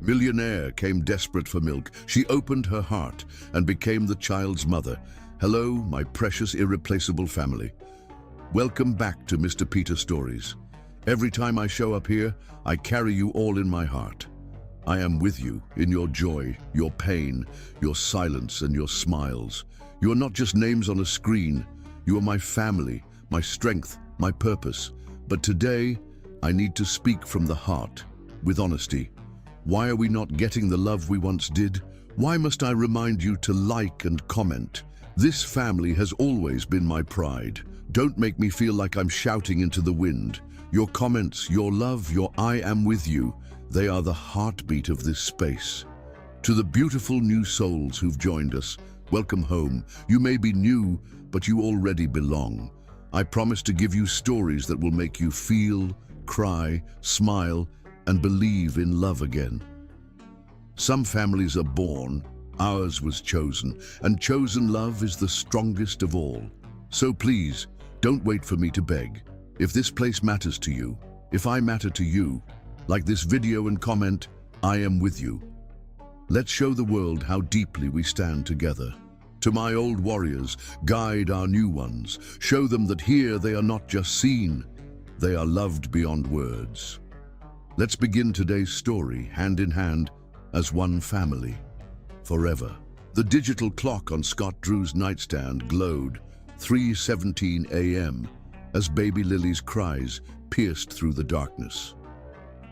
Millionaire came desperate for milk. She opened her heart and became the child's mother. Hello, my precious, irreplaceable family. Welcome back to Mr. Peter Stories. Every time I show up here, I carry you all in my heart. I am with you in your joy, your pain, your silence, and your smiles. You are not just names on a screen. You are my family, my strength, my purpose. But today, I need to speak from the heart, with honesty. Why are we not getting the love we once did? Why must I remind you to like and comment? This family has always been my pride. Don't make me feel like I'm shouting into the wind. Your comments, your love, your I am with you, they are the heartbeat of this space. To the beautiful new souls who've joined us, welcome home. You may be new, but you already belong. I promise to give you stories that will make you feel, cry, smile, and believe in love again. Some families are born, ours was chosen, and chosen love is the strongest of all. So please, don't wait for me to beg. If this place matters to you, if I matter to you, like this video and comment, I am with you. Let's show the world how deeply we stand together. To my old warriors, guide our new ones. Show them that here they are not just seen, they are loved beyond words. Let's begin today's story hand in hand as one family, forever. The digital clock on Scott Drew's nightstand glowed 3:17 a.m. as baby Lily's cries pierced through the darkness.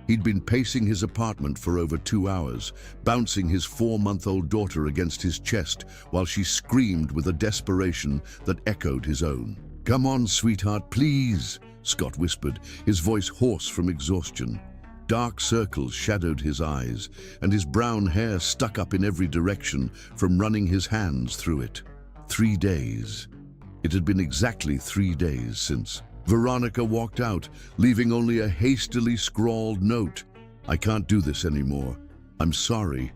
He'd been pacing his apartment for over 2 hours, bouncing his 4-month-old daughter against his chest while she screamed with a desperation that echoed his own. "Come on, sweetheart, please," Scott whispered, his voice hoarse from exhaustion. Dark circles shadowed his eyes, and his brown hair stuck up in every direction from running his hands through it. 3 days. It had been exactly 3 days since Veronica walked out, leaving only a hastily scrawled note. "I can't do this anymore. I'm sorry."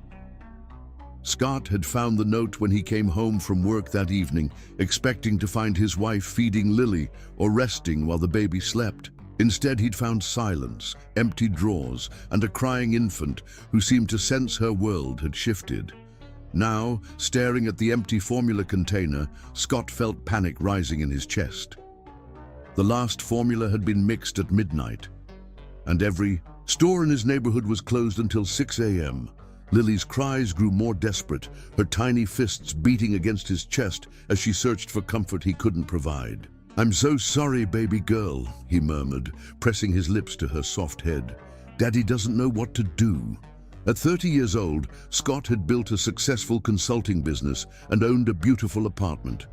Scott had found the note when he came home from work that evening, expecting to find his wife feeding Lily or resting while the baby slept. Instead, he'd found silence, empty drawers, and a crying infant who seemed to sense her world had shifted. Now, staring at the empty formula container, Scott felt panic rising in his chest. The last formula had been mixed at midnight, and every store in his neighborhood was closed until 6 a.m. Lily's cries grew more desperate, her tiny fists beating against his chest as she searched for comfort he couldn't provide. "I'm so sorry, baby girl," he murmured, pressing his lips to her soft head. "Daddy doesn't know what to do." At 30 years old, Scott had built a successful consulting business and owned a beautiful apartment.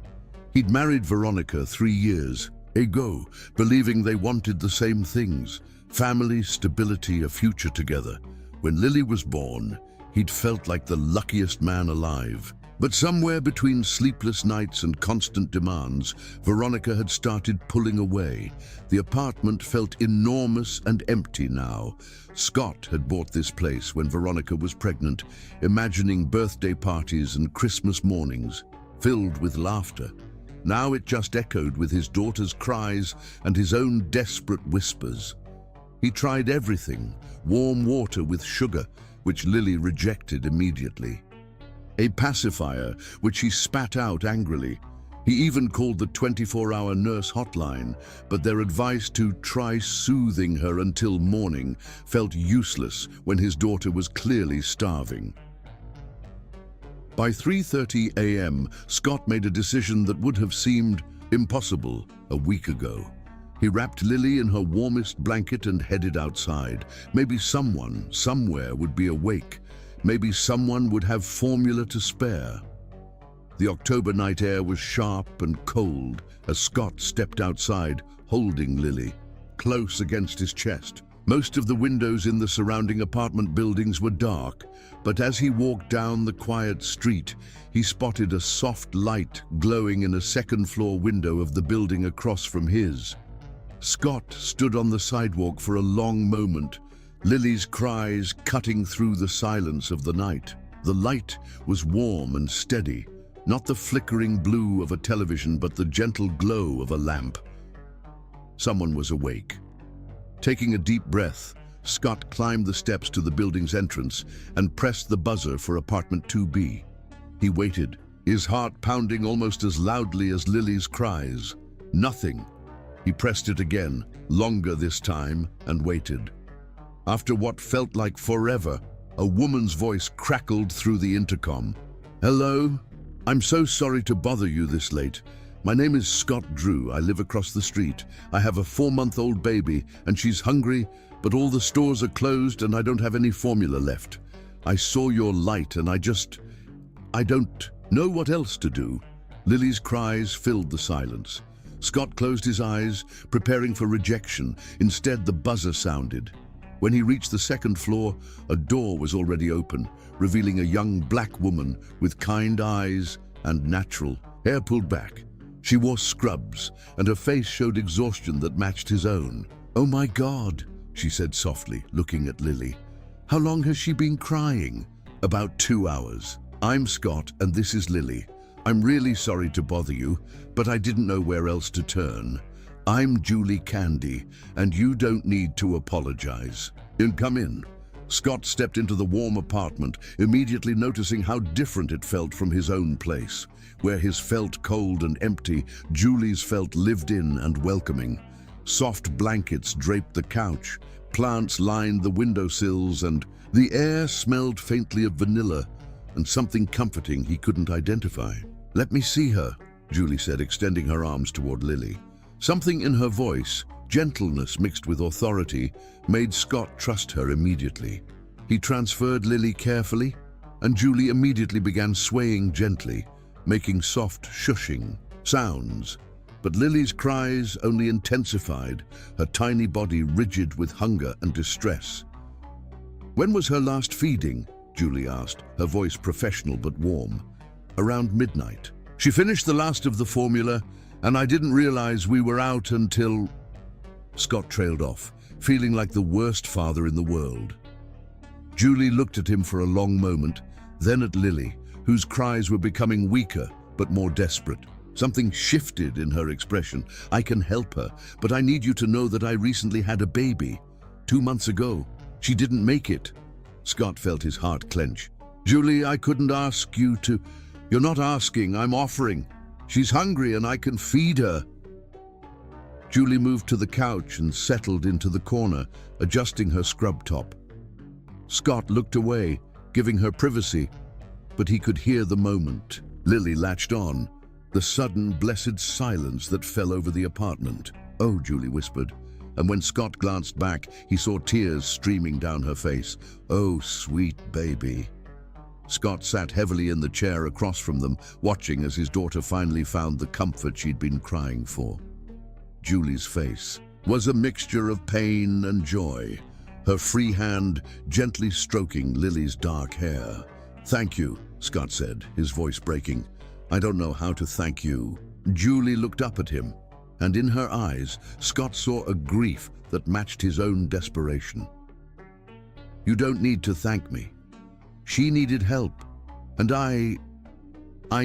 He'd married Veronica 3 years ago, believing they wanted the same things: family, stability, a future together. When Lily was born, he'd felt like the luckiest man alive. But somewhere between sleepless nights and constant demands, Veronica had started pulling away. The apartment felt enormous and empty now. Scott had bought this place when Veronica was pregnant, imagining birthday parties and Christmas mornings filled with laughter. Now it just echoed with his daughter's cries and his own desperate whispers. He tried everything: warm water with sugar, which Lily rejected immediately; a pacifier, which he spat out angrily. He even called the 24-hour nurse hotline, but their advice to try soothing her until morning felt useless when his daughter was clearly starving. By 3:30 a.m., Scott made a decision that would have seemed impossible a week ago. He wrapped Lily in her warmest blanket and headed outside. Maybe someone, somewhere, would be awake. Maybe someone would have formula to spare. The October night air was sharp and cold as Scott stepped outside, holding Lily close against his chest. Most of the windows in the surrounding apartment buildings were dark, but as he walked down the quiet street, he spotted a soft light glowing in a second-floor window of the building across from his. Scott stood on the sidewalk for a long moment, Lily's cries cutting through the silence of the night. The light was warm and steady, not the flickering blue of a television, but the gentle glow of a lamp. Someone was awake. Taking a deep breath, Scott climbed the steps to the building's entrance and pressed the buzzer for apartment 2B. He waited, his heart pounding almost as loudly as Lily's cries. Nothing. He pressed it again, longer this time, and waited. After what felt like forever, a woman's voice crackled through the intercom. "Hello? I'm so sorry to bother you this late. My name is Scott Drew. I live across the street. I have a 4-month-old baby, and she's hungry, but all the stores are closed and I don't have any formula left. I saw your light and I don't know what else to do." Lily's cries filled the silence. Scott closed his eyes, preparing for rejection. Instead, the buzzer sounded. When he reached the second floor, a door was already open, revealing a young black woman with kind eyes and natural hair pulled back. She wore scrubs, and her face showed exhaustion that matched his own. "Oh my God," she said softly, looking at Lily. "How long has she been crying?" "About 2 hours. I'm Scott, and this is Lily. I'm really sorry to bother you, but I didn't know where else to turn. I'm Julie Candy, and you don't need to apologize. Come in." Scott stepped into the warm apartment, immediately noticing how different it felt from his own place. Where his felt cold and empty, Julie's felt lived in and welcoming. Soft blankets draped the couch, plants lined the windowsills, and the air smelled faintly of vanilla and something comforting he couldn't identify. "Let me see her," Julie said, extending her arms toward Lily. Something in her voice, gentleness mixed with authority, made Scott trust her immediately. He transferred Lily carefully, and Julie immediately began swaying gently, making soft shushing sounds. But Lily's cries only intensified, her tiny body rigid with hunger and distress. "When was her last feeding?" Julie asked, her voice professional but warm. "Around midnight. She finished the last of the formula, and I didn't realize we were out until..." Scott trailed off, feeling like the worst father in the world. Julie looked at him for a long moment, then at Lily, whose cries were becoming weaker but more desperate. Something shifted in her expression. "I can help her, but I need you to know that I recently had a baby. 2 months ago. She didn't make it." Scott felt his heart clench. "Julie, I couldn't ask you to..." "You're not asking, I'm offering. She's hungry and I can feed her." Julie moved to the couch and settled into the corner, adjusting her scrub top. Scott looked away, giving her privacy, but he could hear the moment. Lily latched on, the sudden blessed silence that fell over the apartment. "Oh," Julie whispered, and when Scott glanced back, he saw tears streaming down her face. "Oh, sweet baby." Scott sat heavily in the chair across from them, watching as his daughter finally found the comfort she'd been crying for. Julie's face was a mixture of pain and joy, her free hand gently stroking Lily's dark hair. "Thank you," Scott said, his voice breaking. "I don't know how to thank you." Julie looked up at him, and in her eyes, Scott saw a grief that matched his own desperation. "You don't need to thank me. She needed help, and I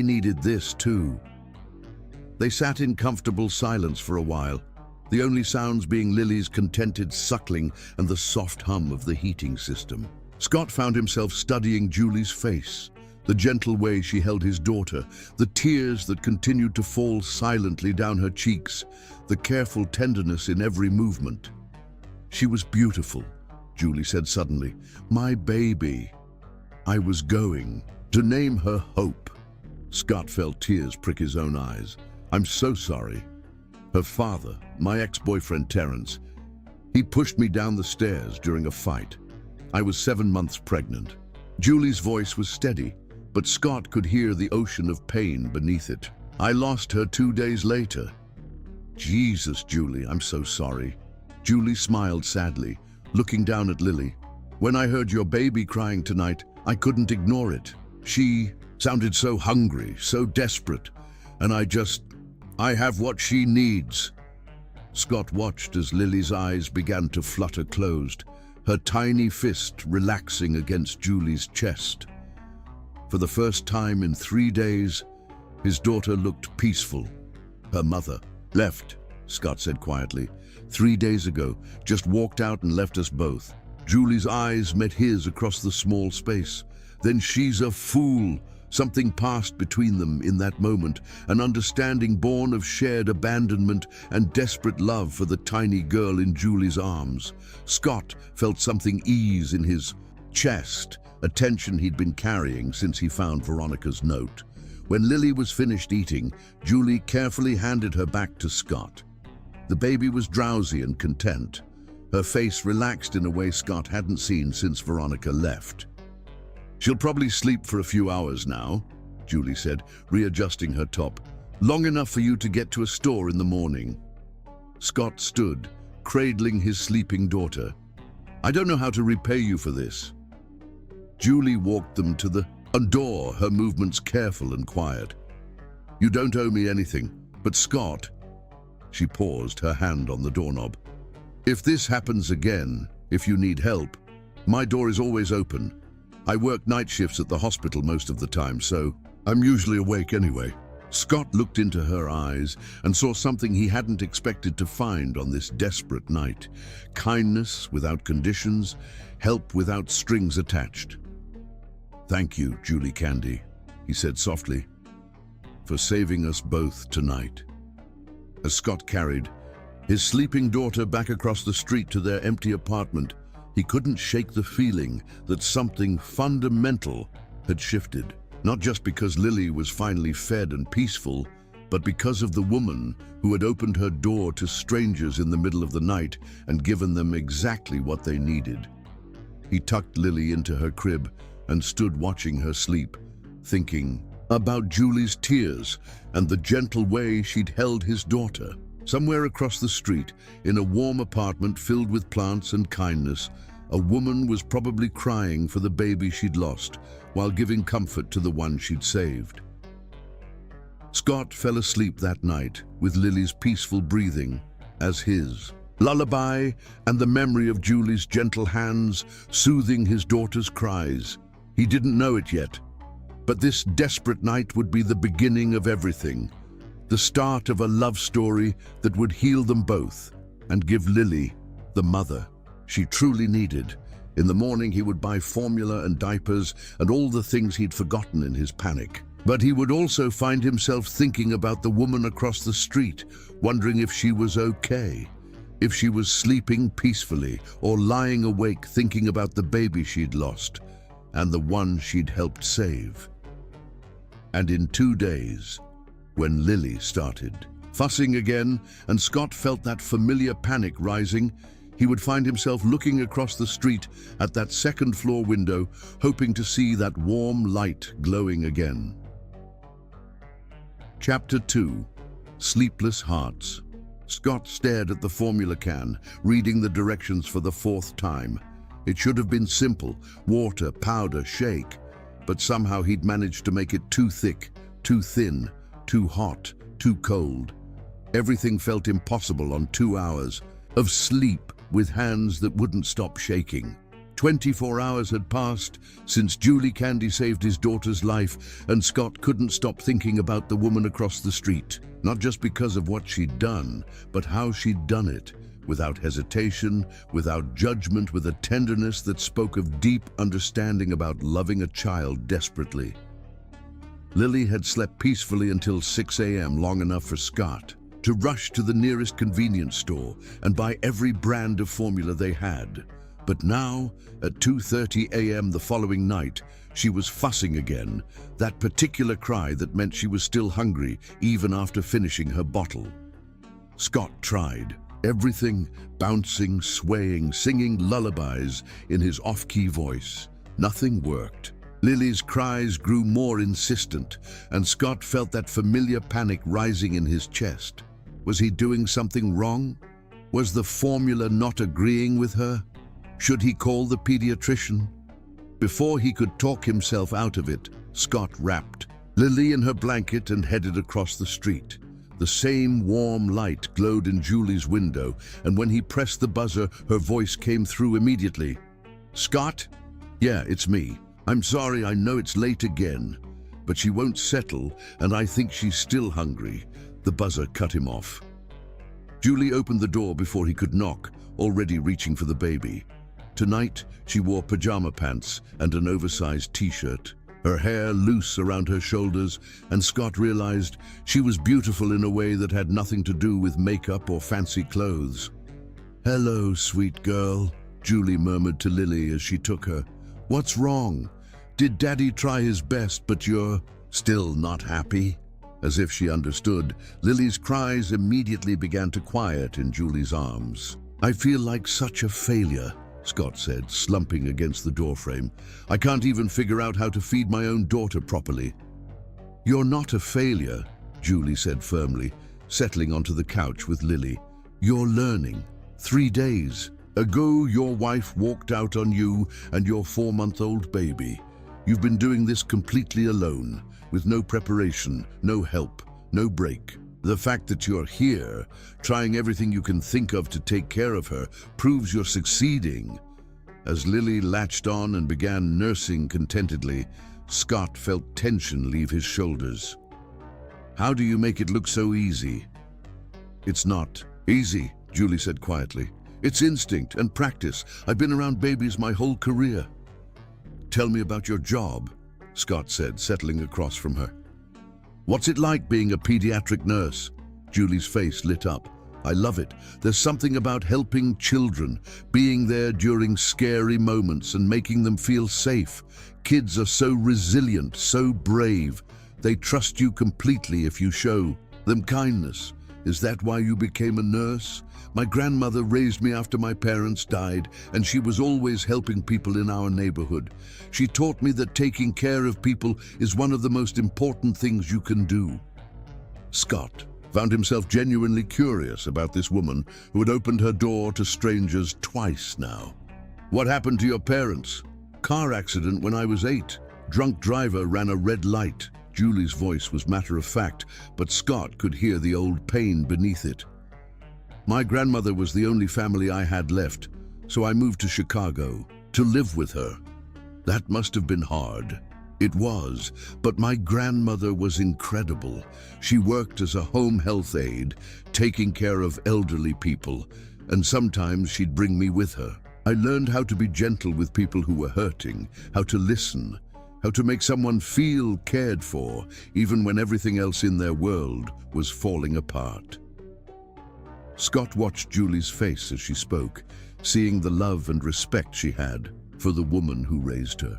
needed this too." They sat in comfortable silence for a while, the only sounds being Lily's contented suckling and the soft hum of the heating system. Scott found himself studying Julie's face, the gentle way she held his daughter, the tears that continued to fall silently down her cheeks, the careful tenderness in every movement. "She was beautiful," Julie said suddenly. "My baby." I was going to name her Hope. Scott felt tears prick his own eyes. "I'm so sorry. Her father, my ex-boyfriend Terrence, he pushed me down the stairs during a fight. I was 7 months pregnant." Julie's voice was steady, but Scott could hear the ocean of pain beneath it. "I lost her 2 days later." "Jesus, Julie, I'm so sorry." Julie smiled sadly, looking down at Lily. "When I heard your baby crying tonight, I couldn't ignore it. She sounded so hungry, so desperate, and I have what she needs." Scott watched as Lily's eyes began to flutter closed, her tiny fist relaxing against Julie's chest. For the first time in 3 days, his daughter looked peaceful. "Her mother left," Scott said quietly. 3 days ago, just walked out and left us both. Julie's eyes met his across the small space. Then she's a fool. Something passed between them in that moment, an understanding born of shared abandonment and desperate love for the tiny girl in Julie's arms. Scott felt something ease in his chest, a tension he'd been carrying since he found Veronica's note. When Lily was finished eating, Julie carefully handed her back to Scott. The baby was drowsy and content, her face relaxed in a way Scott hadn't seen since Veronica left. "She'll probably sleep for a few hours now," Julie said, readjusting her top. "Long enough for you to get to a store in the morning." Scott stood, cradling his sleeping daughter. "I don't know how to repay you for this." Julie walked them to the door, her movements careful and quiet. "You don't owe me anything, but Scott..." She paused, her hand on the doorknob. "If this happens again, if you need help, my door is always open. I work night shifts at the hospital most of the time, so I'm usually awake anyway." Scott looked into her eyes and saw something he hadn't expected to find on this desperate night. Kindness without conditions, help without strings attached. "Thank you, Julie Candy," he said softly, "for saving us both tonight." As Scott carried his sleeping daughter back across the street to their empty apartment, he couldn't shake the feeling that something fundamental had shifted. Not just because Lily was finally fed and peaceful, but because of the woman who had opened her door to strangers in the middle of the night and given them exactly what they needed. He tucked Lily into her crib and stood watching her sleep, thinking about Julie's tears and the gentle way she'd held his daughter. Somewhere across the street, in a warm apartment filled with plants and kindness, a woman was probably crying for the baby she'd lost while giving comfort to the one she'd saved. Scott fell asleep that night with Lily's peaceful breathing as his lullaby and the memory of Julie's gentle hands soothing his daughter's cries. He didn't know it yet, but this desperate night would be the beginning of everything, the start of a love story that would heal them both and give Lily the mother she truly needed. In the morning, he would buy formula and diapers and all the things he'd forgotten in his panic. But he would also find himself thinking about the woman across the street, wondering if she was okay, if she was sleeping peacefully or lying awake thinking about the baby she'd lost and the one she'd helped save. And in 2 days, when Lily started fussing again and Scott felt that familiar panic rising, he would find himself looking across the street at that second-floor window, hoping to see that warm light glowing again. Chapter 2. Sleepless Hearts. Scott stared at the formula can, reading the directions for the 4th time. It should have been simple: water, powder, shake. But somehow he'd managed to make it too thick, too thin, too hot, too cold. Everything felt impossible on 2 hours of sleep with hands that wouldn't stop shaking. 24 hours had passed since Julie Candy saved his daughter's life, and Scott couldn't stop thinking about the woman across the street. Not just because of what she'd done, but how she'd done it, without hesitation, without judgment, with a tenderness that spoke of deep understanding about loving a child desperately. Lily had slept peacefully until 6 a.m., long enough for Scott to rush to the nearest convenience store and buy every brand of formula they had. But now, at 2:30 a.m. the following night, she was fussing again, that particular cry that meant she was still hungry even after finishing her bottle. Scott tried everything, bouncing, swaying, singing lullabies in his off-key voice. Nothing worked. Lily's cries grew more insistent, and Scott felt that familiar panic rising in his chest. Was he doing something wrong? Was the formula not agreeing with her? Should he call the pediatrician? Before he could talk himself out of it, Scott wrapped Lily in her blanket and headed across the street. The same warm light glowed in Julie's window, and when he pressed the buzzer, her voice came through immediately. "Scott? Yeah, it's me. I'm sorry, I know it's late again, but she won't settle, and I think she's still hungry." The buzzer cut him off. Julie opened the door before he could knock, already reaching for the baby. Tonight, she wore pajama pants and an oversized t-shirt, her hair loose around her shoulders, and Scott realized she was beautiful in a way that had nothing to do with makeup or fancy clothes. "Hello, sweet girl," Julie murmured to Lily as she took her. "What's wrong? Did Daddy try his best, but you're still not happy?" As if she understood, Lily's cries immediately began to quiet in Julie's arms. "I feel like such a failure," Scott said, slumping against the doorframe. "I can't even figure out how to feed my own daughter properly." "You're not a failure," Julie said firmly, settling onto the couch with Lily. "You're learning. 3 days ago, your wife walked out on you and your 4-month-old baby. You've been doing this completely alone, with no preparation, no help, no break. The fact that you're here, trying everything you can think of to take care of her, proves you're succeeding." As Lily latched on and began nursing contentedly, Scott felt tension leave his shoulders. "How do you make it look so easy?" "It's not easy," Julie said quietly. "It's instinct and practice. I've been around babies my whole career." "Tell me about your job," Scott said, settling across from her. "What's it like being a pediatric nurse?" Julie's face lit up. "I love it. There's something about helping children, being there during scary moments and making them feel safe. Kids are so resilient, so brave. They trust you completely if you show them kindness. Is that why you became a nurse?" "My grandmother raised me after my parents died, and she was always helping people in our neighborhood. She taught me that taking care of people is one of the most important things you can do." Scott found himself genuinely curious about this woman who had opened her door to strangers twice now. "What happened to your parents?" "Car accident when I was 8. Drunk driver ran a red light." Julie's voice was matter-of-fact, but Scott could hear the old pain beneath it. "My grandmother was the only family I had left, so I moved to Chicago to live with her. That must have been hard." "It was, but my grandmother was incredible. She worked as a home health aide, taking care of elderly people, and sometimes she'd bring me with her. I learned how to be gentle with people who were hurting, how to listen, how to make someone feel cared for, even when everything else in their world was falling apart." Scott watched Julie's face as she spoke, seeing the love and respect she had for the woman who raised her.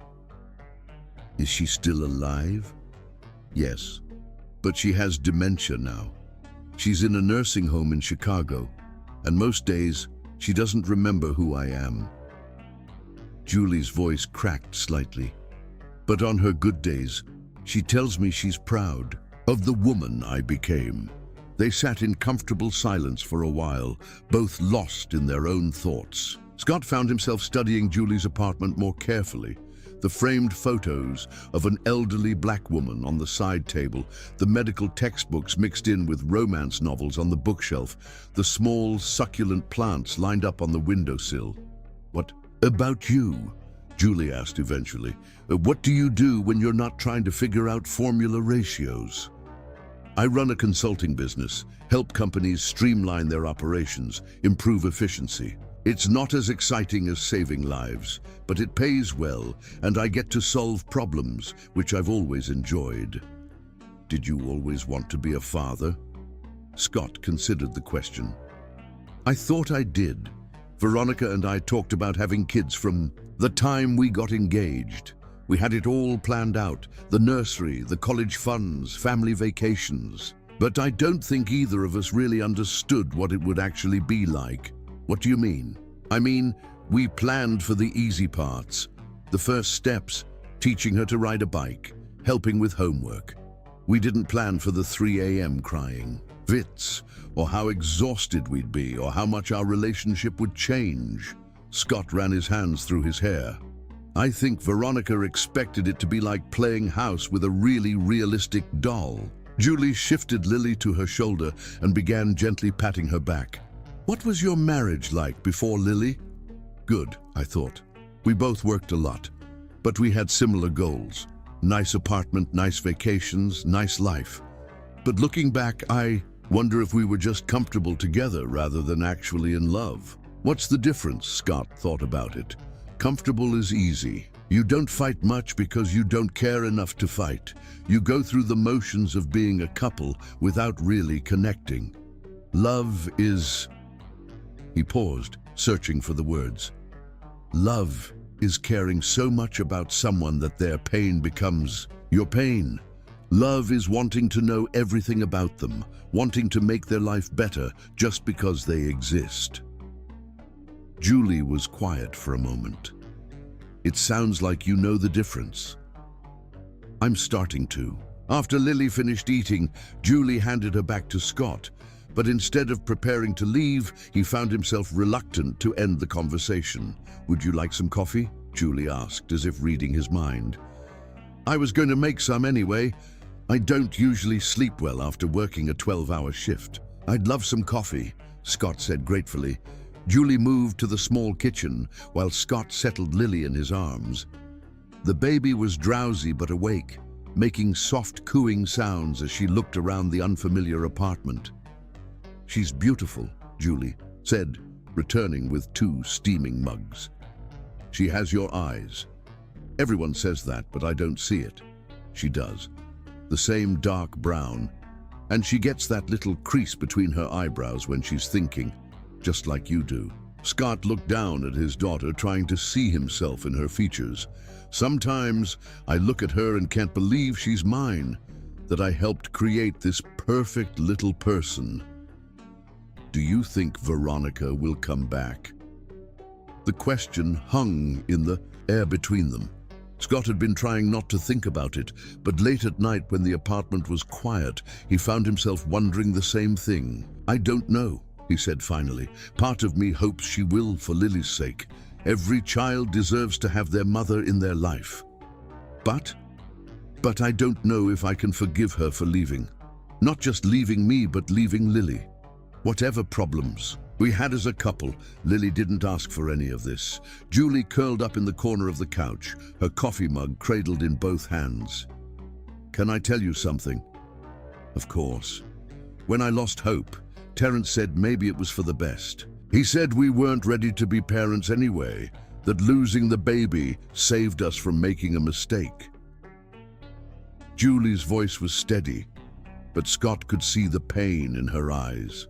"Is she still alive?" "Yes, but she has dementia now. She's in a nursing home in Chicago, and most days she doesn't remember who I am." Julie's voice cracked slightly. "But on her good days, she tells me she's proud of the woman I became." They sat in comfortable silence for a while, both lost in their own thoughts. Scott found himself studying Julie's apartment more carefully. The framed photos of an elderly black woman on the side table, the medical textbooks mixed in with romance novels on the bookshelf, the small, succulent plants lined up on the windowsill. "What about you?" Julie asked eventually. "What do you do when you're not trying to figure out formula ratios?" "I run a consulting business, help companies streamline their operations, improve efficiency. It's not as exciting as saving lives, but it pays well, and I get to solve problems, which I've always enjoyed." "Did you always want to be a father?" Scott considered the question. "I thought I did. Veronica and I talked about having kids from the time we got engaged. We had it all planned out, the nursery, the college funds, family vacations. But I don't think either of us really understood what it would actually be like." "What do you mean?" "I mean, we planned for the easy parts. The first steps, teaching her to ride a bike, helping with homework. We didn't plan for the 3 a.m. crying, fits, or how exhausted we'd be, or how much our relationship would change." Scott ran his hands through his hair. "I think Veronica expected it to be like playing house with a really realistic doll." Julie shifted Lily to her shoulder and began gently patting her back. "What was your marriage like before, Lily?" "Good," I thought. "We both worked a lot, but we had similar goals. Nice apartment, nice vacations, nice life. But looking back, I wonder if we were just comfortable together rather than actually in love." What's the difference? Scott thought about it. Comfortable is easy. You don't fight much because you don't care enough to fight. You go through the motions of being a couple without really connecting. Love is... He paused, searching for the words. Love is caring so much about someone that their pain becomes your pain. Love is wanting to know everything about them, wanting to make their life better just because they exist. Julie was quiet for a moment. It sounds like you know the difference. I'm starting to. After Lily finished eating, Julie handed her back to Scott, but instead of preparing to leave, he found himself reluctant to end the conversation. Would you like some coffee? Julie asked, as if reading his mind. I was going to make some anyway. I don't usually sleep well after working a 12-hour shift. I'd love some coffee, Scott said gratefully. Julie moved to the small kitchen while Scott settled Lily in his arms. The baby was drowsy but awake, making soft cooing sounds as she looked around the unfamiliar apartment. She's beautiful, Julie said, returning with 2 steaming mugs. She has your eyes. Everyone says that, but I don't see it. She does. The same dark brown, and she gets that little crease between her eyebrows when she's thinking, just like you do. Scott looked down at his daughter, trying to see himself in her features. Sometimes I look at her and can't believe she's mine, that I helped create this perfect little person. Do you think Veronica will come back? The question hung in the air between them. Scott had been trying not to think about it, but late at night when the apartment was quiet, he found himself wondering the same thing. I don't know, he said finally. Part of me hopes she will for Lily's sake. Every child deserves to have their mother in their life. But I don't know if I can forgive her for leaving. Not just leaving me, but leaving Lily. Whatever problems we had as a couple, Lily didn't ask for any of this. Julie curled up in the corner of the couch, her coffee mug cradled in both hands. Can I tell you something? Of course. When I lost hope, Terence said maybe it was for the best. He said we weren't ready to be parents anyway, that losing the baby saved us from making a mistake. Julie's voice was steady, but Scott could see the pain in her eyes.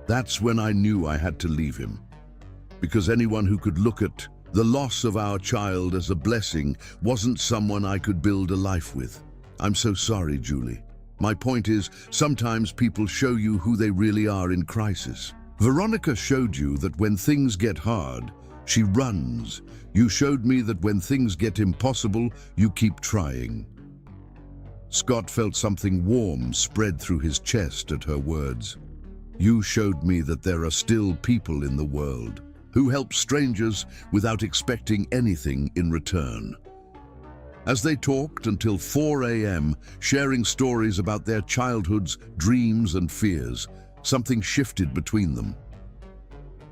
That's when I knew I had to leave him, because anyone who could look at the loss of our child as a blessing wasn't someone I could build a life with. I'm so sorry, Julie. My point is, sometimes people show you who they really are in crisis. Veronica showed you that when things get hard, she runs. You showed me that when things get impossible, you keep trying. Scott felt something warm spread through his chest at her words. You showed me that there are still people in the world who help strangers without expecting anything in return. As they talked until 4 a.m., sharing stories about their childhoods, dreams and fears, something shifted between them.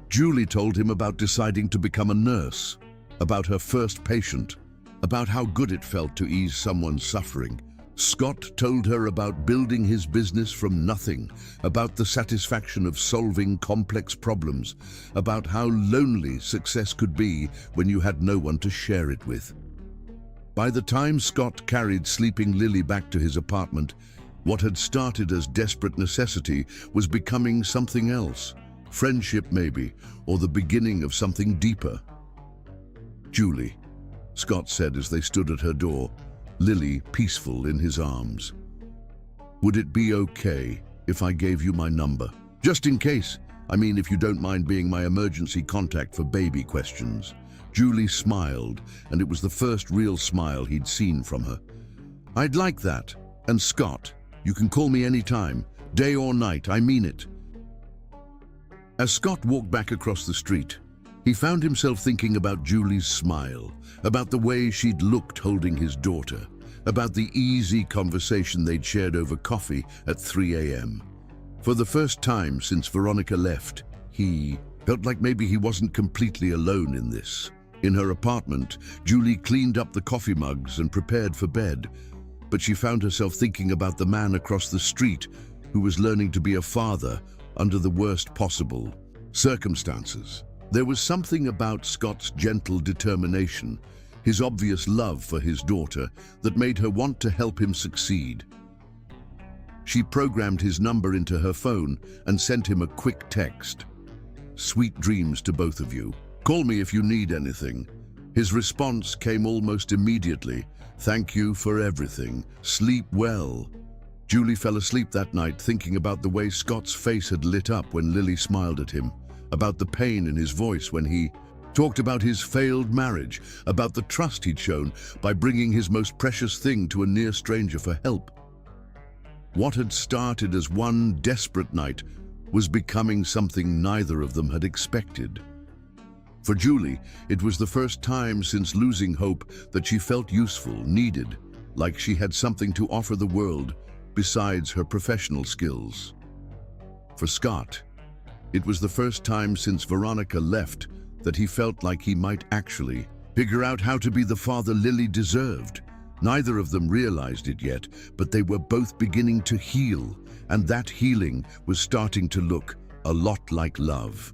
Julie told him about deciding to become a nurse, about her first patient, about how good it felt to ease someone's suffering. Scott told her about building his business from nothing, about the satisfaction of solving complex problems, about how lonely success could be when you had no one to share it with. By the time Scott carried sleeping Lily back to his apartment, what had started as desperate necessity was becoming something else. Friendship maybe, or the beginning of something deeper. Julie, Scott said as they stood at her door, Lily peaceful in his arms. Would it be okay if I gave you my number? Just in case. I mean, if you don't mind being my emergency contact for baby questions. Julie smiled, and it was the first real smile he'd seen from her. I'd like that. And Scott, you can call me anytime, day or night, I mean it. As Scott walked back across the street, he found himself thinking about Julie's smile, about the way she'd looked holding his daughter, about the easy conversation they'd shared over coffee at 3 a.m. For the first time since Veronica left, he felt like maybe he wasn't completely alone in this. In her apartment, Julie cleaned up the coffee mugs and prepared for bed, but she found herself thinking about the man across the street who was learning to be a father under the worst possible Circumstances. There was something about Scott's gentle determination, his obvious love for his daughter, that made her want to help him succeed. She programmed his number into her phone and sent him a quick text. "Sweet dreams to both of you. Call me if you need anything." His response came almost immediately. "Thank you for everything. Sleep well." Julie fell asleep that night thinking about the way Scott's face had lit up when Lily smiled at him, about the pain in his voice when he talked about his failed marriage, about the trust he'd shown by bringing his most precious thing to a near stranger for help. What had started as one desperate night was becoming something neither of them had expected. For Julie, it was the first time since losing hope that she felt useful, needed, like she had something to offer the world besides her professional skills. For Scott, it was the first time since Veronica left that he felt like he might actually figure out how to be the father Lily deserved. Neither of them realized it yet, but they were both beginning to heal, and that healing was starting to look a lot like love.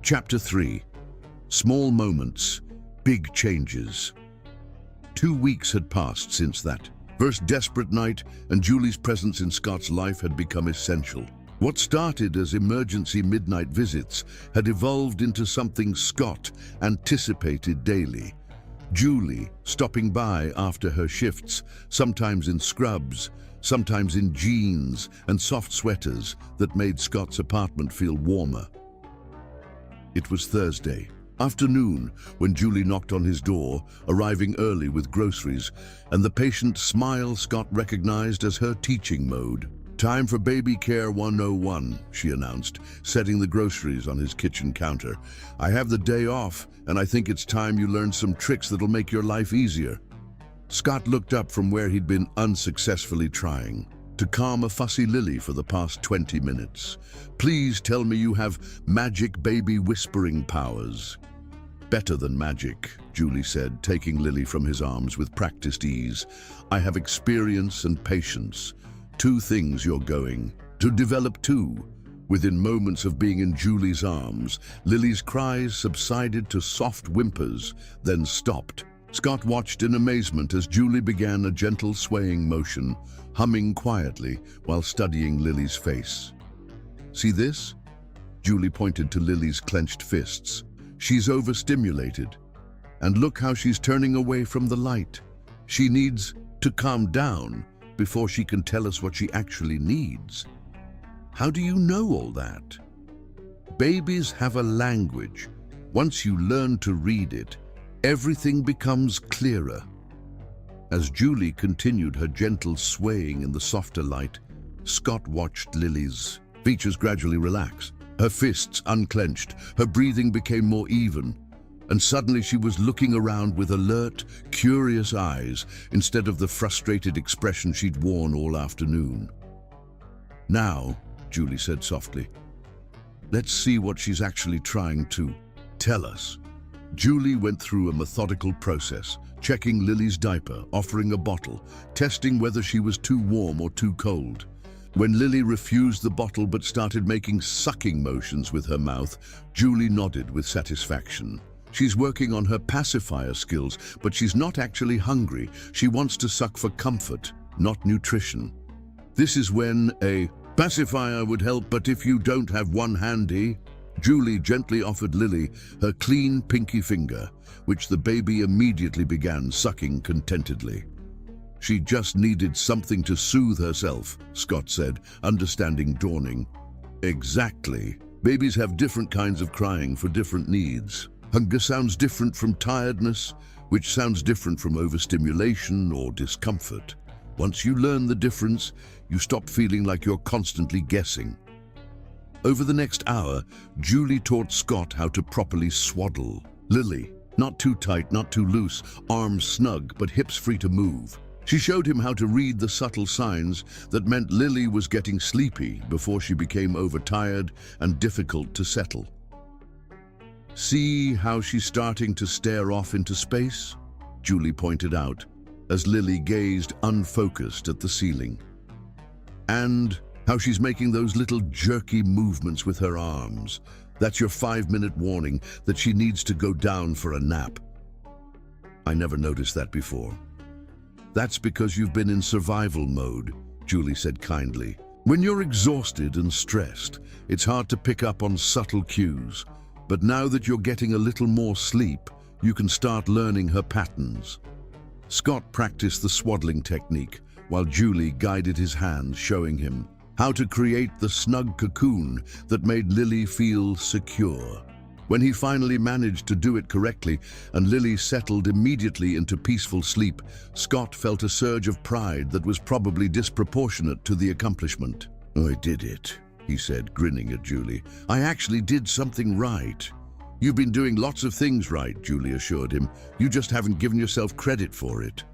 Chapter 3. Small moments, big changes. 2 weeks had passed since that first desperate night, and Julie's presence in Scott's life had become essential. What started as emergency midnight visits had evolved into something Scott anticipated daily. Julie stopping by after her shifts, sometimes in scrubs, sometimes in jeans and soft sweaters that made Scott's apartment feel warmer. It was Thursday afternoon when Julie knocked on his door, arriving early with groceries, and the patient smile Scott recognized as her teaching mode. "Time for Baby Care 101, she announced, setting the groceries on his kitchen counter. "I have the day off, and I think it's time you learn some tricks that'll make your life easier." Scott looked up from where he'd been unsuccessfully trying to calm a fussy Lily for the past 20 minutes. "Please tell me you have magic baby whispering powers." "Better than magic," Julie said, taking Lily from his arms with practiced ease. "I have experience and patience. 2 things you're going to develop too." Within moments of being in Julie's arms, Lily's cries subsided to soft whimpers, then stopped. Scott watched in amazement as Julie began a gentle swaying motion, humming quietly while studying Lily's face. "See this?" Julie pointed to Lily's clenched fists. "She's overstimulated. And look how she's turning away from the light. She needs to calm down before she can tell us what she actually needs." "How do you know all that?" "Babies have a language. Once you learn to read it, everything becomes clearer." As Julie continued her gentle swaying in the softer light, Scott watched Lily's features gradually relax. Her fists unclenched, her breathing became more even, and suddenly she was looking around with alert, curious eyes instead of the frustrated expression she'd worn all afternoon. "Now," Julie said softly, "let's see what she's actually trying to tell us." Julie went through a methodical process, checking Lily's diaper, offering a bottle, testing whether she was too warm or too cold. When Lily refused the bottle but started making sucking motions with her mouth, Julie nodded with satisfaction. She's working on her pacifier skills, but she's not actually hungry. She wants to suck for comfort, not nutrition. This is when a pacifier would help, but if you don't have one handy, Julie gently offered Lily her clean pinky finger, which the baby immediately began sucking contentedly. She just needed something to soothe herself, Scott said, understanding dawning. Exactly. Babies have different kinds of crying for different needs. Hunger sounds different from tiredness, which sounds different from overstimulation or discomfort. Once you learn the difference, you stop feeling like you're constantly guessing. Over the next hour, Julie taught Scott how to properly swaddle Lily. Not too tight, not too loose, arms snug, but hips free to move. She showed him how to read the subtle signs that meant Lily was getting sleepy before she became overtired and difficult to settle. "See how she's starting to stare off into space?" Julie pointed out, as Lily gazed unfocused at the ceiling. "And How she's making those little jerky movements with her arms. That's your 5-minute warning that she needs to go down for a nap. I never noticed that before. That's because you've been in survival mode, Julie said kindly. When you're exhausted and stressed, it's hard to pick up on subtle cues. But now that you're getting a little more sleep, you can start learning her patterns. Scott practiced the swaddling technique, while Julie guided his hands, showing him how to create the snug cocoon that made Lily feel secure. When he finally managed to do it correctly and Lily settled immediately into peaceful sleep, Scott felt a surge of pride that was probably disproportionate to the accomplishment. "I did it," he said, grinning at Julie. "I actually did something right." "You've been doing lots of things right," Julie assured him. "You just haven't given yourself credit for it."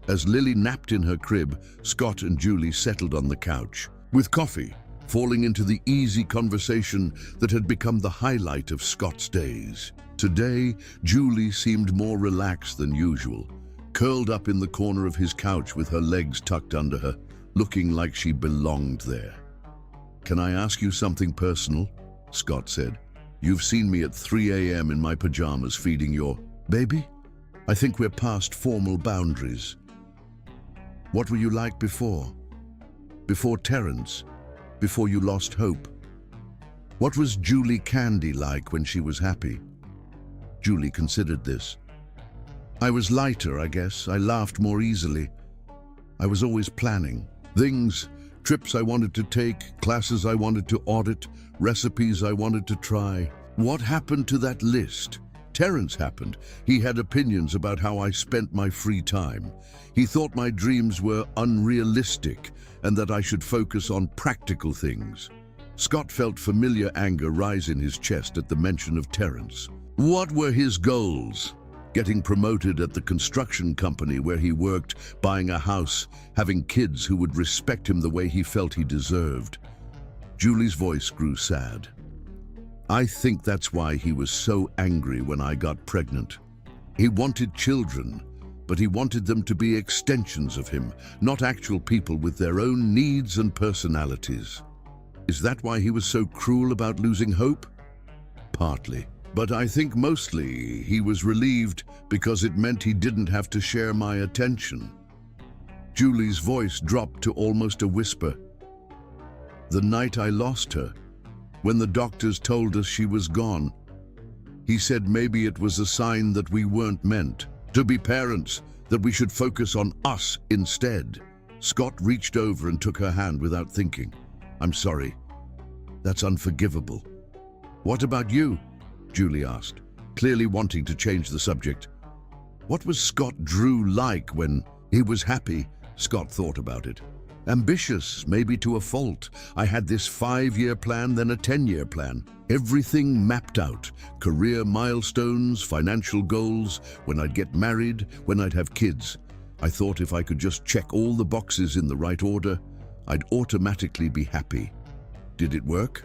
As Lily napped in her crib, Scott and Julie settled on the couch, with coffee, falling into the easy conversation that had become the highlight of Scott's days. Today, Julie seemed more relaxed than usual, curled up in the corner of his couch with her legs tucked under her, looking like she belonged there. "Can I ask you something personal?" Scott said. "You've seen me at 3 a.m. in my pajamas feeding your baby? I think we're past formal boundaries. What were you like before? Before Terrence? Before you lost hope? What was Julie Candy like when she was happy?" Julie considered this. "I was lighter, I guess. I laughed more easily. I was always planning. Things, trips I wanted to take, classes I wanted to audit, recipes I wanted to try. What happened to that list? Terrence happened. He had opinions about how I spent my free time. He thought my dreams were unrealistic and that I should focus on practical things." Scott felt familiar anger rise in his chest at the mention of Terrence. What were his goals? Getting promoted at the construction company where he worked, buying a house, having kids who would respect him the way he felt he deserved. Julie's voice grew sad. "I think that's why he was so angry when I got pregnant. He wanted children, but he wanted them to be extensions of him, not actual people with their own needs and personalities." Is that why he was so cruel about losing hope? Partly. But I think mostly he was relieved because it meant he didn't have to share my attention. Julie's voice dropped to almost a whisper. "The night I lost her, when the doctors told us she was gone, he said maybe it was a sign that we weren't meant to be parents, that we should focus on us instead." Scott reached over and took her hand without thinking. "I'm sorry. That's unforgivable." "What about you?" Julie asked, clearly wanting to change the subject. What was Scott Drew like when he was happy? Scott thought about it. Ambitious, maybe to a fault. I had this 5-year plan, then a 10-year plan. Everything mapped out. Career milestones, financial goals, when I'd get married, when I'd have kids. I thought if I could just check all the boxes in the right order, I'd automatically be happy. Did it work?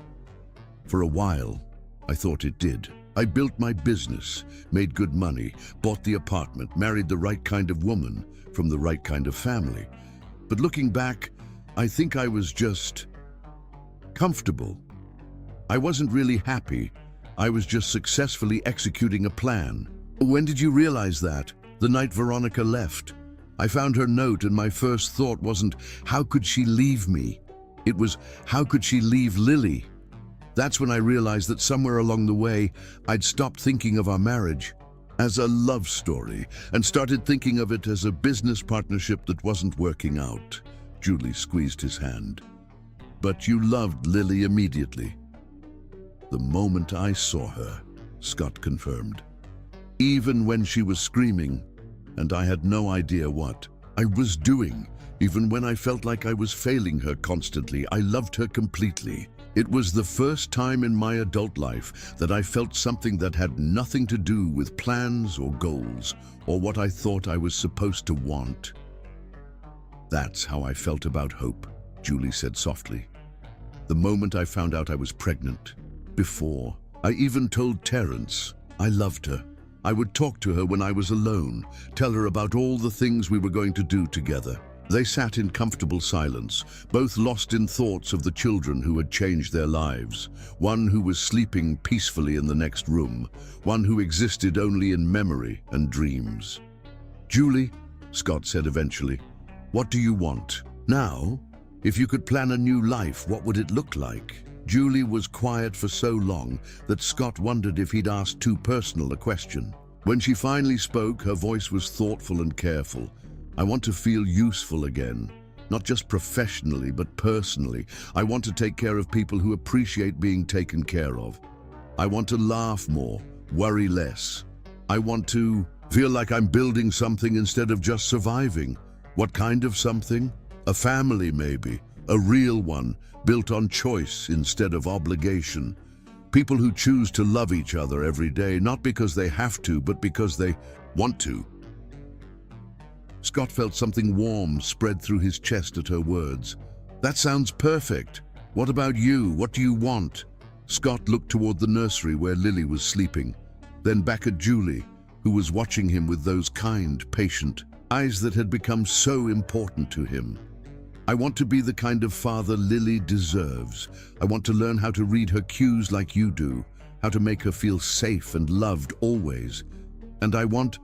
For a while, I thought it did. I built my business, made good money, bought the apartment, married the right kind of woman from the right kind of family. But looking back, I think I was just comfortable. I wasn't really happy. I was just successfully executing a plan. When did you realize that? The night Veronica left. I found her note and my first thought wasn't, how could she leave me? It was, how could she leave Lily? That's when I realized that somewhere along the way, I'd stopped thinking of our marriage as a love story and started thinking of it as a business partnership that wasn't working out. Julie squeezed his hand. But you loved Lily immediately. The moment I saw her, Scott confirmed. Even when she was screaming, and I had no idea what I was doing. Even when I felt like I was failing her constantly, I loved her completely. It was the first time in my adult life that I felt something that had nothing to do with plans or goals or what I thought I was supposed to want. That's how I felt about hope, Julie said softly. The moment I found out I was pregnant. Before, I even told Terrence I loved her. I would talk to her when I was alone, tell her about all the things we were going to do together. They sat in comfortable silence, both lost in thoughts of the children who had changed their lives. One who was sleeping peacefully in the next room, one who existed only in memory and dreams. "Julie," Scott said eventually, "what do you want? Now, if you could plan a new life, what would it look like?" Julie was quiet for so long that Scott wondered if he'd asked too personal a question. When she finally spoke, her voice was thoughtful and careful. "I want to feel useful again, not just professionally, but personally. I want to take care of people who appreciate being taken care of. I want to laugh more, worry less. I want to feel like I'm building something instead of just surviving." What kind of something? A family, maybe. A real one, built on choice instead of obligation. People who choose to love each other every day, not because they have to, but because they want to. Scott felt something warm spread through his chest at her words. "That sounds perfect. What about you? What do you want?" Scott looked toward the nursery where Lily was sleeping, then back at Julie, who was watching him with those kind, patient eyes that had become so important to him. "I want to be the kind of father Lily deserves. I want to learn how to read her cues like you do, how to make her feel safe and loved always. And I want—"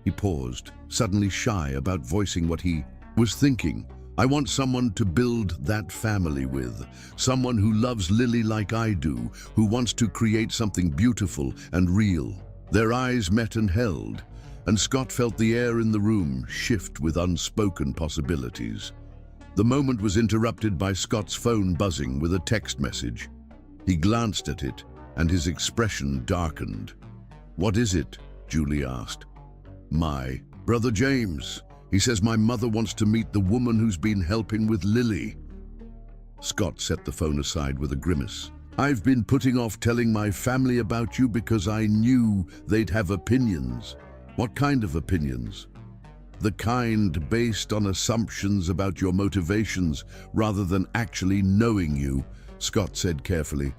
He paused, suddenly shy about voicing what he was thinking. "I want someone to build that family with, someone who loves Lily like I do, who wants to create something beautiful and real." Their eyes met and held, and Scott felt the air in the room shift with unspoken possibilities. The moment was interrupted by Scott's phone buzzing with a text message. He glanced at it, and his expression darkened. "What is it?" Julie asked. "My brother James. He says my mother wants to meet the woman who's been helping with Lily." Scott set the phone aside with a grimace. "I've been putting off telling my family about you because I knew they'd have opinions." "What kind of opinions?" "The kind based on assumptions about your motivations rather than actually knowing you," Scott said carefully.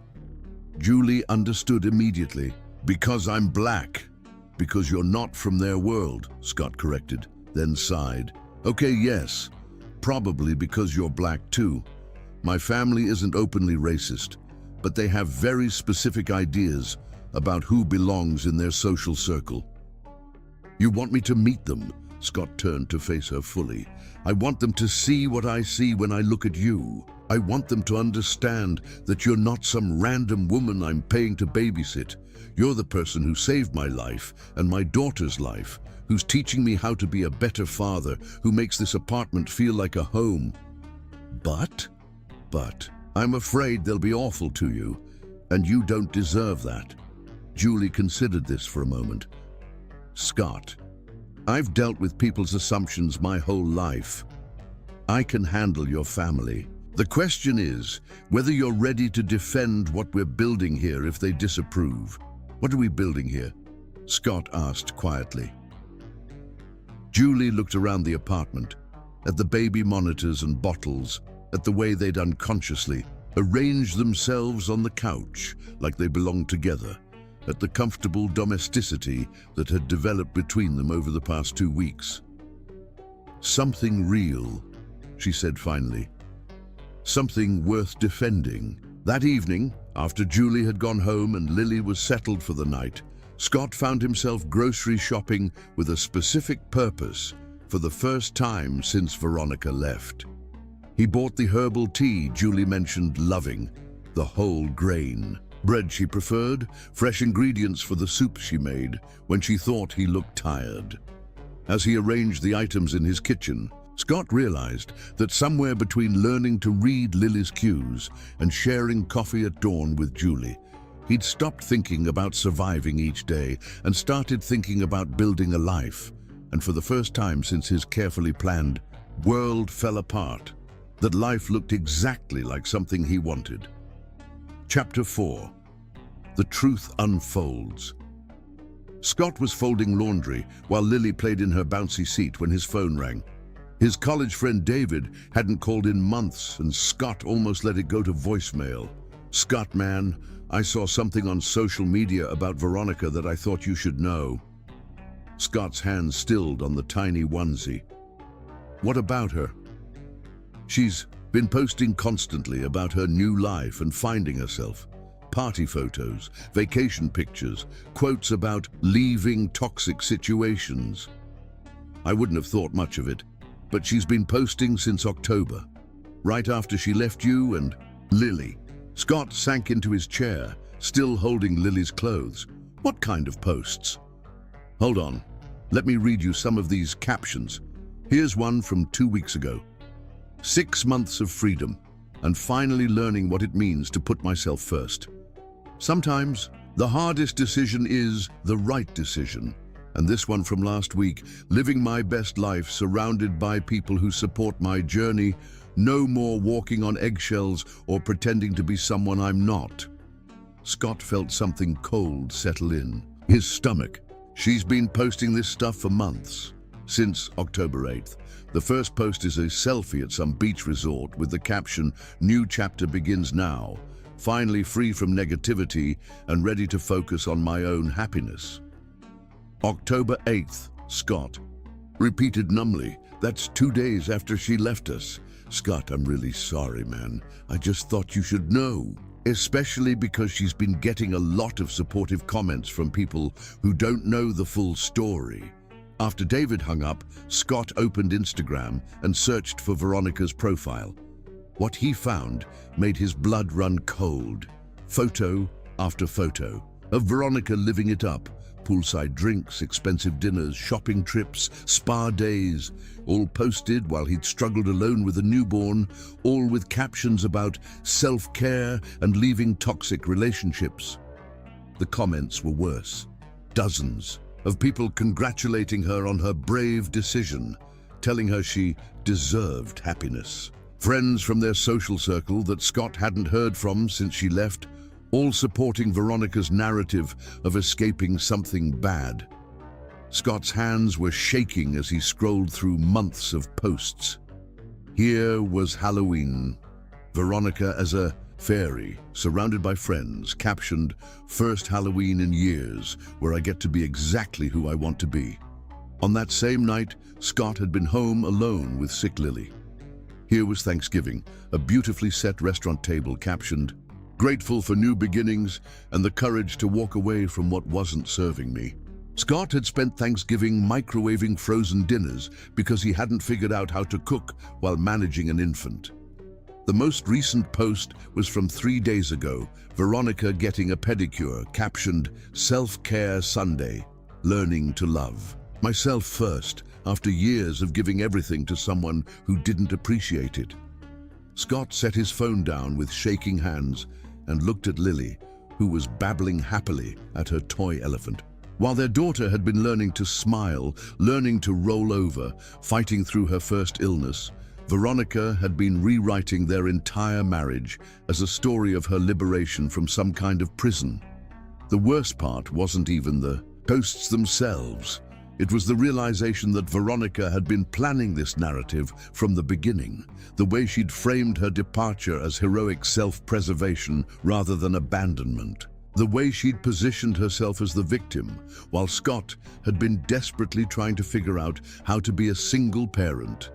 Julie understood immediately. "Because I'm black." "Because you're not from their world," Scott corrected, then sighed. "Okay, yes, probably because you're black too. My family isn't openly racist, but they have very specific ideas about who belongs in their social circle." "You want me to meet them?" Scott turned to face her fully. "I want them to see what I see when I look at you. I want them to understand that you're not some random woman I'm paying to babysit. You're the person who saved my life and my daughter's life, who's teaching me how to be a better father, who makes this apartment feel like a home." But I'm afraid they'll be awful to you, and you don't deserve that." Julie considered this for a moment. "Scott, I've dealt with people's assumptions my whole life. I can handle your family. The question is whether you're ready to defend what we're building here if they disapprove." "What are we building here?" Scott asked quietly. Julie looked around the apartment, at the baby monitors and bottles, at the way they'd unconsciously arranged themselves on the couch like they belonged together, at the comfortable domesticity that had developed between them over the past 2 weeks. "Something real," she said finally. "Something worth defending." That evening, after Julie had gone home and Lily was settled for the night, Scott found himself grocery shopping with a specific purpose for the first time since Veronica left. He bought the herbal tea Julie mentioned loving, the whole grain bread she preferred, fresh ingredients for the soup she made when she thought he looked tired. As he arranged the items in his kitchen, Scott realized that somewhere between learning to read Lily's cues and sharing coffee at dawn with Julie, he'd stopped thinking about surviving each day and started thinking about building a life. And for the first time since his carefully planned world fell apart, that life looked exactly like something he wanted. Chapter 4. The Truth Unfolds. Scott was folding laundry while Lily played in her bouncy seat when his phone rang. His college friend David hadn't called in months, and Scott almost let it go to voicemail. "Scott, man, I saw something on social media about Veronica that I thought you should know." Scott's hand stilled on the tiny onesie. What about her? She's been posting constantly about her new life and finding herself. Party photos, vacation pictures, quotes about leaving toxic situations. I wouldn't have thought much of it, but she's been posting since October, right after she left you and Lily. Scott sank into his chair, still holding Lily's clothes. What kind of posts? Hold on, let me read you some of these captions. Here's one from 2 weeks ago. 6 months of freedom, and finally learning what it means to put myself first. Sometimes, the hardest decision is the right decision. And this one from last week, living my best life surrounded by people who support my journey, no more walking on eggshells or pretending to be someone I'm not. Scott felt something cold settle in his stomach. She's been posting this stuff for months, since October 8th. The first post is a selfie at some beach resort with the caption, "New chapter begins now, finally free from negativity and ready to focus on my own happiness." October 8th, Scott. Repeated numbly, "That's 2 days after she left us. Scott, I'm really sorry, man. I just thought you should know." Especially because she's been getting a lot of supportive comments from people who don't know the full story. After David hung up, Scott opened Instagram and searched for Veronica's profile. What he found made his blood run cold. Photo after photo of Veronica living it up. Poolside drinks, expensive dinners, shopping trips, spa days, all posted while he'd struggled alone with a newborn, all with captions about self-care and leaving toxic relationships. The comments were worse. Dozens of people congratulating her on her brave decision, telling her she deserved happiness. Friends from their social circle that Scott hadn't heard from since she left, all supporting Veronica's narrative of escaping something bad. Scott's hands were shaking as he scrolled through months of posts. Here was Halloween. Veronica as a fairy, surrounded by friends, captioned, "First Halloween in years, where I get to be exactly who I want to be." On that same night, Scott had been home alone with sick Lily. Here was Thanksgiving, a beautifully set restaurant table captioned, "Grateful for new beginnings and the courage to walk away from what wasn't serving me." Scott had spent Thanksgiving microwaving frozen dinners because he hadn't figured out how to cook while managing an infant. The most recent post was from 3 days ago, Veronica getting a pedicure, captioned, "Self-Care Sunday, learning to love myself first after years of giving everything to someone who didn't appreciate it." Scott set his phone down with shaking hands and looked at Lily, who was babbling happily at her toy elephant. While their daughter had been learning to smile, learning to roll over, fighting through her first illness, Veronica had been rewriting their entire marriage as a story of her liberation from some kind of prison. The worst part wasn't even the posts themselves. It was the realization that Veronica had been planning this narrative from the beginning, the way she'd framed her departure as heroic self-preservation rather than abandonment, the way she'd positioned herself as the victim, while Scott had been desperately trying to figure out how to be a single parent.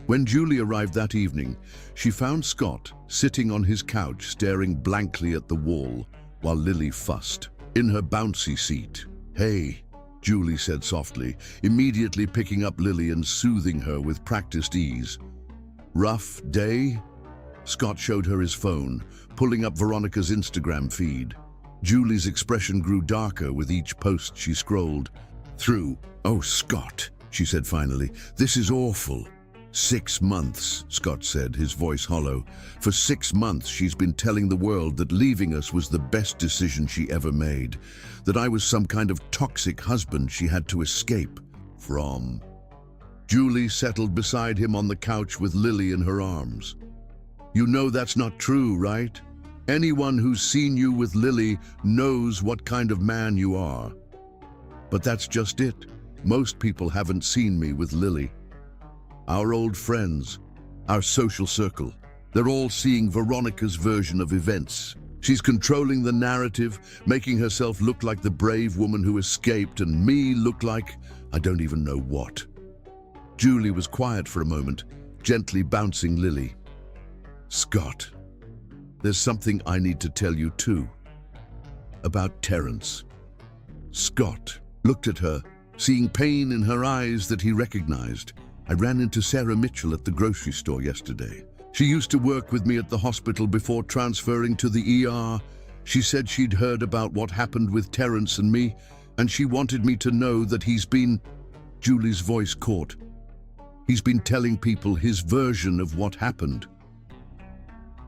When Julie arrived that evening, she found Scott sitting on his couch staring blankly at the wall while Lily fussed in her bouncy seat. "Hey," Julie said softly, immediately picking up Lily and soothing her with practiced ease. "Rough day?" Scott showed her his phone, pulling up Veronica's Instagram feed. Julie's expression grew darker with each post she scrolled through. "Oh, Scott," she said finally, "this is awful." 6 months, Scott said, his voice hollow. "For 6 months she's been telling the world that leaving us was the best decision she ever made, that I was some kind of toxic husband she had to escape from." Julie settled beside him on the couch with Lily in her arms. "You know that's not true, right? Anyone who's seen you with Lily knows what kind of man you are. But that's just it. Most people haven't seen me with Lily. Our old friends, our social circle, they're all seeing Veronica's version of events. She's controlling the narrative, making herself look like the brave woman who escaped, and me look like I don't even know what." Julie was quiet for a moment, gently bouncing Lily. Scott, there's something I need to tell you too. About Terence. Scott looked at her, seeing pain in her eyes that he recognized. I ran into Sarah Mitchell at the grocery store yesterday. She used to work with me at the hospital before transferring to the ER. She said she'd heard about what happened with Terence and me, and she wanted me to know that he's been... Julie's voice caught. He's been telling people his version of what happened.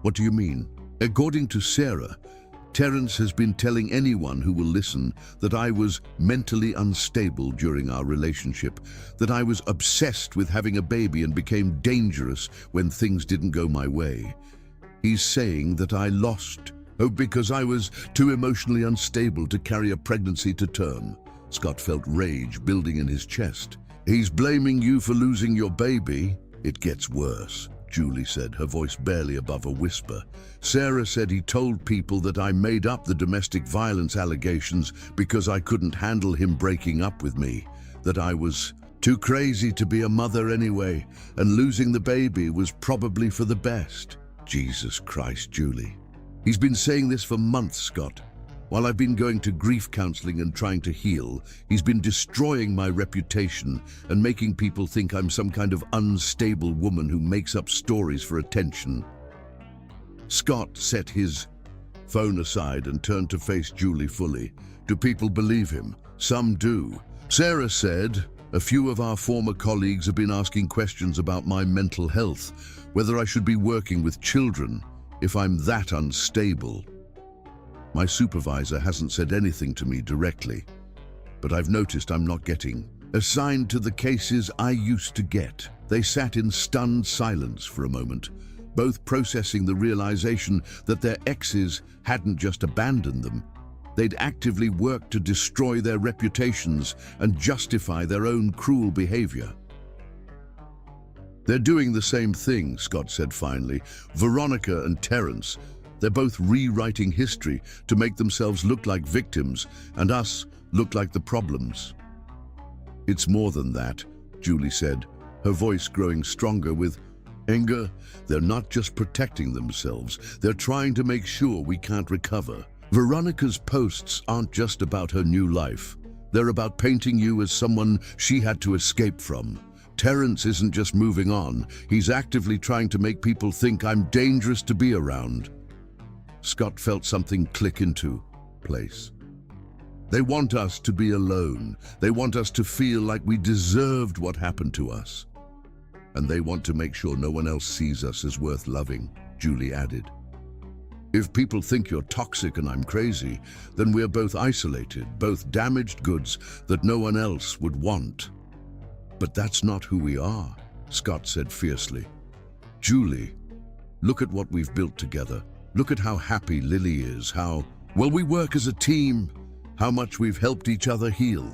What do you mean? According to Sarah, Terence has been telling anyone who will listen that I was mentally unstable during our relationship, that I was obsessed with having a baby and became dangerous when things didn't go my way. He's saying that I lost, because I was too emotionally unstable to carry a pregnancy to term. Scott felt rage building in his chest. He's blaming you for losing your baby. It gets worse, Julie said, her voice barely above a whisper. Sarah said he told people that I made up the domestic violence allegations because I couldn't handle him breaking up with me, that I was too crazy to be a mother anyway, and losing the baby was probably for the best. Jesus Christ, Julie. He's been saying this for months, Scott. While I've been going to grief counseling and trying to heal, he's been destroying my reputation and making people think I'm some kind of unstable woman who makes up stories for attention. Scott set his phone aside and turned to face Julie fully. Do people believe him? Some do. Sarah said, a few of our former colleagues have been asking questions about my mental health, whether I should be working with children if I'm that unstable. My supervisor hasn't said anything to me directly, but I've noticed I'm not getting assigned to the cases I used to get. They sat in stunned silence for a moment, both processing the realization that their exes hadn't just abandoned them. They'd actively worked to destroy their reputations and justify their own cruel behavior. They're doing the same thing, Scott said finally. Veronica and Terence, they're both rewriting history to make themselves look like victims and us look like the problems. It's more than that, Julie said, her voice growing stronger with anger. They're not just protecting themselves, they're trying to make sure we can't recover. Veronica's posts aren't just about her new life. They're about painting you as someone she had to escape from. Terence isn't just moving on, he's actively trying to make people think I'm dangerous to be around. Scott felt something click into place. They want us to be alone. They want us to feel like we deserved what happened to us. And they want to make sure no one else sees us as worth loving, Julie added. If people think you're toxic and I'm crazy, then we're both isolated, both damaged goods that no one else would want. But that's not who we are, Scott said fiercely. Julie, look at what we've built together. Look at how happy Lily is, how well we work as a team, how much we've helped each other heal.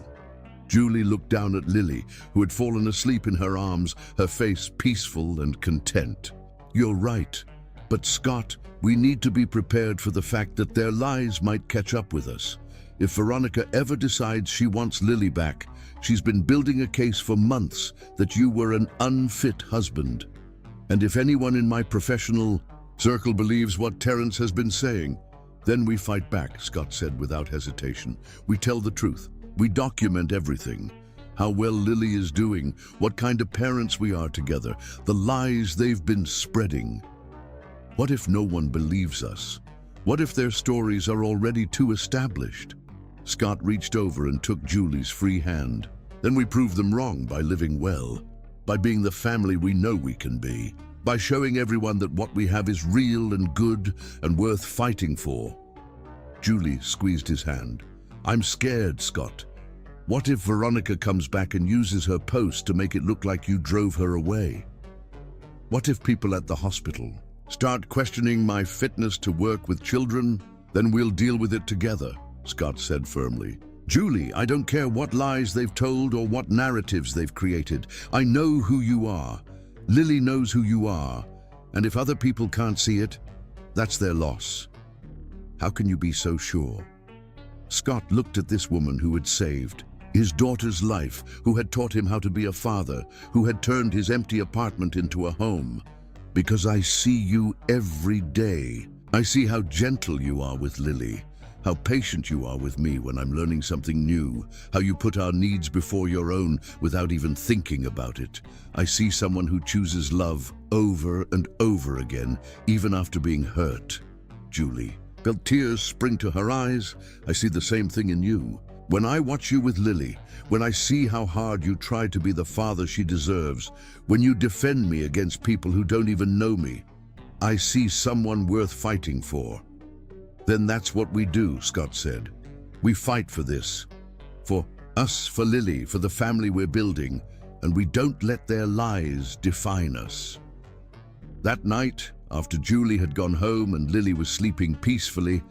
Julie looked down at Lily, who had fallen asleep in her arms, her face peaceful and content. You're right, but Scott, we need to be prepared for the fact that their lies might catch up with us. If Veronica ever decides she wants Lily back, she's been building a case for months that you were an unfit husband. And if anyone in my professional circle believes what Terence has been saying, then we fight back, Scott said without hesitation. We tell the truth. We document everything. How well Lily is doing, what kind of parents we are together, the lies they've been spreading. What if no one believes us? What if their stories are already too established? Scott reached over and took Julie's free hand. Then we prove them wrong by living well, by being the family we know we can be, by showing everyone that what we have is real and good and worth fighting for. Julie squeezed his hand. I'm scared, Scott. What if Veronica comes back and uses her post to make it look like you drove her away? What if people at the hospital start questioning my fitness to work with children? Then we'll deal with it together, Scott said firmly. Julie, I don't care what lies they've told or what narratives they've created. I know who you are. Lily knows who you are, and if other people can't see it, that's their loss. How can you be so sure? Scott looked at this woman who had saved his daughter's life, who had taught him how to be a father, who had turned his empty apartment into a home. Because I see you every day. I see how gentle you are with Lily, how patient you are with me when I'm learning something new, how you put our needs before your own without even thinking about it. I see someone who chooses love over and over again, even after being hurt. Julie felt tears spring to her eyes. I see the same thing in you. When I watch you with Lily, when I see how hard you try to be the father she deserves, when you defend me against people who don't even know me, I see someone worth fighting for. Then that's what we do, Scott said. We fight for this. For us, for Lily, for the family we're building, and we don't let their lies define us. That night, after Julie had gone home and Lily was sleeping peacefully,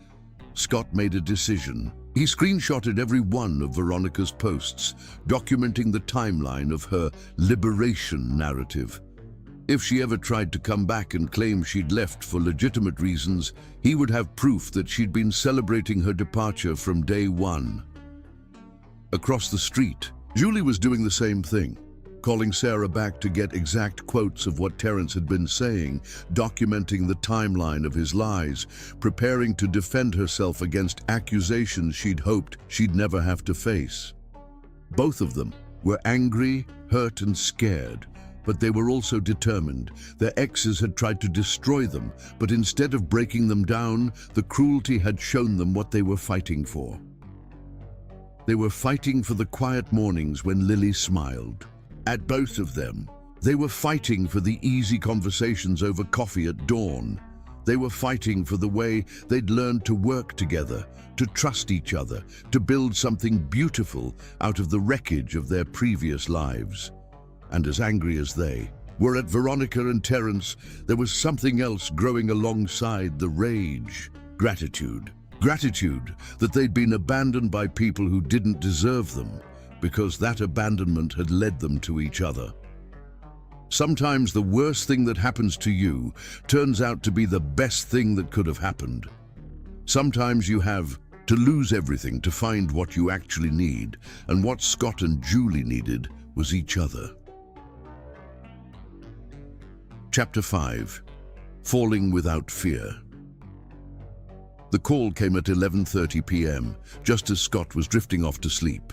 Scott made a decision. He screenshotted every one of Veronica's posts, documenting the timeline of her liberation narrative. If she ever tried to come back and claim she'd left for legitimate reasons, he would have proof that she'd been celebrating her departure from day one. Across the street, Julie was doing the same thing, calling Sarah back to get exact quotes of what Terence had been saying, documenting the timeline of his lies, preparing to defend herself against accusations she'd hoped she'd never have to face. Both of them were angry, hurt, and scared, but they were also determined. Their exes had tried to destroy them, but instead of breaking them down, the cruelty had shown them what they were fighting for. They were fighting for the quiet mornings when Lily smiled. At both of them, they were fighting for the easy conversations over coffee at dawn. They were fighting for the way they'd learned to work together, to trust each other, to build something beautiful out of the wreckage of their previous lives. And as angry as they were at Veronica and Terence, there was something else growing alongside the rage. Gratitude. Gratitude that they'd been abandoned by people who didn't deserve them, because that abandonment had led them to each other. Sometimes the worst thing that happens to you turns out to be the best thing that could have happened. Sometimes you have to lose everything to find what you actually need, and what Scott and Julie needed was each other. Chapter 5. Falling Without Fear. The call came at 11:30 p.m., just as Scott was drifting off to sleep.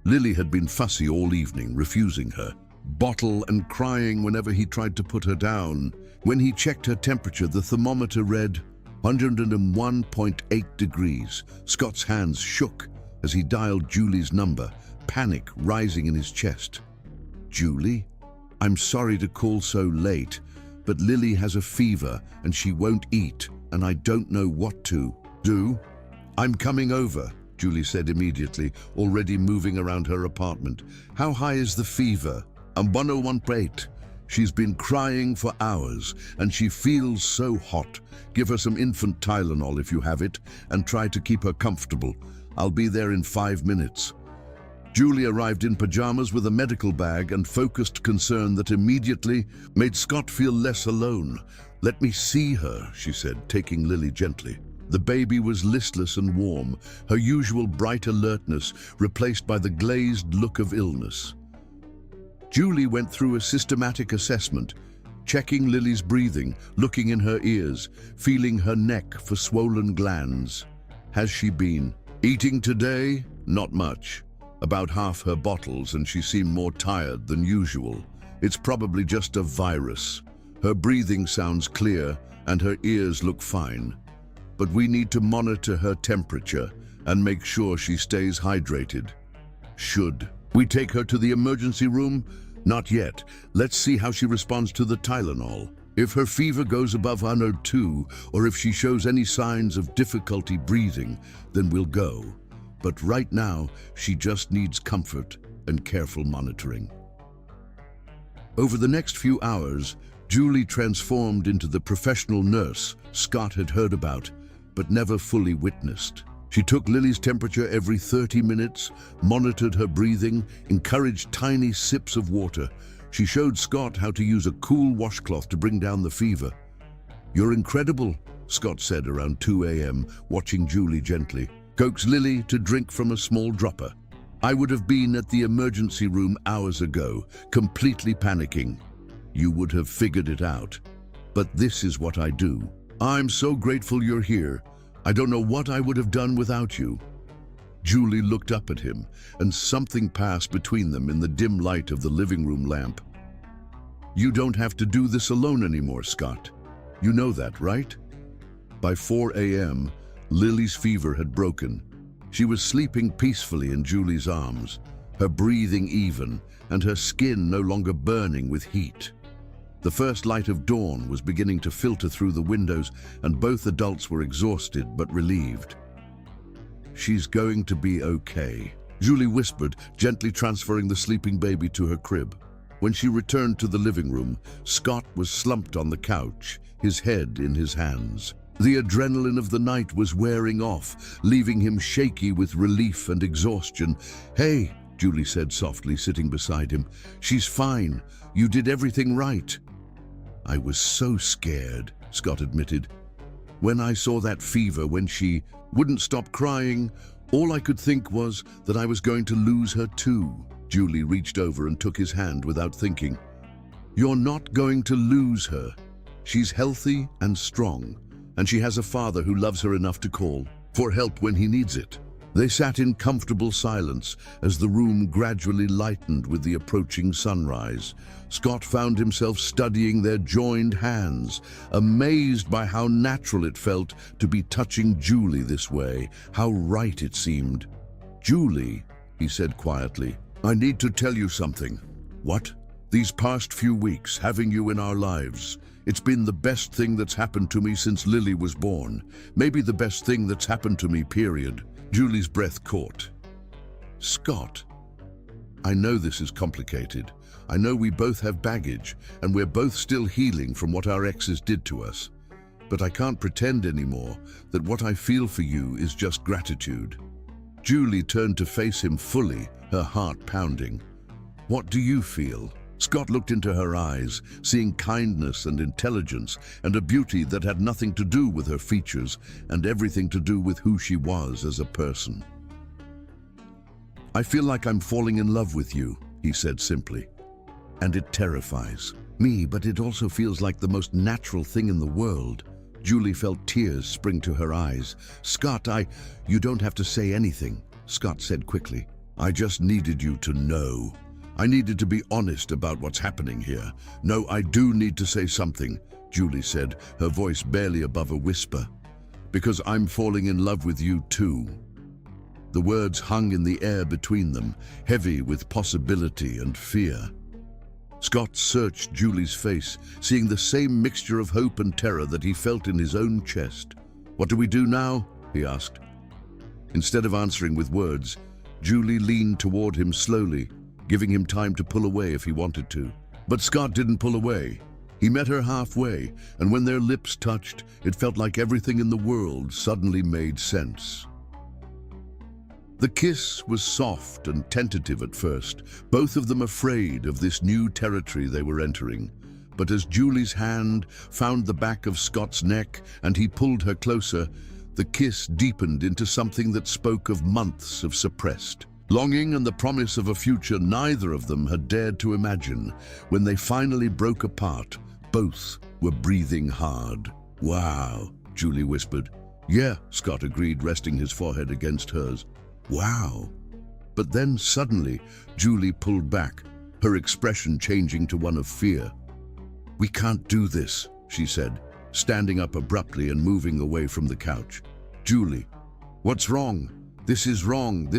Lily had been fussy all evening, refusing her, bottle and crying whenever he tried to put her down. When he checked her temperature, the thermometer read 101.8 degrees. Scott's hands shook as he dialed Julie's number, panic rising in his chest. Julie? I'm sorry to call so late, but Lily has a fever and she won't eat, and I don't know what to do. I'm coming over, Julie said immediately, already moving around her apartment. How high is the fever? 101.8. She's been crying for hours and she feels so hot. Give her some infant Tylenol if you have it and try to keep her comfortable. I'll be there in 5 minutes. Julie arrived in pajamas with a medical bag and focused concern that immediately made Scott feel less alone. Let me see her, she said, taking Lily gently. The baby was listless and warm, her usual bright alertness replaced by the glazed look of illness. Julie went through a systematic assessment, checking Lily's breathing, looking in her ears, feeling her neck for swollen glands. Has she been eating today? Not much. About half her bottles, and she seemed more tired than usual. It's probably just a virus. Her breathing sounds clear and her ears look fine. But we need to monitor her temperature and make sure she stays hydrated. Should we take her to the emergency room? Not yet. Let's see how she responds to the Tylenol. If her fever goes above 102, or if she shows any signs of difficulty breathing, then we'll go. But right now, she just needs comfort and careful monitoring. Over the next few hours, Julie transformed into the professional nurse Scott had heard about, but never fully witnessed. She took Lily's temperature every 30 minutes, monitored her breathing, encouraged tiny sips of water. She showed Scott how to use a cool washcloth to bring down the fever. You're incredible, Scott said around 2 a.m., watching Julie gently. Coax Lily to drink from a small dropper. I would have been at the emergency room hours ago, completely panicking. You would have figured it out. But this is what I do. I'm so grateful you're here. I don't know what I would have done without you." Julie looked up at him, and something passed between them in the dim light of the living room lamp. "You don't have to do this alone anymore, Scott. You know that, right?" By 4 a.m., Lily's fever had broken. She was sleeping peacefully in Julie's arms, her breathing even, and her skin no longer burning with heat. The first light of dawn was beginning to filter through the windows, and both adults were exhausted but relieved. "She's going to be okay," Julie whispered, gently transferring the sleeping baby to her crib. When she returned to the living room, Scott was slumped on the couch, his head in his hands. The adrenaline of the night was wearing off, leaving him shaky with relief and exhaustion. "Hey," Julie said softly, sitting beside him. "She's fine. You did everything right." "I was so scared," Scott admitted. "When I saw that fever, when she wouldn't stop crying, all I could think was that I was going to lose her too." Julie reached over and took his hand without thinking. "You're not going to lose her. She's healthy and strong, and she has a father who loves her enough to call for help when he needs it." They sat in comfortable silence as the room gradually lightened with the approaching sunrise. Scott found himself studying their joined hands, amazed by how natural it felt to be touching Julie this way, how right it seemed. "Julie," he said quietly, "I need to tell you something." "What?" "These past few weeks, having you in our lives, it's been the best thing that's happened to me since Lily was born. Maybe the best thing that's happened to me, period." Julie's breath caught. "Scott, I know this is complicated. I know we both have baggage, and we're both still healing from what our exes did to us. But I can't pretend anymore that what I feel for you is just gratitude." Julie turned to face him fully, her heart pounding. "What do you feel?" Scott looked into her eyes, seeing kindness and intelligence and a beauty that had nothing to do with her features and everything to do with who she was as a person. "I feel like I'm falling in love with you," he said simply. "And it terrifies me, but it also feels like the most natural thing in the world." Julie felt tears spring to her eyes. "Scott, You don't have to say anything," Scott said quickly. "I just needed you to know. I needed to be honest about what's happening here. No, I do need to say something," Julie said, her voice barely above a whisper. "Because I'm falling in love with you too." The words hung in the air between them, heavy with possibility and fear. Scott searched Julie's face, seeing the same mixture of hope and terror that he felt in his own chest. "What do we do now?" he asked. Instead of answering with words, Julie leaned toward him slowly, giving him time to pull away if he wanted to. But Scott didn't pull away. He met her halfway, and when their lips touched, it felt like everything in the world suddenly made sense. The kiss was soft and tentative at first, both of them afraid of this new territory they were entering. But as Julie's hand found the back of Scott's neck and he pulled her closer, the kiss deepened into something that spoke of months of suppressed longing and the promise of a future neither of them had dared to imagine. When they finally broke apart, both were breathing hard. "Wow," Julie whispered. "Yeah," Scott agreed, resting his forehead against hers. "Wow." But then suddenly, Julie pulled back, her expression changing to one of fear. "We can't do this," she said, standing up abruptly and moving away from the couch. "Julie, what's wrong? This is wrong.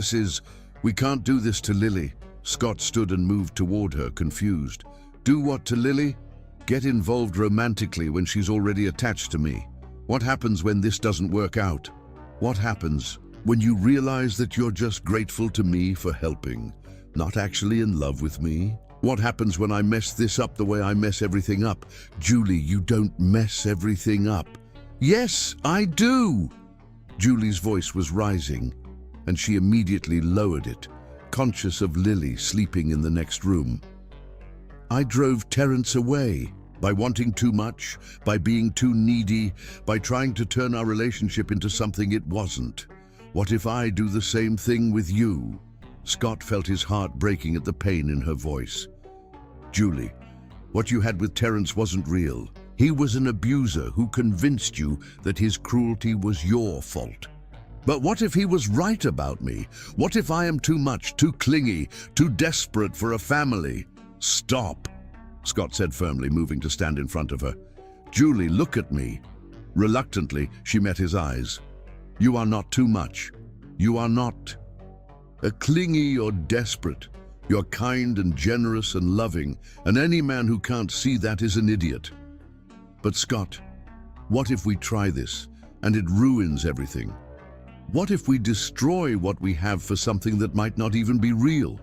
We can't do this to Lily." Scott stood and moved toward her, confused. "Do what to Lily? Get involved romantically when she's already attached to me. What happens when this doesn't work out? What happens when you realize that you're just grateful to me for helping, not actually in love with me? What happens when I mess this up the way I mess everything up?" "Julie, you don't mess everything up." "Yes, I do." Julie's voice was rising, and she immediately lowered it, conscious of Lily sleeping in the next room. "I drove Terrence away by wanting too much, by being too needy, by trying to turn our relationship into something it wasn't. What if I do the same thing with you?" Scott felt his heart breaking at the pain in her voice. Julie, what you had with Terence wasn't real. He was an abuser who convinced you that his cruelty was your fault. But what if he was right about me? What if I am too much, too clingy, too desperate for a family? Stop, Scott said firmly, moving to stand in front of her. Julie, look at me. Reluctantly, she met his eyes. You are not too much. You are not a clingy or desperate. You're kind and generous and loving, and any man who can't see that is an idiot. But Scott, what if we try this and it ruins everything? What if we destroy what we have for something that might not even be real?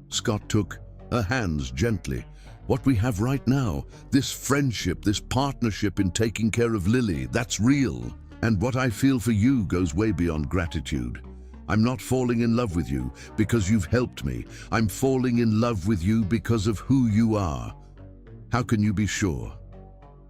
Scott took her hands gently. What we have right now, this friendship, this partnership in taking care of Lily, that's real. And what I feel for you goes way beyond gratitude. I'm not falling in love with you because you've helped me. I'm falling in love with you because of who you are. How can you be sure?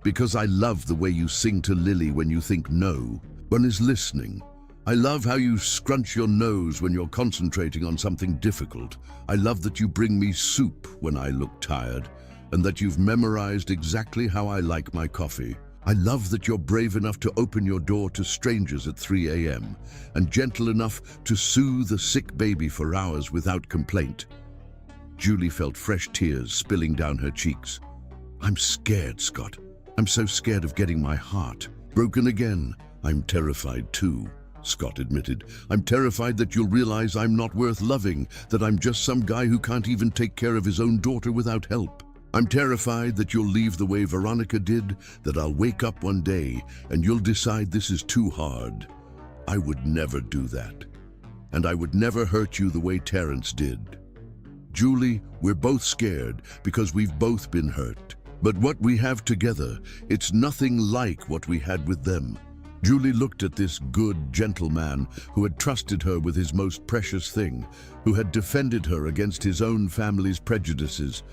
Because I love the way you sing to Lily when you think no one is listening. I love how you scrunch your nose when you're concentrating on something difficult. I love that you bring me soup when I look tired, and that you've memorized exactly how I like my coffee. I love that you're brave enough to open your door to strangers at 3 a.m. and gentle enough to soothe a sick baby for hours without complaint. Julie felt fresh tears spilling down her cheeks. I'm scared, Scott. I'm so scared of getting my heart broken again. I'm terrified too, Scott admitted. I'm terrified that you'll realize I'm not worth loving, that I'm just some guy who can't even take care of his own daughter without help. I'm terrified that you'll leave the way Veronica did, that I'll wake up one day and you'll decide this is too hard. I would never do that. And I would never hurt you the way Terence did. Julie, we're both scared because we've both been hurt. But what we have together, it's nothing like what we had with them. Julie looked at this good, gentle man who had trusted her with his most precious thing, who had defended her against his own family's prejudices,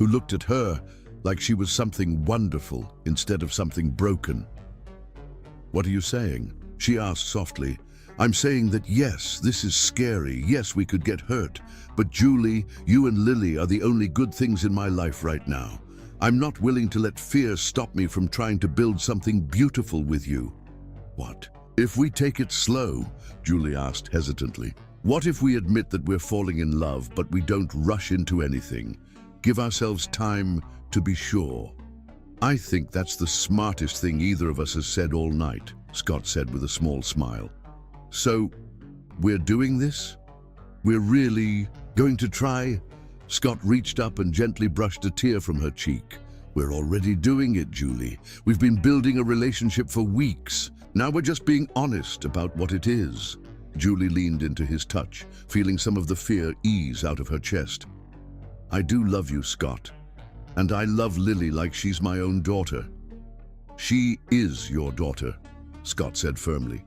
who looked at her like she was something wonderful instead of something broken. What are you saying? She asked softly. I'm saying that yes, this is scary. Yes, we could get hurt. But Julie, you and Lily are the only good things in my life right now. I'm not willing to let fear stop me from trying to build something beautiful with you. What? If we take it slow, Julie asked hesitantly. What if we admit that we're falling in love, but we don't rush into anything? Give ourselves time to be sure. I think that's the smartest thing either of us has said all night, Scott said with a small smile. So, we're doing this? We're really going to try? Scott reached up and gently brushed a tear from her cheek. We're already doing it, Julie. We've been building a relationship for weeks. Now we're just being honest about what it is. Julie leaned into his touch, feeling some of the fear ease out of her chest. I do love you, Scott. And I love Lily like she's my own daughter. She is your daughter, Scott said firmly.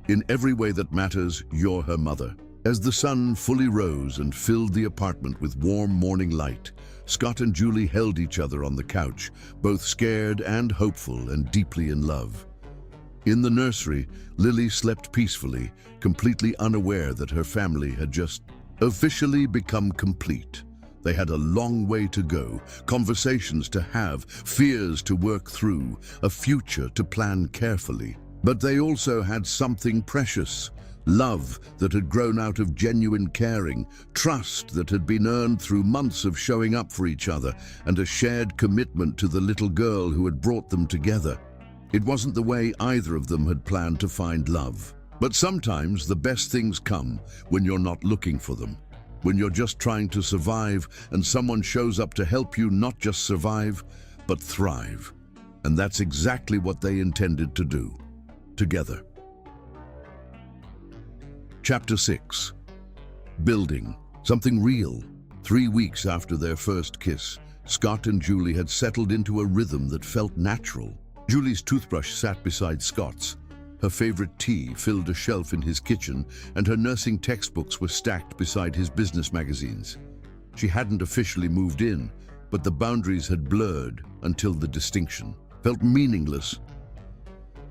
In every way that matters, you're her mother. As the sun fully rose and filled the apartment with warm morning light, Scott and Julie held each other on the couch, both scared and hopeful and deeply in love. In the nursery, Lily slept peacefully, completely unaware that her family had just officially become complete. They had a long way to go, conversations to have, fears to work through, a future to plan carefully. But they also had something precious, love that had grown out of genuine caring, trust that had been earned through months of showing up for each other, and a shared commitment to the little girl who had brought them together. It wasn't the way either of them had planned to find love. But sometimes the best things come when you're not looking for them. When you're just trying to survive and someone shows up to help you not just survive, but thrive. And that's exactly what they intended to do, together. Chapter 6. Building. Something real. 3 weeks after their first kiss, Scott and Julie had settled into a rhythm that felt natural. Julie's toothbrush sat beside Scott's. Her favorite tea filled a shelf in his kitchen, and her nursing textbooks were stacked beside his business magazines. She hadn't officially moved in, but the boundaries had blurred until the distinction felt meaningless.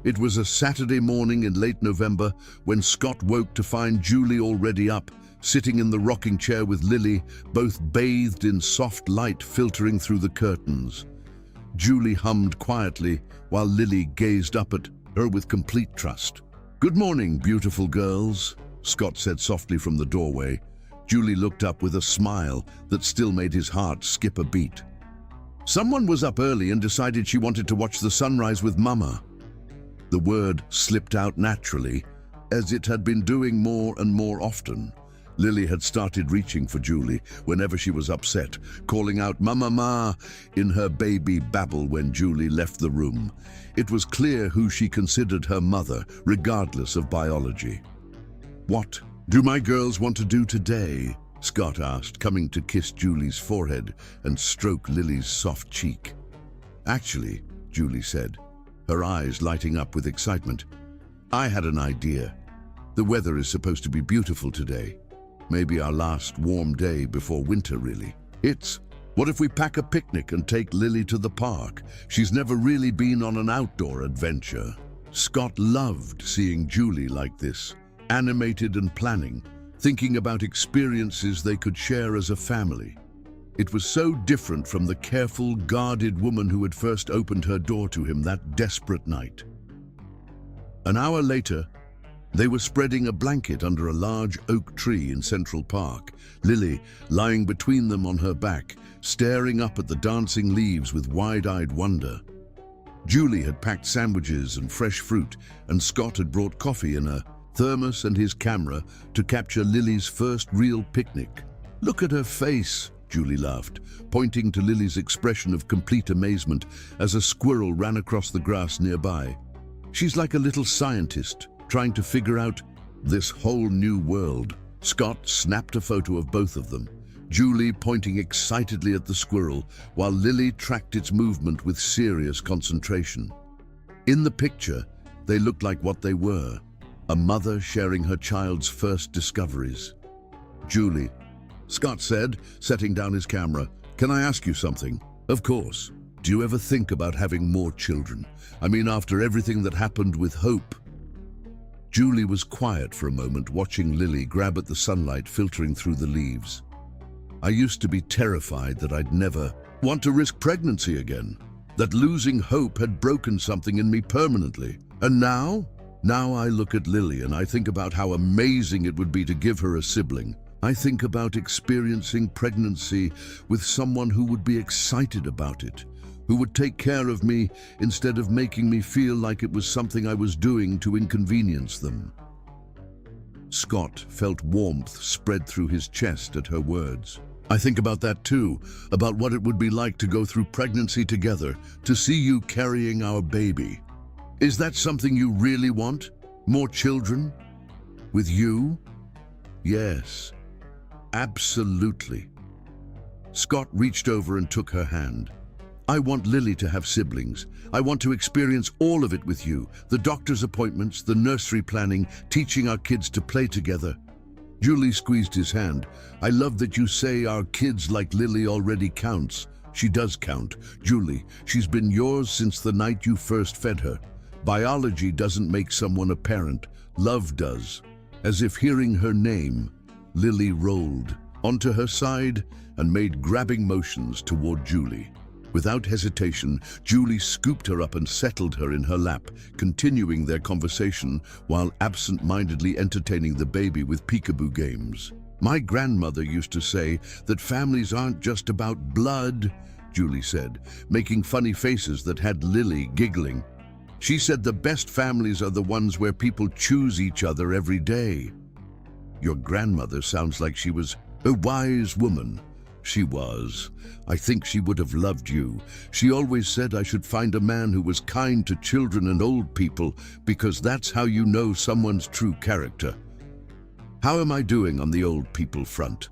It was a Saturday morning in late November when Scott woke to find Julie already up, sitting in the rocking chair with Lily, both bathed in soft light filtering through the curtains. Julie hummed quietly while Lily gazed up at her with complete trust. "Good morning, beautiful girls," Scott said softly from the doorway. Julie looked up with a smile that still made his heart skip a beat. "Someone was up early and decided she wanted to watch the sunrise with Mama." The word slipped out naturally, as it had been doing more and more often. Lily had started reaching for Julie whenever she was upset, calling out "Mama, Ma" in her baby babble when Julie left the room. It was clear who she considered her mother, regardless of biology. "What do my girls want to do today?" Scott asked, coming to kiss Julie's forehead and stroke Lily's soft cheek. "Actually," Julie said, her eyes lighting up with excitement, "I had an idea. The weather is supposed to be beautiful today. Maybe our last warm day before winter, really. What if we pack a picnic and take Lily to the park? She's never really been on an outdoor adventure." Scott loved seeing Julie like this, animated and planning, thinking about experiences they could share as a family. It was so different from the careful, guarded woman who had first opened her door to him that desperate night. An hour later, they were spreading a blanket under a large oak tree in Central Park, Lily lying between them on her back, staring up at the dancing leaves with wide-eyed wonder. Julie had packed sandwiches and fresh fruit, and Scott had brought coffee in a thermos and his camera to capture Lily's first real picnic. "Look at her face," Julie laughed, pointing to Lily's expression of complete amazement as a squirrel ran across the grass nearby. "She's like a little scientist, trying to figure out this whole new world." Scott snapped a photo of both of them, Julie pointing excitedly at the squirrel, while Lily tracked its movement with serious concentration. In the picture, they looked like what they were, a mother sharing her child's first discoveries. "Julie," Scott said, setting down his camera, "can I ask you something?" "Of course. Do you ever think about having more children? I mean, after everything that happened with Hope." Julie was quiet for a moment, watching Lily grab at the sunlight filtering through the leaves. "I used to be terrified that I'd never want to risk pregnancy again, that losing Hope had broken something in me permanently. And now I look at Lily and I think about how amazing it would be to give her a sibling. I think about experiencing pregnancy with someone who would be excited about it, who would take care of me instead of making me feel like it was something I was doing to inconvenience them." Scott felt warmth spread through his chest at her words. "I think about that too, about what it would be like to go through pregnancy together, to see you carrying our baby. Is that something you really want? More children? With you?" "Yes, absolutely." Scott reached over and took her hand. "I want Lily to have siblings. I want to experience all of it with you. The doctor's appointments, the nursery planning, teaching our kids to play together." Julie squeezed his hand. "I love that you say our kids like Lily already counts. She does count. Julie, she's been yours since the night you first fed her. Biology doesn't make someone a parent. Love does." As if hearing her name, Lily rolled onto her side and made grabbing motions toward Julie. Without hesitation, Julie scooped her up and settled her in her lap, continuing their conversation while absent-mindedly entertaining the baby with peekaboo games. "My grandmother used to say that families aren't just about blood," Julie said, making funny faces that had Lily giggling. "She said the best families are the ones where people choose each other every day." "Your grandmother sounds like she was a wise woman." "She was. I think she would have loved you. She always said I should find a man who was kind to children and old people, because that's how you know someone's true character." "How am I doing on the old people front?"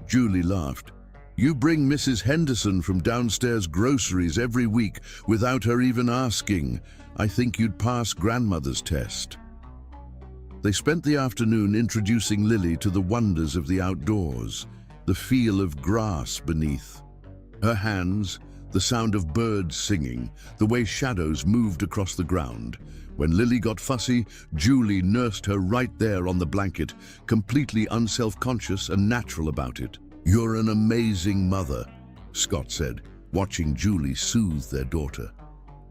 Julie laughed. "You bring Mrs. Henderson from downstairs groceries every week without her even asking. I think you'd pass grandmother's test." They spent the afternoon introducing Lily to the wonders of the outdoors, the feel of grass beneath her hands, the sound of birds singing, the way shadows moved across the ground. When Lily got fussy, Julie nursed her right there on the blanket, completely unself-conscious and natural about it. "You're an amazing mother," Scott said, watching Julie soothe their daughter.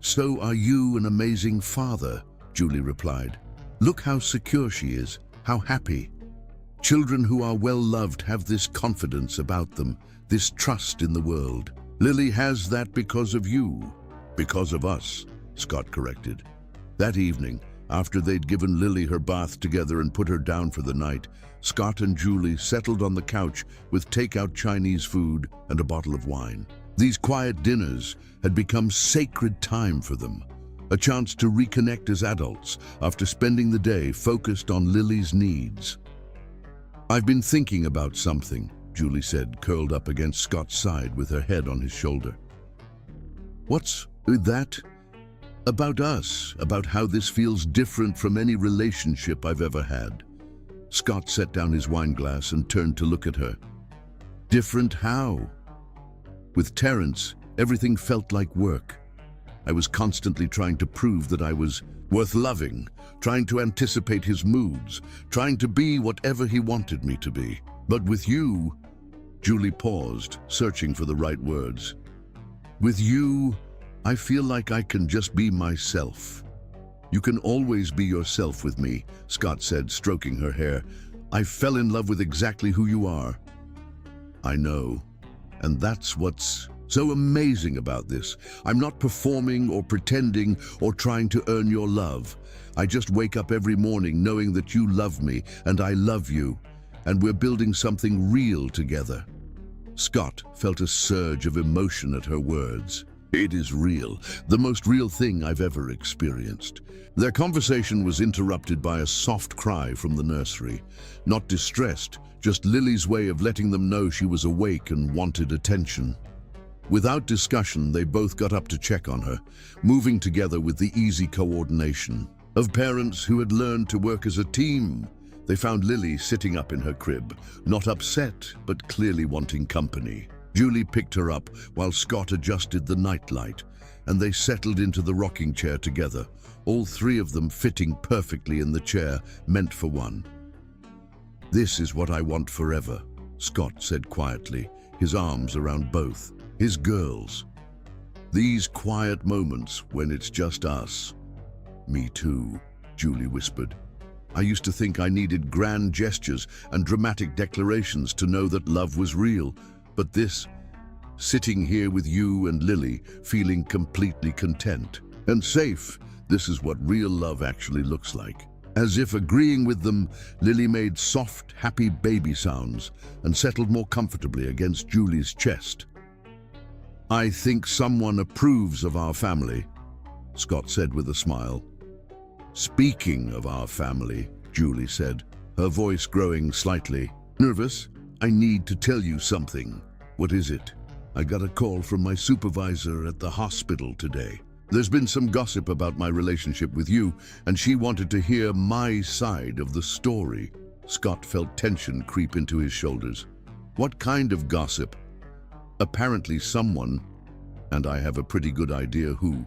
"So are you an amazing father," Julie replied. "Look how secure she is, how happy. Children who are well-loved have this confidence about them, this trust in the world. Lily has that because of you, because of us," Scott corrected. That evening, after they'd given Lily her bath together and put her down for the night, Scott and Julie settled on the couch with takeout Chinese food and a bottle of wine. These quiet dinners had become sacred time for them, a chance to reconnect as adults after spending the day focused on Lily's needs. "I've been thinking about something," Julie said, curled up against Scott's side with her head on his shoulder. "What's that?" "About us, about how this feels different from any relationship I've ever had." Scott set down his wine glass and turned to look at her. "Different how?" "With Terrence, everything felt like work. I was constantly trying to prove that I was worth loving, trying to anticipate his moods, trying to be whatever he wanted me to be. But with you," Julie paused, searching for the right words. "With you, I feel like I can just be myself." "You can always be yourself with me," Scott said, stroking her hair. "I fell in love with exactly who you are." "I know. And that's what's so amazing about this. I'm not performing or pretending or trying to earn your love. I just wake up every morning knowing that you love me and I love you, and we're building something real together." Scott felt a surge of emotion at her words. "It is real, the most real thing I've ever experienced." Their conversation was interrupted by a soft cry from the nursery. Not distressed, just Lily's way of letting them know she was awake and wanted attention. Without discussion, they both got up to check on her, moving together with the easy coordination of parents who had learned to work as a team. They found Lily sitting up in her crib, not upset, but clearly wanting company. Julie picked her up while Scott adjusted the nightlight, and they settled into the rocking chair together, all three of them fitting perfectly in the chair meant for one. "This is what I want forever," Scott said quietly, his arms around both his girls. "These quiet moments when it's just us." "Me too," Julie whispered. "I used to think I needed grand gestures and dramatic declarations to know that love was real. But this, sitting here with you and Lily, feeling completely content and safe, this is what real love actually looks like." As if agreeing with them, Lily made soft, happy baby sounds and settled more comfortably against Julie's chest. "I think someone approves of our family," Scott said with a smile. "Speaking of our family," Julie said, her voice growing slightly nervous, "I need to tell you something." "What is it?" "I got a call from my supervisor at the hospital today. There's been some gossip about my relationship with you, and she wanted to hear my side of the story." Scott felt tension creep into his shoulders. "What kind of gossip?" "Apparently someone, and I have a pretty good idea who,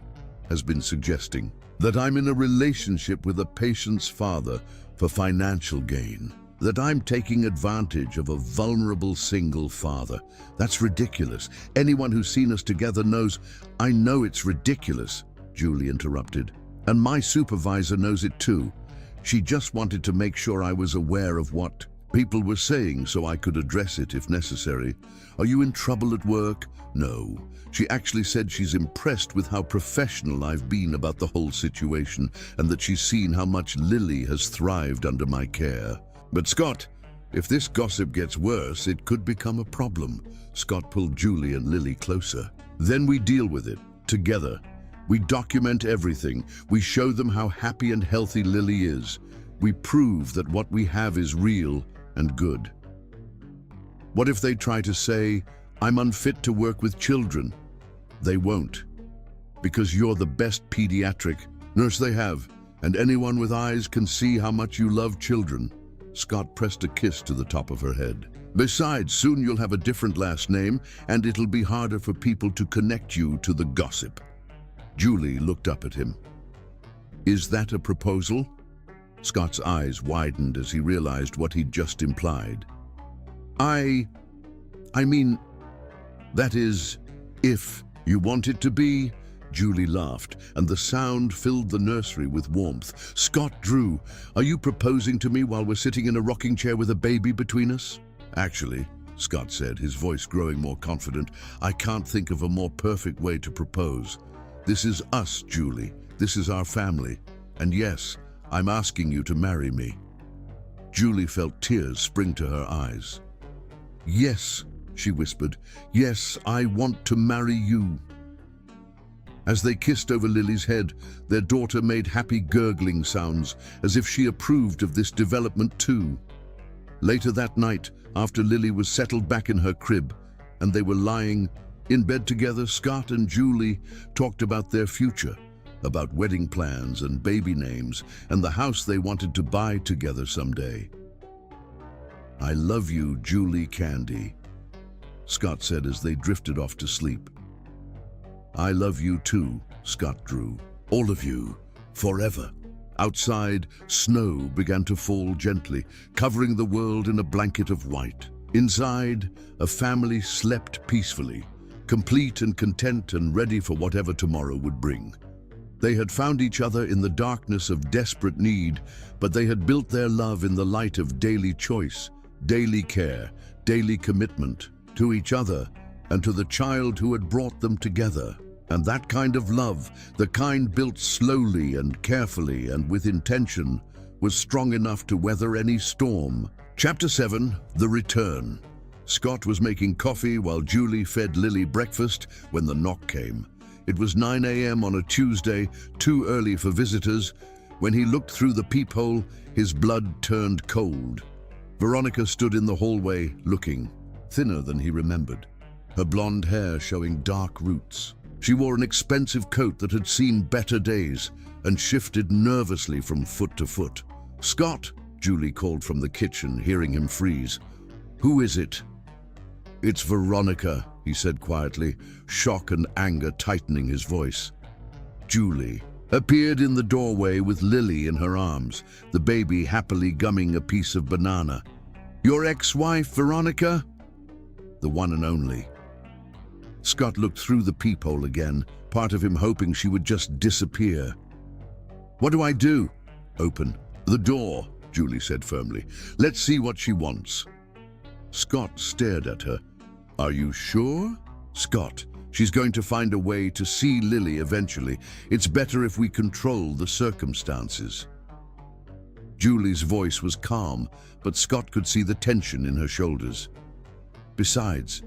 has been suggesting that I'm in a relationship with a patient's father for financial gain. That I'm taking advantage of a vulnerable single father. That's ridiculous. Anyone who's seen us together knows." "I know it's ridiculous," Julie interrupted. "And my supervisor knows it too. She just wanted to make sure I was aware of what people were saying so I could address it if necessary." "Are you in trouble at work?" "No. She actually said she's impressed with how professional I've been about the whole situation and that she's seen how much Lily has thrived under my care." "But Scott, if this gossip gets worse, it could become a problem." Scott pulled Julie and Lily closer. "Then we deal with it, together. We document everything. We show them how happy and healthy Lily is. We prove that what we have is real and good." "What if they try to say, I'm unfit to work with children?" "They won't. Because you're the best pediatric nurse they have, and anyone with eyes can see how much you love children." Scott pressed a kiss to the top of her head. Besides, soon you'll have a different last name, and it'll be harder for people to connect you to the gossip. Julie looked up at him. Is that a proposal? Scott's eyes widened as he realized what he'd just implied. I mean, that is, if you want it to be. Julie laughed, and the sound filled the nursery with warmth. Scott Drew, are you proposing to me while we're sitting in a rocking chair with a baby between us? Actually, Scott said, his voice growing more confident, I can't think of a more perfect way to propose. This is us, Julie. This is our family. And yes, I'm asking you to marry me. Julie felt tears spring to her eyes. Yes, she whispered. Yes, I want to marry you. As they kissed over Lily's head, their daughter made happy gurgling sounds, as if she approved of this development too. Later that night, after Lily was settled back in her crib, and they were lying in bed together, Scott and Julie talked about their future, about wedding plans and baby names, and the house they wanted to buy together someday. I love you, Julie Candy, Scott said as they drifted off to sleep. I love you too, Scott Drew. All of you, forever. Outside, snow began to fall gently, covering the world in a blanket of white. Inside, a family slept peacefully, complete and content and ready for whatever tomorrow would bring. They had found each other in the darkness of desperate need, but they had built their love in the light of daily choice, daily care, daily commitment to each other and to the child who had brought them together. And that kind of love, the kind built slowly and carefully and with intention, was strong enough to weather any storm. Chapter 7, The Return. Scott was making coffee while Julie fed Lily breakfast when the knock came. It was 9 a.m. on a Tuesday, too early for visitors. When he looked through the peephole, his blood turned cold. Veronica stood in the hallway, looking, thinner than he remembered, her blonde hair showing dark roots. She wore an expensive coat that had seen better days and shifted nervously from foot to foot. Scott, Julie called from the kitchen, hearing him freeze. Who is it? It's Veronica, he said quietly, shock and anger tightening his voice. Julie appeared in the doorway with Lily in her arms, the baby happily gumming a piece of banana. Your ex-wife, Veronica? The one and only. Scott looked through the peephole again, part of him hoping she would just disappear. What do I do? Open the door, Julie said firmly. Let's see what she wants. Scott stared at her. Are you sure? Scott, she's going to find a way to see Lily eventually. It's better if we control the circumstances. Julie's voice was calm, but Scott could see the tension in her shoulders. Besides,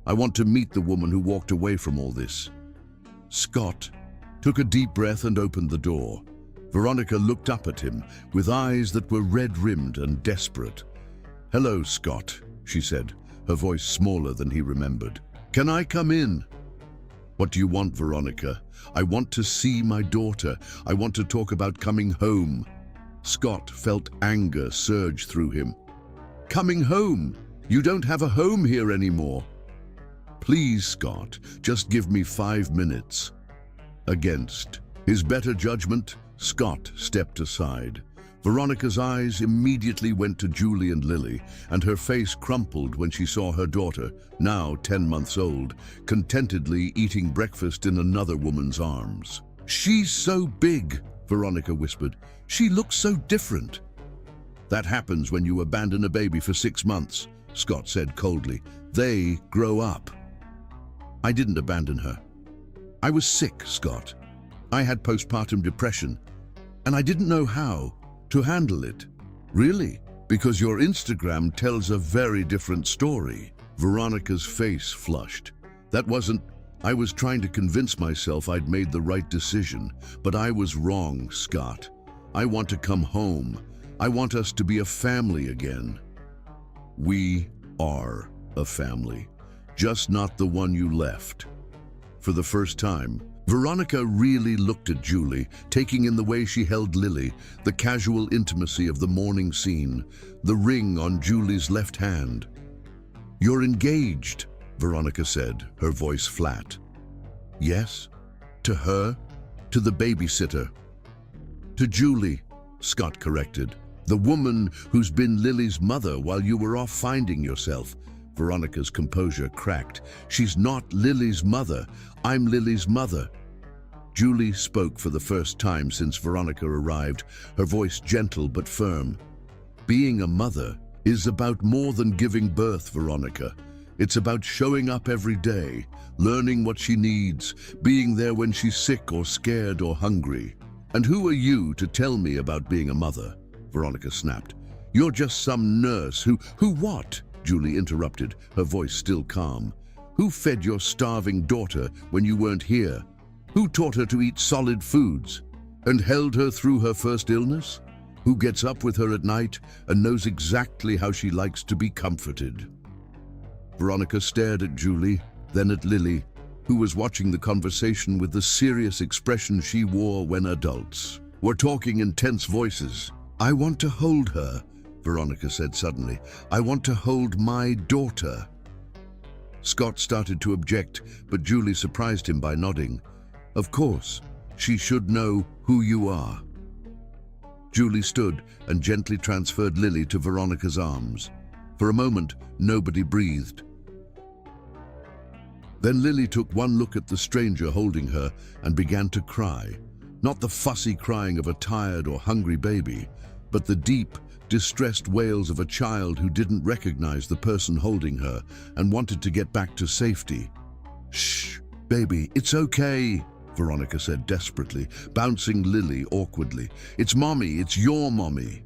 I want to meet the woman who walked away from all this. Scott took a deep breath and opened the door. Veronica looked up at him with eyes that were red-rimmed and desperate. Hello, Scott, she said, her voice smaller than he remembered. Can I come in? What do you want, Veronica? I want to see my daughter. I want to talk about coming home. Scott felt anger surge through him. Coming home? You don't have a home here anymore. Please, Scott, just give me 5 minutes. Against his better judgment, Scott stepped aside. Veronica's eyes immediately went to Julie and Lily, and her face crumpled when she saw her daughter, now 10 months old, contentedly eating breakfast in another woman's arms. She's so big, Veronica whispered. She looks so different. That happens when you abandon a baby for 6 months, Scott said coldly. They grow up. I didn't abandon her. I was sick, Scott. I had postpartum depression, and I didn't know how to handle it. Really? Because your Instagram tells a very different story. Veronica's face flushed. That wasn't... I was trying to convince myself I'd made the right decision, but I was wrong, Scott. I want to come home. I want us to be a family again. We are a family. Just not the one you left. For the first time, Veronica really looked at Julie, taking in the way she held Lily, the casual intimacy of the morning scene, the ring on Julie's left hand. "You're engaged," Veronica said, her voice flat. "Yes? To her? To the babysitter?" "To Julie," Scott corrected. "The woman who's been Lily's mother while you were off finding yourself." Veronica's composure cracked. "She's not Lily's mother. I'm Lily's mother." Julie spoke for the first time since Veronica arrived, her voice gentle but firm. "Being a mother is about more than giving birth, Veronica. It's about showing up every day, learning what she needs, being there when she's sick or scared or hungry. And who are you to tell me about being a mother?" Veronica snapped. "You're just some nurse who what?" Julie interrupted, her voice still calm. "Who fed your starving daughter when you weren't here? Who taught her to eat solid foods and held her through her first illness? Who gets up with her at night and knows exactly how she likes to be comforted?" Veronica stared at Julie, then at Lily, who was watching the conversation with the serious expression she wore when adults were talking in tense voices. "I want to hold her," Veronica said suddenly. "I want to hold my daughter." Scott started to object, but Julie surprised him by nodding. "Of course, she should know who you are." Julie stood and gently transferred Lily to Veronica's arms. For a moment, nobody breathed. Then Lily took one look at the stranger holding her and began to cry. Not the fussy crying of a tired or hungry baby, but the deep, distressed wails of a child who didn't recognize the person holding her and wanted to get back to safety. "Shh, baby, it's okay," Veronica said desperately, bouncing Lily awkwardly. "It's mommy, it's your mommy."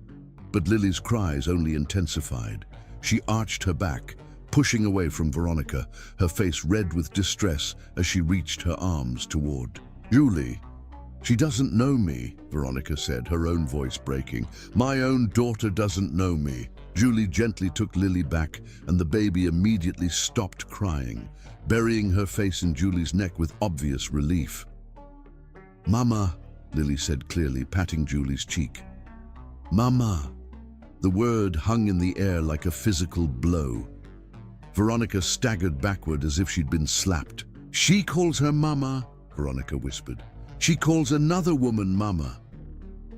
But Lily's cries only intensified. She arched her back, pushing away from Veronica, her face red with distress as she reached her arms toward Julie. "She doesn't know me," Veronica said, her own voice breaking. "My own daughter doesn't know me." Julie gently took Lily back, and the baby immediately stopped crying, burying her face in Julie's neck with obvious relief. "Mama," Lily said clearly, patting Julie's cheek. "Mama." The word hung in the air like a physical blow. Veronica staggered backward as if she'd been slapped. "She calls her mama," Veronica whispered. "She calls another woman mama."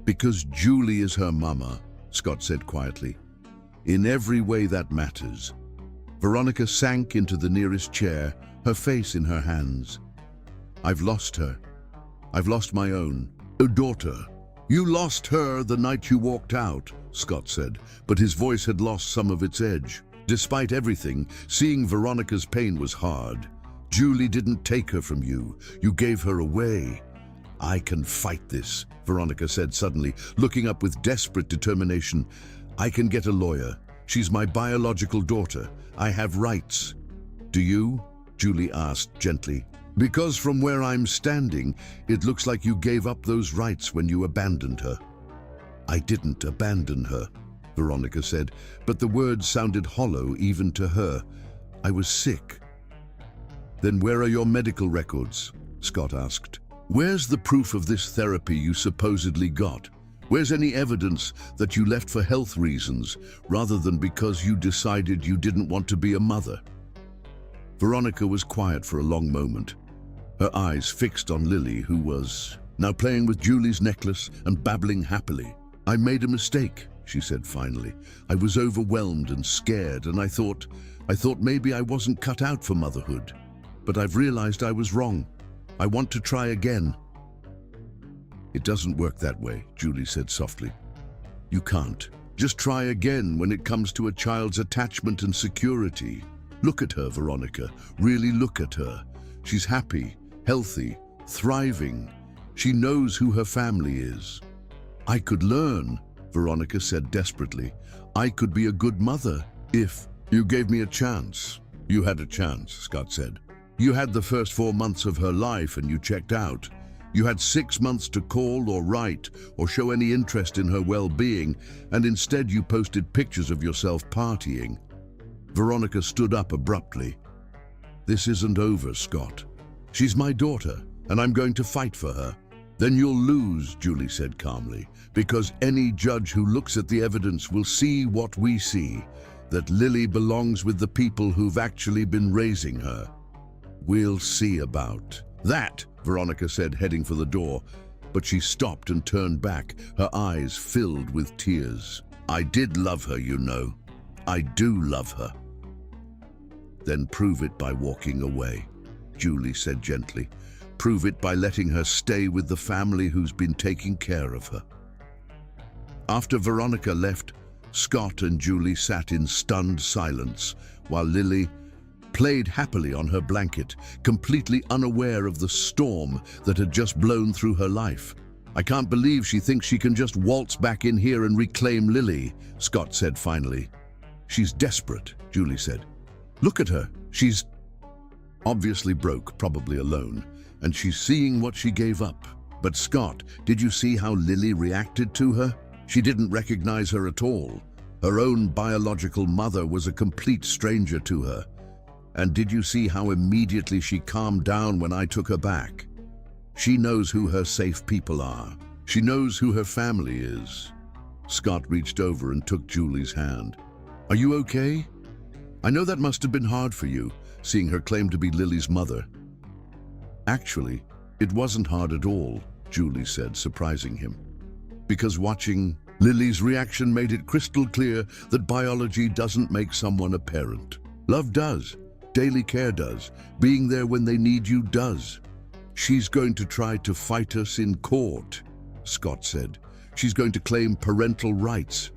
"Because Julie is her mama," Scott said quietly. "In every way that matters." Veronica sank into the nearest chair, her face in her hands. "I've lost her. I've lost my own daughter." "You lost her the night you walked out," Scott said, but his voice had lost some of its edge. Despite everything, seeing Veronica's pain was hard. "Julie didn't take her from you. You gave her away." "I can fight this," Veronica said suddenly, looking up with desperate determination. "I can get a lawyer. She's my biological daughter. I have rights." "Do you?" Julie asked gently. "Because from where I'm standing, it looks like you gave up those rights when you abandoned her." "I didn't abandon her," Veronica said, but the words sounded hollow even to her. "I was sick." "Then where are your medical records?" Scott asked. "Where's the proof of this therapy you supposedly got? Where's any evidence that you left for health reasons rather than because you decided you didn't want to be a mother?" Veronica was quiet for a long moment, her eyes fixed on Lily, who was now playing with Julie's necklace and babbling happily. "I made a mistake," she said finally. "I was overwhelmed and scared, and I thought maybe I wasn't cut out for motherhood. But I've realized I was wrong. I want to try again." "It doesn't work that way," Julie said softly. "You can't. Just try again when it comes to a child's attachment and security. Look at her, Veronica. Really look at her. She's happy, healthy, thriving. She knows who her family is." "I could learn," Veronica said desperately. "I could be a good mother if you gave me a chance." "You had a chance," Scott said. "You had the first 4 months of her life and you checked out. You had 6 months to call or write or show any interest in her well-being, and instead you posted pictures of yourself partying." Veronica stood up abruptly. "This isn't over, Scott. She's my daughter, and I'm going to fight for her." "Then you'll lose," Julie said calmly, "because any judge who looks at the evidence will see what we see. that Lily belongs with the people who've actually been raising her. We'll see about that, Veronica said, heading for the door, but she stopped and turned back, her eyes filled with tears. I did love her, you know. I do love her. Then prove it by walking away, Julie said gently. Prove it by letting her stay with the family who's been taking care of her. After Veronica left, Scott and Julie sat in stunned silence while Lily played happily on her blanket, completely unaware of the storm that had just blown through her life. I can't believe she thinks she can just waltz back in here and reclaim Lily, Scott said finally. She's desperate, Julie said. Look at her. She's obviously broke, probably alone, and she's seeing what she gave up. But Scott, did you see how Lily reacted to her? She didn't recognize her at all. Her own biological mother was a complete stranger to her. And did you see how immediately she calmed down when I took her back? She knows who her safe people are. She knows who her family is. Scott reached over and took Julie's hand. Are you okay? I know that must have been hard for you, seeing her claim to be Lily's mother. Actually, it wasn't hard at all, Julie said, surprising him. Because watching Lily's reaction made it crystal clear that biology doesn't make someone a parent. Love does. Daily care does. Being there when they need you does. She's going to try to fight us in court, Scott said. She's going to claim parental rights.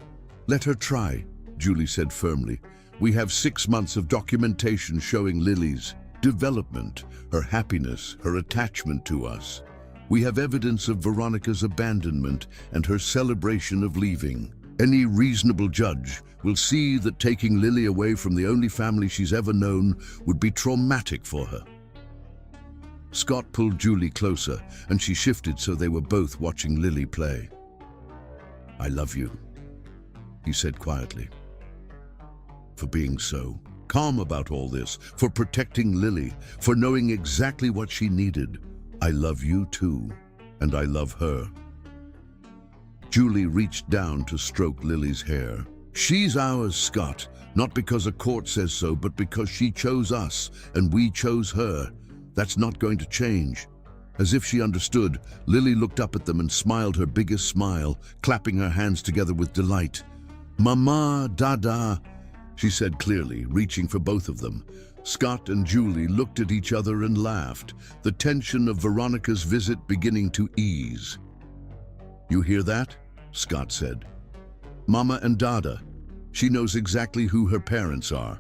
Let her try, Julie said firmly. We have 6 months of documentation showing Lily's development, her happiness, her attachment to us. We have evidence of Veronica's abandonment and her celebration of leaving. Any reasonable judge will see that taking Lily away from the only family she's ever known would be traumatic for her. Scott pulled Julie closer, and she shifted so they were both watching Lily play. I love you, he said quietly, for being so calm about all this, for protecting Lily, for knowing exactly what she needed. I love you too, and I love her. Julie reached down to stroke Lily's hair. She's ours, Scott, not because a court says so, but because she chose us and we chose her. That's not going to change. As if she understood, Lily looked up at them and smiled her biggest smile, clapping her hands together with delight. Mama, Dada, she said clearly, reaching for both of them. Scott and Julie looked at each other and laughed, the tension of Veronica's visit beginning to ease. You hear that? Scott said. Mama and Dada. She knows exactly who her parents are.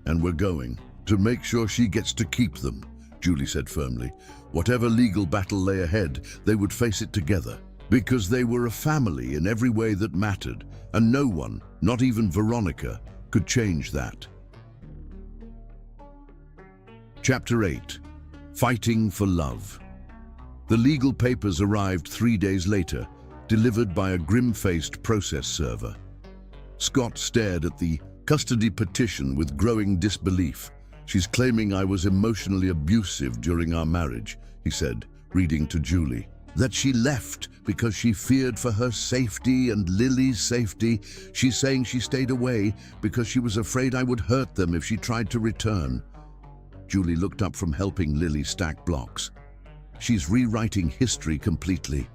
And we're going to make sure she gets to keep them, Julie said firmly. Whatever legal battle lay ahead, they would face it together, because they were a family in every way that mattered, and no one, not even Veronica, could change that. Chapter 8. Fighting for Love. The legal papers arrived 3 days later, delivered by a grim-faced process server. Scott stared at the custody petition with growing disbelief. She's claiming I was emotionally abusive during our marriage, he said, reading to Julie. That she left because she feared for her safety and Lily's safety. She's saying she stayed away because she was afraid I would hurt them if she tried to return. Julie looked up from helping Lily stack blocks. She's rewriting history completely.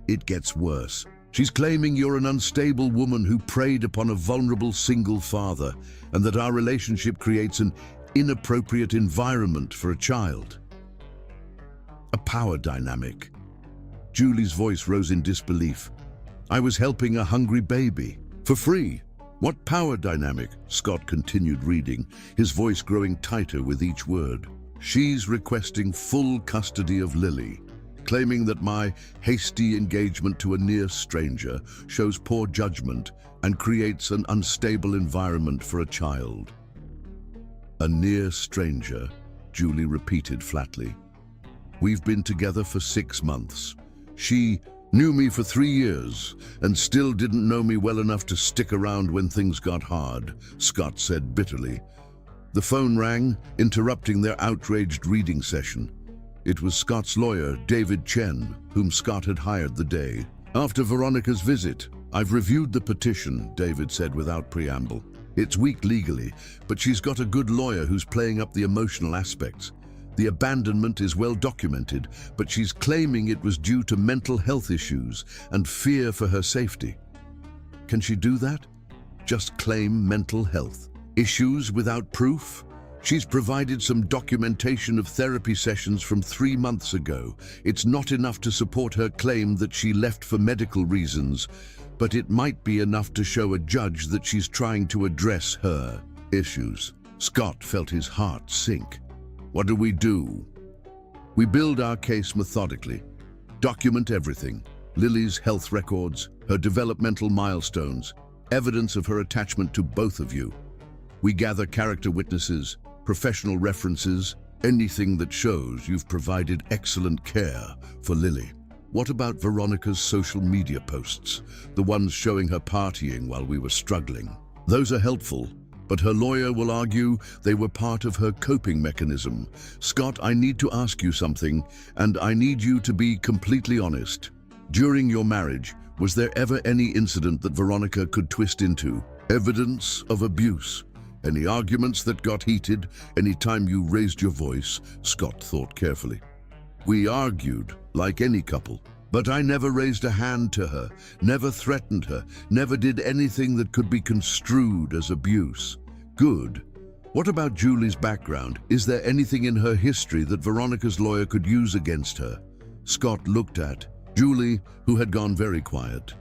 It gets worse. She's claiming you're an unstable woman who preyed upon a vulnerable single father, and that our relationship creates an inappropriate environment for a child. A power dynamic. Julie's voice rose in disbelief. I was helping a hungry baby. For free. What power dynamic? Scott continued reading, his voice growing tighter with each word. She's requesting full custody of Lily, claiming that my hasty engagement to a near stranger shows poor judgment and creates an unstable environment for a child. A near stranger, Julie repeated flatly. We've been together for 6 months. She knew me for 3 years and still didn't know me well enough to stick around when things got hard, Scott said bitterly. The phone rang, interrupting their outraged reading session. It was Scott's lawyer, David Chen, whom Scott had hired the day after Veronica's visit. I've reviewed the petition, David said without preamble. It's weak legally, but she's got a good lawyer who's playing up the emotional aspects. The abandonment is well documented, but she's claiming it was due to mental health issues and fear for her safety. Can she do that? Just claim mental health issues without proof? She's provided some documentation of therapy sessions from 3 months ago. It's not enough to support her claim that she left for medical reasons, but it might be enough to show a judge that she's trying to address her issues. Scott felt his heart sink. What do? We build our case methodically, document everything: Lily's health records, her developmental milestones, evidence of her attachment to both of you. We gather character witnesses, professional references, anything that shows you've provided excellent care for Lily. What about Veronica's social media posts, the ones showing her partying while we were struggling? Those are helpful, but her lawyer will argue they were part of her coping mechanism. Scott, I need to ask you something, and I need you to be completely honest. During your marriage, was there ever any incident that Veronica could twist into? Evidence of abuse? Any arguments that got heated? Any time you raised your voice? Scott thought carefully. We argued, like any couple. But I never raised a hand to her, never threatened her, never did anything that could be construed as abuse. Good. What about Julie's background? Is there anything in her history that Veronica's lawyer could use against her? Scott looked at Julie, who had gone very quiet.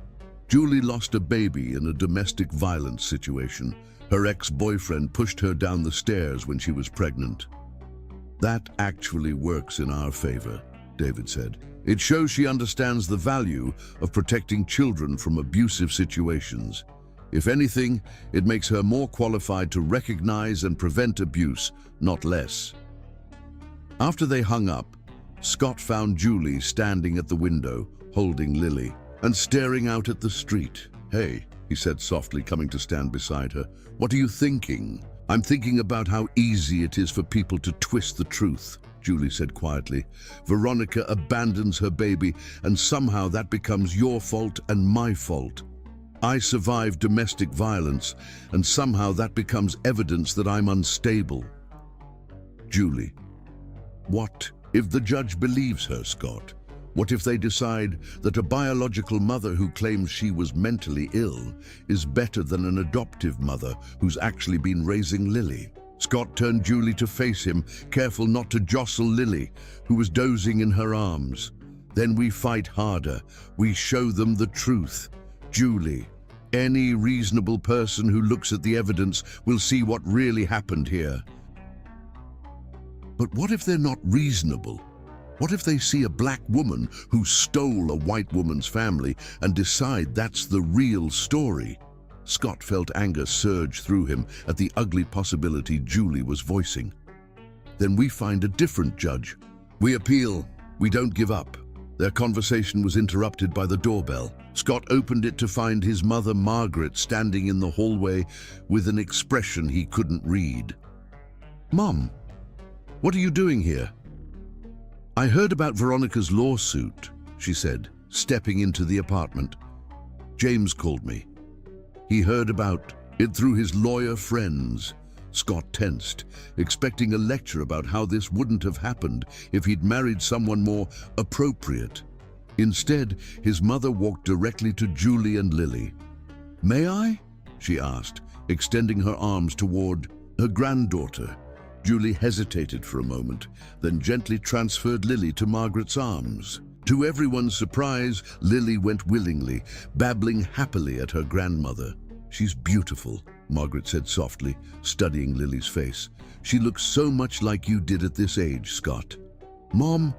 Julie lost a baby in a domestic violence situation. Her ex-boyfriend pushed her down the stairs when she was pregnant. That actually works in our favor, David said. It shows she understands the value of protecting children from abusive situations. If anything, it makes her more qualified to recognize and prevent abuse, not less. After they hung up, Scott found Julie standing at the window, holding Lily, and staring out at the street. Hey, he said softly, coming to stand beside her. What are you thinking? I'm thinking about how easy it is for people to twist the truth, Julie said quietly. Veronica abandons her baby, and somehow that becomes your fault and my fault. I survived domestic violence, and somehow that becomes evidence that I'm unstable. Julie, what if the judge believes her, Scott? What if they decide that a biological mother who claims she was mentally ill is better than an adoptive mother who's actually been raising Lily? Scott turned Julie to face him, careful not to jostle Lily, who was dozing in her arms. Then we fight harder. We show them the truth. Julie, any reasonable person who looks at the evidence will see what really happened here. But what if they're not reasonable? What if they see a black woman who stole a white woman's family and decide that's the real story? Scott felt anger surge through him at the ugly possibility Julie was voicing. Then we find a different judge. We appeal. We don't give up. Their conversation was interrupted by the doorbell. Scott opened it to find his mother, Margaret, standing in the hallway with an expression he couldn't read. Mom, what are you doing here? I heard about Veronica's lawsuit, she said, stepping into the apartment. James called me. He heard about it through his lawyer friends. Scott tensed, expecting a lecture about how this wouldn't have happened if he'd married someone more appropriate. Instead, his mother walked directly to Julie and Lily. May I? She asked, extending her arms toward her granddaughter. Julie hesitated for a moment, then gently transferred Lily to Margaret's arms. To everyone's surprise, Lily went willingly, babbling happily at her grandmother. She's beautiful, Margaret said softly, studying Lily's face. She looks so much like you did at this age, Scott. Mom,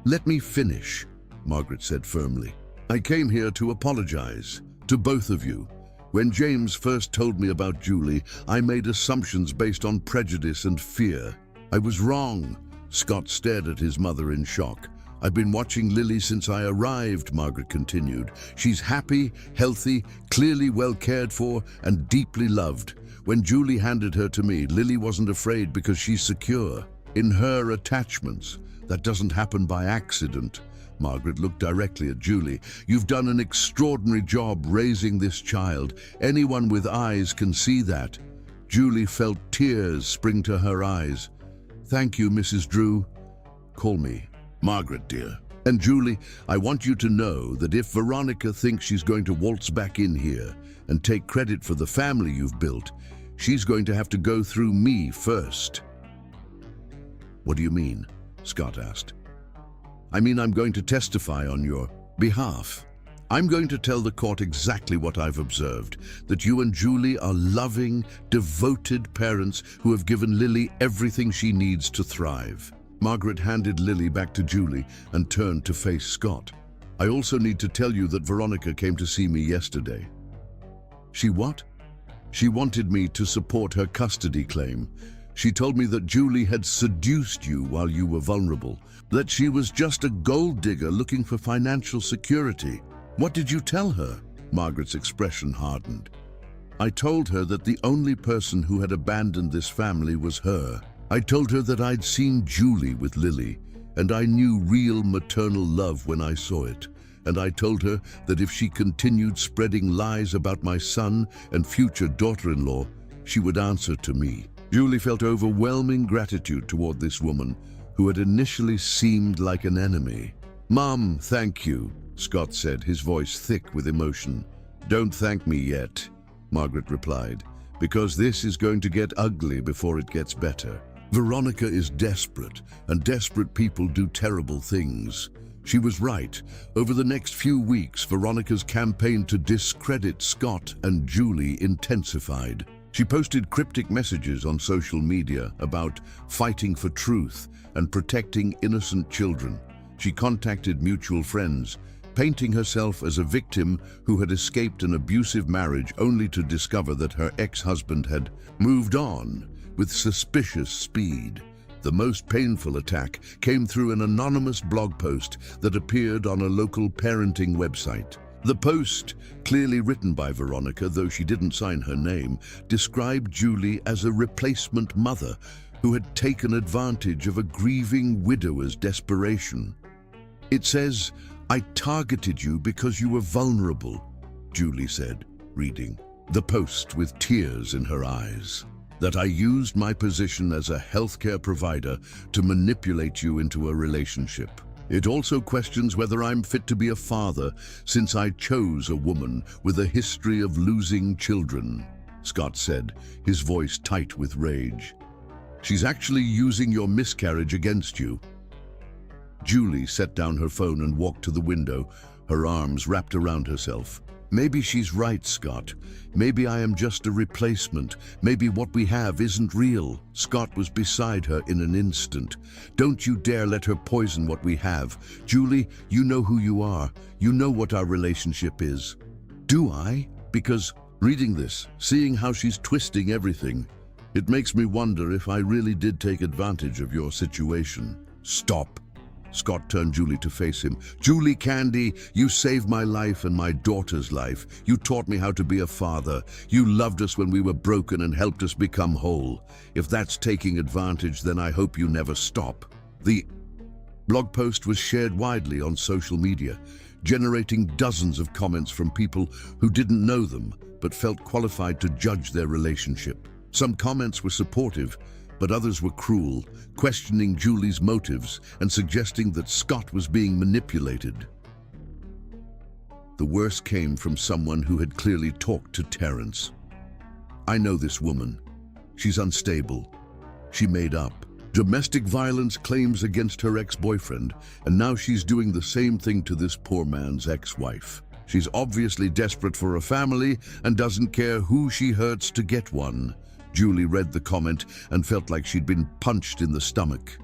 let me finish, Margaret said firmly. I came here to apologize to both of you. When James first told me about Julie, I made assumptions based on prejudice and fear. I was wrong. Scott stared at his mother in shock. I've been watching Lily since I arrived, Margaret continued. She's happy, healthy, clearly well cared for, and deeply loved. When Julie handed her to me, Lily wasn't afraid because she's secure in her attachments. That doesn't happen by accident. Margaret looked directly at Julie. "You've done an extraordinary job raising this child. Anyone with eyes can see that." Julie felt tears spring to her eyes. "Thank you, Mrs. Drew." "Call me Margaret, dear." "And Julie, I want you to know that if Veronica thinks she's going to waltz back in here and take credit for the family you've built, she's going to have to go through me first." "What do you mean?" Scott asked. "I mean, I'm going to testify on your behalf. I'm going to tell the court exactly what I've observed, that you and Julie are loving, devoted parents who have given Lily everything she needs to thrive." Margaret handed Lily back to Julie and turned to face Scott. "I also need to tell you that Veronica came to see me yesterday." "She what?" "She wanted me to support her custody claim. She told me that Julie had seduced you while you were vulnerable, that she was just a gold digger looking for financial security." "What did you tell her?" Margaret's expression hardened. "I told her that the only person who had abandoned this family was her. I told her that I'd seen Julie with Lily, and I knew real maternal love when I saw it. And I told her that if she continued spreading lies about my son and future daughter-in-law, she would answer to me." Julie felt overwhelming gratitude toward this woman, who had initially seemed like an enemy. "Mom, thank you," Scott said, his voice thick with emotion. "Don't thank me yet," Margaret replied, "because this is going to get ugly before it gets better. Veronica is desperate, and desperate people do terrible things." She was right. Over the next few weeks, Veronica's campaign to discredit Scott and Julie intensified. She posted cryptic messages on social media about fighting for truth and protecting innocent children. She contacted mutual friends, painting herself as a victim who had escaped an abusive marriage only to discover that her ex-husband had moved on with suspicious speed. The most painful attack came through an anonymous blog post that appeared on a local parenting website. The post, clearly written by Veronica, though she didn't sign her name, described Julie as a replacement mother who had taken advantage of a grieving widower's desperation. It says, "I targeted you because you were vulnerable," Julie said, reading the post with tears in her eyes. "That I used my position as a healthcare provider to manipulate you into a relationship. It also questions whether I'm fit to be a father since I chose a woman with a history of losing children," Scott said, his voice tight with rage. "She's actually using your miscarriage against you." Julie set down her phone and walked to the window, her arms wrapped around herself. "Maybe she's right, Scott. Maybe I am just a replacement. Maybe what we have isn't real." Scott was beside her in an instant. "Don't you dare let her poison what we have. Julie, you know who you are. You know what our relationship is." "Do I?" Because reading this, seeing how she's twisting everything, it makes me wonder if I really did take advantage of your situation. "Stop." Scott turned Julie to face him. "Julie Candy, you saved my life and my daughter's life. You taught me how to be a father. You loved us when we were broken and helped us become whole. If that's taking advantage, then I hope you never stop." The blog post was shared widely on social media, generating dozens of comments from people who didn't know them but felt qualified to judge their relationship. Some comments were supportive, but others were cruel, questioning Julie's motives and suggesting that Scott was being manipulated. The worst came from someone who had clearly talked to Terrence. "I know this woman. She's unstable. She made up domestic violence claims against her ex-boyfriend, and now she's doing the same thing to this poor man's ex-wife. She's obviously desperate for a family and doesn't care who she hurts to get one." Julie read the comment and felt like she'd been punched in the stomach.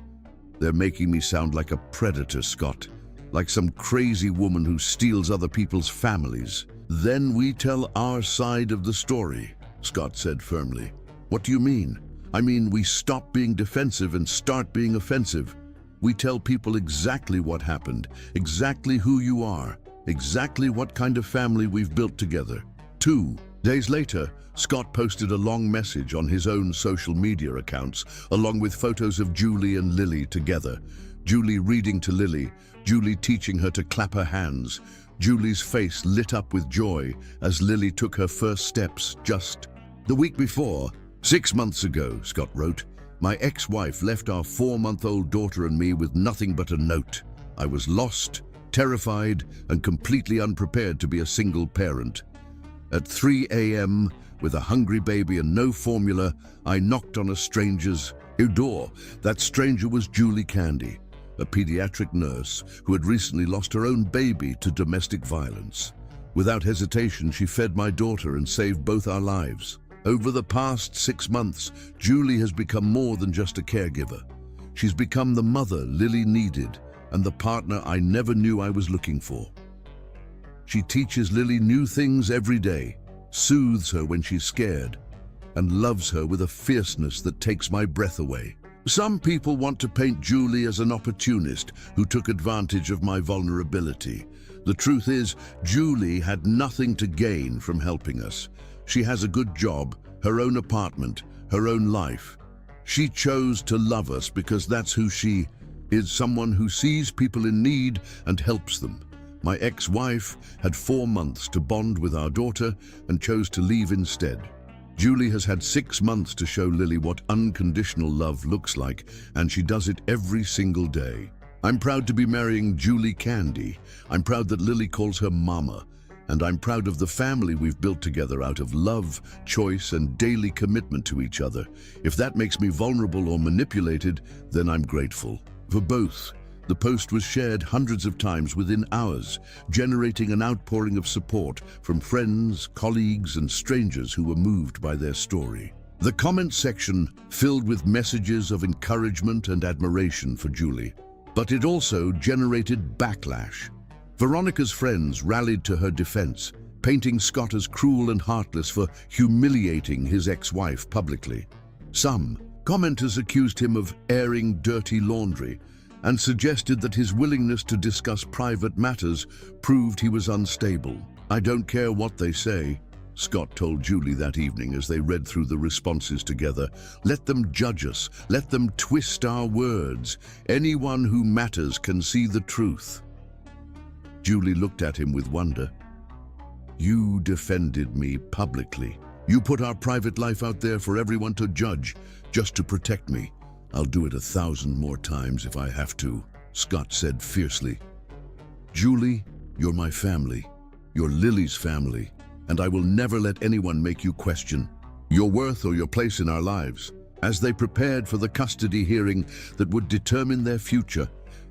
"They're making me sound like a predator, Scott, like some crazy woman who steals other people's families. Then we tell our side of the story," Scott said firmly. "What do you mean?" "I mean, we stop being defensive and start being offensive. We tell people exactly what happened, exactly who you are, exactly what kind of family we've built together. 2. Days later, Scott posted a long message on his own social media accounts, along with photos of Julie and Lily together. Julie reading to Lily, Julie teaching her to clap her hands. Julie's face lit up with joy as Lily took her first steps just the week before. 6 months ago, Scott wrote, my ex-wife left our 4-month-old daughter and me with nothing but a note. I was lost, terrified, and completely unprepared to be a single parent. At 3 a.m., with a hungry baby and no formula, I knocked on a stranger's door. That stranger was Julie Candy, a pediatric nurse who had recently lost her own baby to domestic violence. Without hesitation, she fed my daughter and saved both our lives. Over the past 6 months, Julie has become more than just a caregiver. She's become the mother Lily needed and the partner I never knew I was looking for. She teaches Lily new things every day, soothes her when she's scared, and loves her with a fierceness that takes my breath away. Some people want to paint Julie as an opportunist who took advantage of my vulnerability. The truth is, Julie had nothing to gain from helping us. She has a good job, her own apartment, her own life. She chose to love us because that's who she is, someone who sees people in need and helps them. My ex-wife had 4 months to bond with our daughter and chose to leave instead. Julie has had 6 months to show Lily what unconditional love looks like, and she does it every single day. I'm proud to be marrying Julie Candy. I'm proud that Lily calls her Mama. And I'm proud of the family we've built together out of love, choice, and daily commitment to each other. If that makes me vulnerable or manipulated, then I'm grateful. For both, the post was shared hundreds of times within hours, generating an outpouring of support from friends, colleagues, and strangers who were moved by their story. The comment section filled with messages of encouragement and admiration for Julie, but it also generated backlash. Veronica's friends rallied to her defense, painting Scott as cruel and heartless for humiliating his ex-wife publicly. Some commenters accused him of airing dirty laundry and suggested that his willingness to discuss private matters proved he was unstable. I don't care what they say, Scott told Julie that evening as they read through the responses together. Let them judge us, let them twist our words. Anyone who matters can see the truth. Julie looked at him with wonder. You defended me publicly. You put our private life out there for everyone to judge, just to protect me. I'll do it 1,000 more times if I have to, Scott said fiercely. Julie, you're my family. You're Lily's family, and I will never let anyone make you question your worth or your place in our lives. As they prepared for the custody hearing that would determine their future,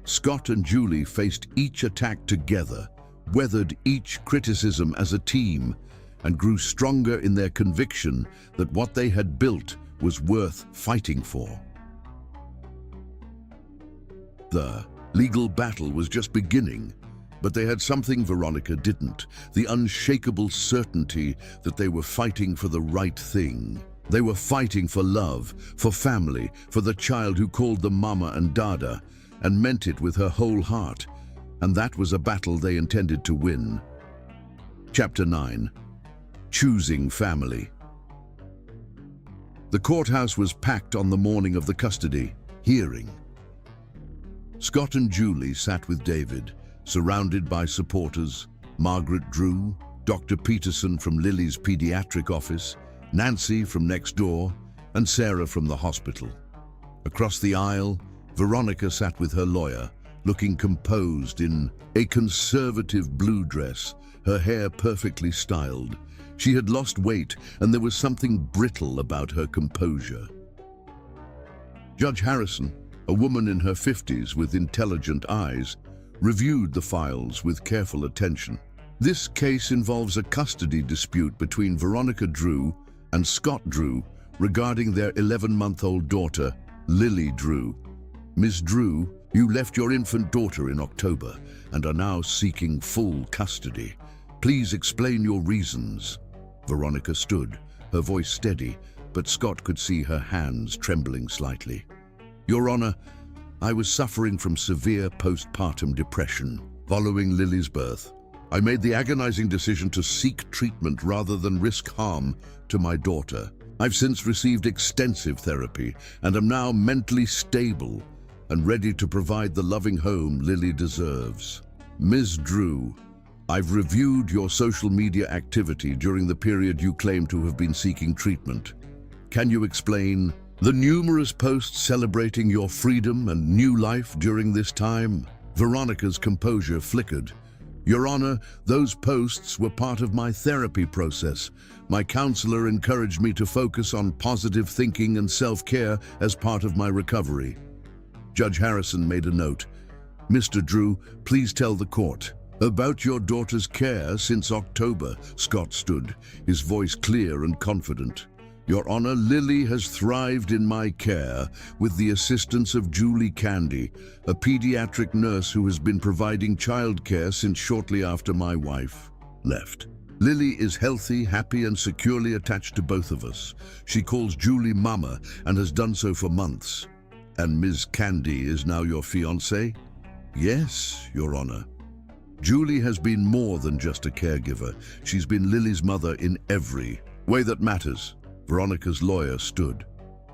Scott and Julie faced each attack together, weathered each criticism as a team, and grew stronger in their conviction that what they had built was worth fighting for. The legal battle was just beginning, but they had something Veronica didn't, the unshakable certainty that they were fighting for the right thing. They were fighting for love, for family, for the child who called them Mama and Dada, and meant it with her whole heart, and that was a battle they intended to win. Chapter 9. Choosing Family. The courthouse was packed on the morning of the custody hearing. Scott and Julie sat with David, surrounded by supporters, Margaret Drew, Dr. Peterson from Lily's pediatric office, Nancy from next door, and Sarah from the hospital. Across the aisle, Veronica sat with her lawyer, looking composed in a conservative blue dress, her hair perfectly styled. She had lost weight, and there was something brittle about her composure. Judge Harrison, a woman in her 50s with intelligent eyes, reviewed the files with careful attention. This case involves a custody dispute between Veronica Drew and Scott Drew regarding their 11-month-old daughter, Lily Drew. Ms. Drew, you left your infant daughter in October and are now seeking full custody. Please explain your reasons. Veronica stood, her voice steady, but Scott could see her hands trembling slightly. Your Honor, I was suffering from severe postpartum depression following Lily's birth. I made the agonizing decision to seek treatment rather than risk harm to my daughter. I've since received extensive therapy and am now mentally stable and ready to provide the loving home Lily deserves. Ms. Drew, I've reviewed your social media activity during the period you claim to have been seeking treatment. Can you explain the numerous posts celebrating your freedom and new life during this time? Veronica's composure flickered. Your Honor, those posts were part of my therapy process. My counselor encouraged me to focus on positive thinking and self-care as part of my recovery. Judge Harrison made a note. Mr. Drew, please tell the court about your daughter's care since October. Scott stood, his voice clear and confident. Your Honor, Lily has thrived in my care with the assistance of Julie Candy, a pediatric nurse who has been providing childcare since shortly after my wife left. Lily is healthy, happy, and securely attached to both of us. She calls Julie Mama and has done so for months. And Ms. Candy is now your fiancée? Yes, Your Honor. Julie has been more than just a caregiver. She's been Lily's mother in every way that matters. Veronica's lawyer stood.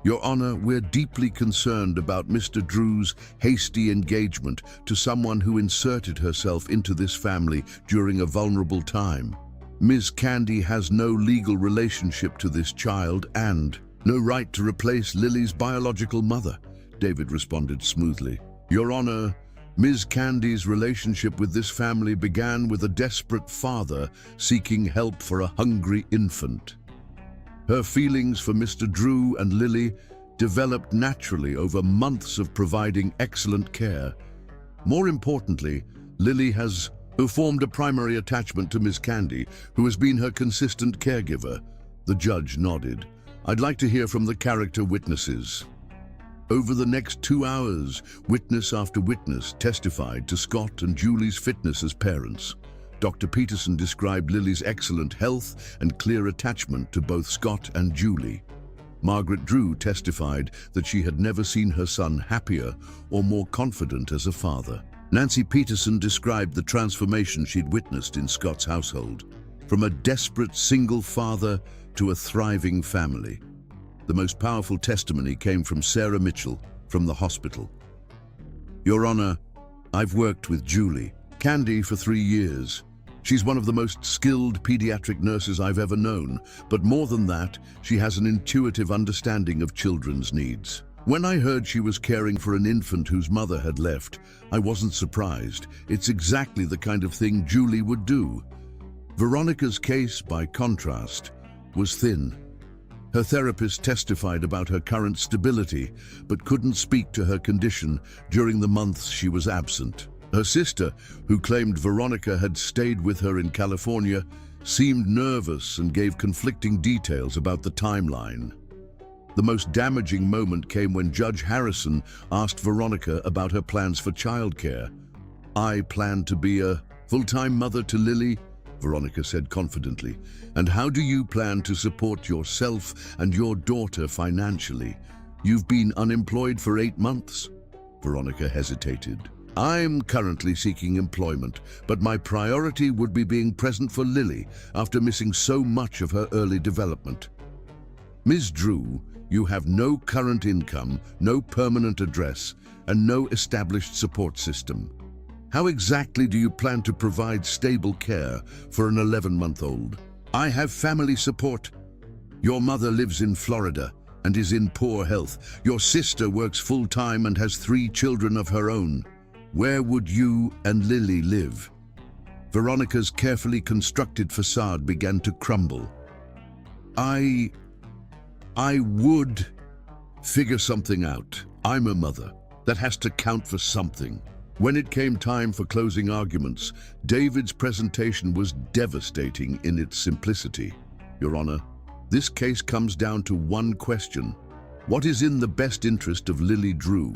Your Honor, we're deeply concerned about Mr. Drew's hasty engagement to someone who inserted herself into this family during a vulnerable time. Ms. Candy has no legal relationship to this child and no right to replace Lily's biological mother, David responded smoothly. Your Honor, Ms. Candy's relationship with this family began with a desperate father seeking help for a hungry infant. Her feelings for Mr. Drew and Lily developed naturally over months of providing excellent care. More importantly, Lily has formed a primary attachment to Ms. Candy, who has been her consistent caregiver. The judge nodded. I'd like to hear from the character witnesses. Over the next 2 hours, witness after witness testified to Scott and Julie's fitness as parents. Dr. Peterson described Lily's excellent health and clear attachment to both Scott and Julie. Margaret Drew testified that she had never seen her son happier or more confident as a father. Nancy Peterson described the transformation she'd witnessed in Scott's household, from a desperate single father to a thriving family. The most powerful testimony came from Sarah Mitchell from the hospital. Your Honor, I've worked with Julie Candy for 3 years. She's one of the most skilled pediatric nurses I've ever known, but more than that, she has an intuitive understanding of children's needs. When I heard she was caring for an infant whose mother had left, I wasn't surprised. It's exactly the kind of thing Julie would do. Veronica's case, by contrast, was thin. Her therapist testified about her current stability, but couldn't speak to her condition during the months she was absent. Her sister, who claimed Veronica had stayed with her in California, seemed nervous and gave conflicting details about the timeline. The most damaging moment came when Judge Harrison asked Veronica about her plans for childcare. I plan to be a full-time mother to Lily, Veronica said confidently. And how do you plan to support yourself and your daughter financially? You've been unemployed for 8 months. Veronica hesitated. I'm currently seeking employment, but my priority would be being present for Lily after missing so much of her early development. Ms. Drew, you have no current income, no permanent address, and no established support system. How exactly do you plan to provide stable care for an 11-month-old? I have family support. Your mother lives in Florida and is in poor health. Your sister works full-time and has 3 children of her own. Where would you and Lily live? Veronica's carefully constructed facade began to crumble. I would figure something out. I'm a mother. That has to count for something. When it came time for closing arguments, David's presentation was devastating in its simplicity. Your Honor, this case comes down to one question. What is in the best interest of Lily Drew?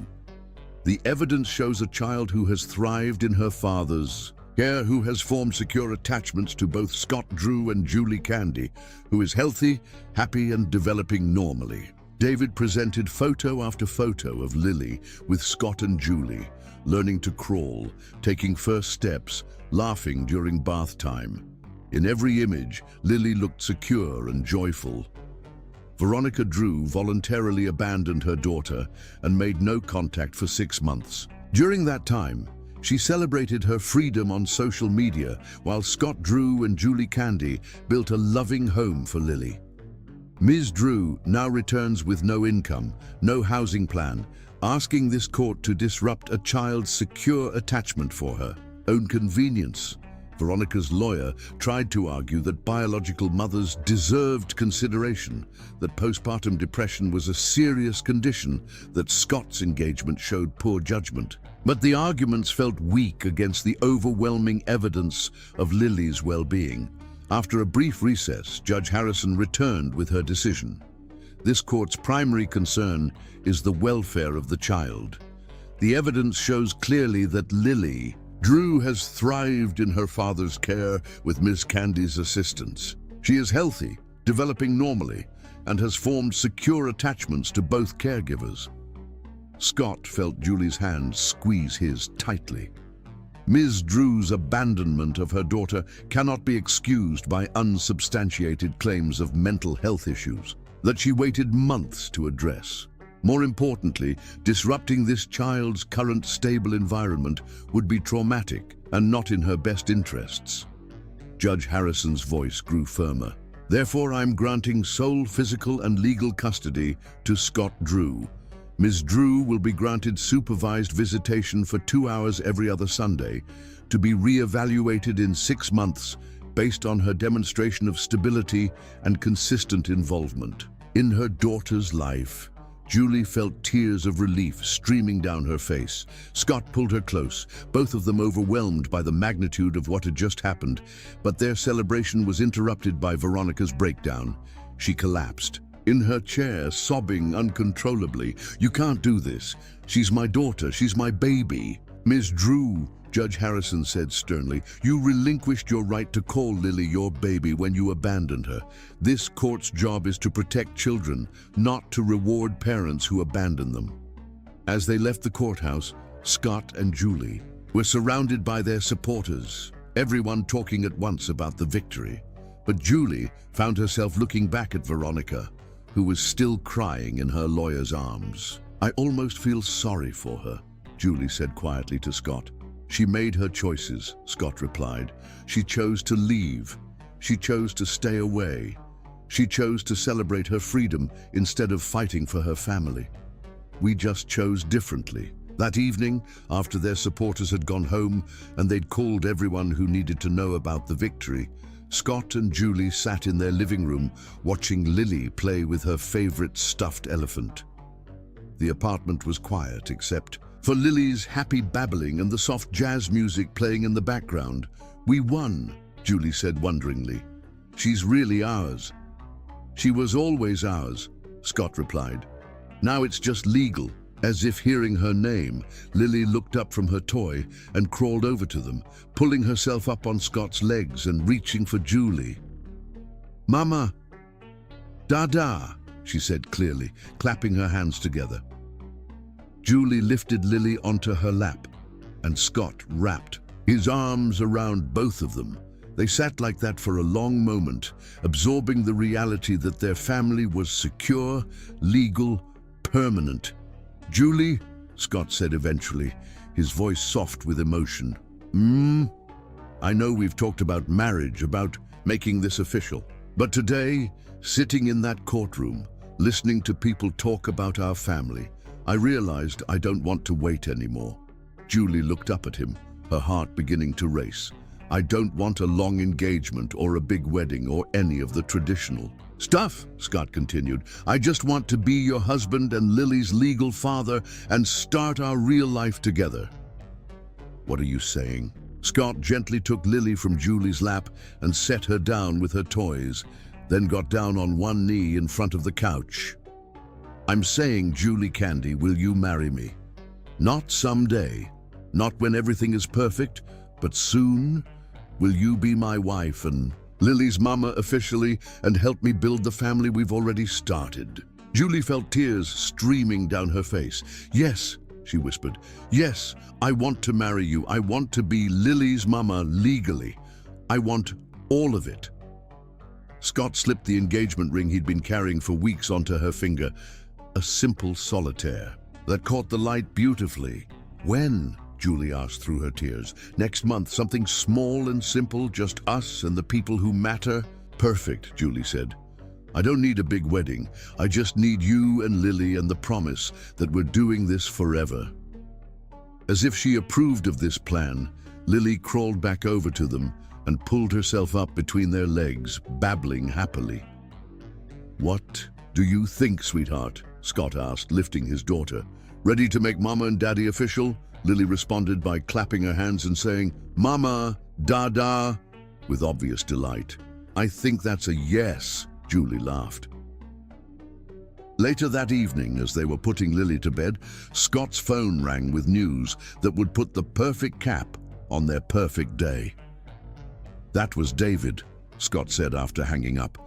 The evidence shows a child who has thrived in her father's care, who has formed secure attachments to both Scott Drew and Julie Candy, who is healthy, happy, and developing normally. David presented photo after photo of Lily with Scott and Julie, learning to crawl, taking first steps, laughing during bath time. In every image, Lily looked secure and joyful. Veronica Drew voluntarily abandoned her daughter and made no contact for 6 months. During that time, she celebrated her freedom on social media, while Scott Drew and Julie Candy built a loving home for Lily. Ms. Drew now returns with no income, no housing plan, asking this court to disrupt a child's secure attachment for her own convenience. Veronica's lawyer tried to argue that biological mothers deserved consideration, that postpartum depression was a serious condition, that Scott's engagement showed poor judgment. But the arguments felt weak against the overwhelming evidence of Lily's well-being. After a brief recess, Judge Harrison returned with her decision. This court's primary concern is the welfare of the child. The evidence shows clearly that Lily Drew has thrived in her father's care with Miss Candy's assistance. She is healthy, developing normally, and has formed secure attachments to both caregivers. Scott felt Julie's hand squeeze his tightly. Ms. Drew's abandonment of her daughter cannot be excused by unsubstantiated claims of mental health issues that she waited months to address. More importantly, disrupting this child's current stable environment would be traumatic and not in her best interests. Judge Harrison's voice grew firmer. Therefore, I'm granting sole physical and legal custody to Scott Drew. Ms. Drew will be granted supervised visitation for 2 hours every other Sunday, to be re-evaluated in 6 months based on her demonstration of stability and consistent involvement. In her daughter's life, Julie felt tears of relief streaming down her face. Scott pulled her close, both of them overwhelmed by the magnitude of what had just happened, but their celebration was interrupted by Veronica's breakdown. She collapsed in her chair, sobbing uncontrollably. "You can't do this. She's my daughter. She's my baby." "Ms. Drew," Judge Harrison said sternly, "you relinquished your right to call Lily your baby when you abandoned her. This court's job is to protect children, not to reward parents who abandon them." As they left the courthouse, Scott and Julie were surrounded by their supporters, everyone talking at once about the victory. But Julie found herself looking back at Veronica, who was still crying in her lawyer's arms. "I almost feel sorry for her," Julie said quietly to Scott. "She made her choices," Scott replied. "She chose to leave. She chose to stay away. She chose to celebrate her freedom instead of fighting for her family. We just chose differently." That evening, after their supporters had gone home and they'd called everyone who needed to know about the victory, Scott and Julie sat in their living room watching Lily play with her favorite stuffed elephant. The apartment was quiet except for Lily's happy babbling and the soft jazz music playing in the background. "We won," Julie said wonderingly. "She's really ours." "She was always ours," Scott replied. "Now it's just legal." As if hearing her name, Lily looked up from her toy and crawled over to them, pulling herself up on Scott's legs and reaching for Julie. "Mama, Dada," she said clearly, clapping her hands together. Julie lifted Lily onto her lap, and Scott wrapped his arms around both of them. They sat like that for a long moment, absorbing the reality that their family was secure, legal, permanent. "Julie," Scott said eventually, his voice soft with emotion. I know we've talked about marriage, about making this official. But today, sitting in that courtroom, listening to people talk about our family, I realized I don't want to wait anymore." Julie looked up at him, her heart beginning to race. "I don't want a long engagement or a big wedding or any of the traditional stuff," Scott continued. "I just want to be your husband and Lily's legal father and start our real life together." "What are you saying?" Scott gently took Lily from Julie's lap and set her down with her toys, then got down on one knee in front of the couch. "I'm saying, Julie Candy, will you marry me? Not someday, not when everything is perfect, but soon. Will you be my wife and Lily's mama officially and help me build the family we've already started?" Julie felt tears streaming down her face. "Yes," she whispered. "Yes, I want to marry you. I want to be Lily's mama legally. I want all of it." Scott slipped the engagement ring he'd been carrying for weeks onto her finger. A simple solitaire that caught the light beautifully. "When?" Julie asked through her tears. "Next month, something small and simple, just us and the people who matter." "Perfect," Julie said. "I don't need a big wedding. I just need you and Lily and the promise that we're doing this forever." As if she approved of this plan, Lily crawled back over to them and pulled herself up between their legs, babbling happily. "What do you think, sweetheart?" Scott asked, lifting his daughter. "Ready to make Mama and Daddy official?" Lily responded by clapping her hands and saying, "Mama, Dada," with obvious delight. "I think that's a yes," Julie laughed. Later that evening, as they were putting Lily to bed, Scott's phone rang with news that would put the perfect cap on their perfect day. "That was David," Scott said after hanging up.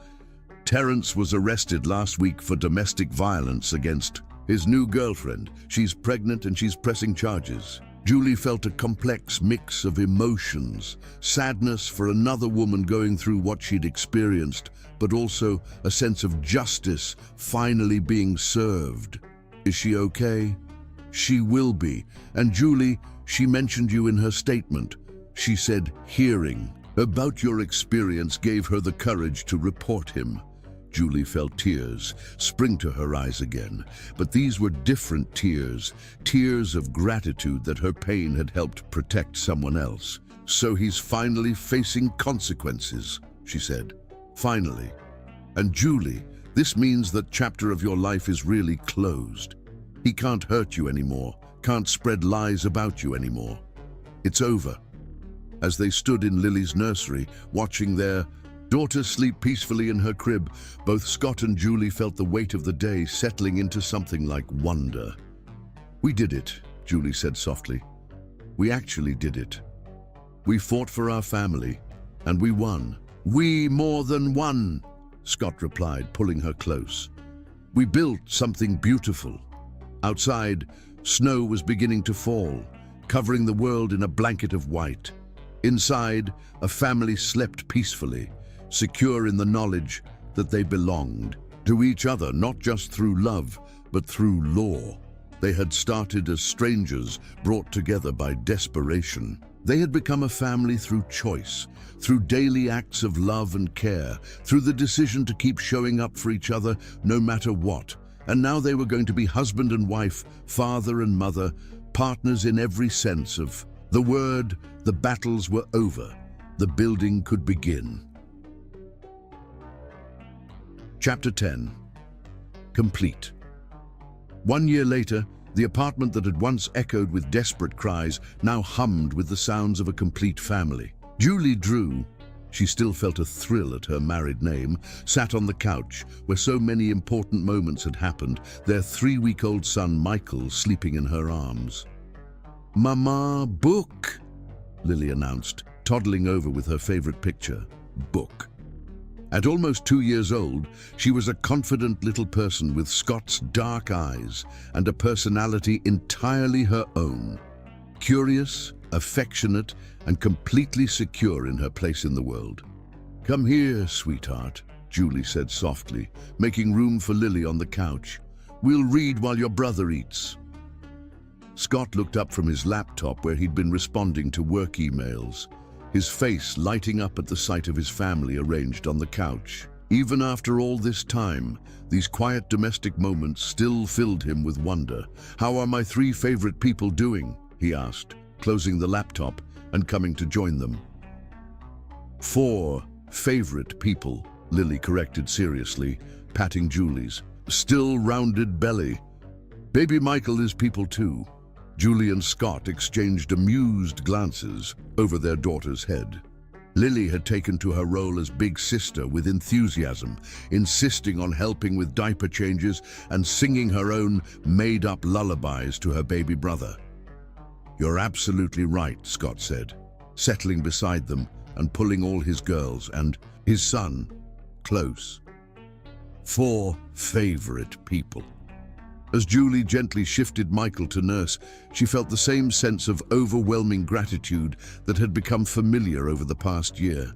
"Terrence was arrested last week for domestic violence against his new girlfriend. She's pregnant and she's pressing charges." Julie felt a complex mix of emotions, sadness for another woman going through what she'd experienced, but also a sense of justice finally being served. "Is she okay?" "She will be. And Julie, she mentioned you in her statement. She said hearing about your experience gave her the courage to report him." Julie felt tears spring to her eyes again, but these were different tears, tears of gratitude that her pain had helped protect someone else. "So he's finally facing consequences," she said. "Finally. And Julie, this means that chapter of your life is really closed. He can't hurt you anymore, can't spread lies about you anymore. It's over." As they stood in Lily's nursery, watching their daughter sleep peacefully in her crib, both Scott and Julie felt the weight of the day settling into something like wonder. "We did it," Julie said softly. "We actually did it. We fought for our family, and we won." "We more than won," Scott replied, pulling her close. "We built something beautiful." Outside, snow was beginning to fall, covering the world in a blanket of white. Inside, a family slept peacefully, secure in the knowledge that they belonged to each other, not just through love, but through law. They had started as strangers, brought together by desperation. They had become a family through choice, through daily acts of love and care, through the decision to keep showing up for each other no matter what. And now they were going to be husband and wife, father and mother, partners in every sense of the word. The battles were over. The building could begin. Chapter 10. Complete. 1 year later, the apartment that had once echoed with desperate cries now hummed with the sounds of a complete family. Julie Drew, she still felt a thrill at her married name, sat on the couch where so many important moments had happened, their 3-week-old son Michael sleeping in her arms. "Mama, book," Lily announced, toddling over with her favorite picture, book. At almost 2 years old, she was a confident little person with Scott's dark eyes and a personality entirely her own. Curious, affectionate, and completely secure in her place in the world. "Come here, sweetheart," Julie said softly, making room for Lily on the couch. "We'll read while your brother eats." Scott looked up from his laptop where he'd been responding to work emails, his face lighting up at the sight of his family arranged on the couch. Even after all this time, these quiet domestic moments still filled him with wonder. "How are my 3 favorite people doing?" he asked, closing the laptop and coming to join them. 4 favorite people, Lily corrected seriously, patting Julie's still rounded belly. "Baby Michael is people too." Julie and Scott exchanged amused glances over their daughter's head. Lily had taken to her role as big sister with enthusiasm, insisting on helping with diaper changes and singing her own made-up lullabies to her baby brother. "You're absolutely right," Scott said, settling beside them and pulling all his girls and his son close. 4 favorite people. As Julie gently shifted Michael to nurse, she felt the same sense of overwhelming gratitude that had become familiar over the past year.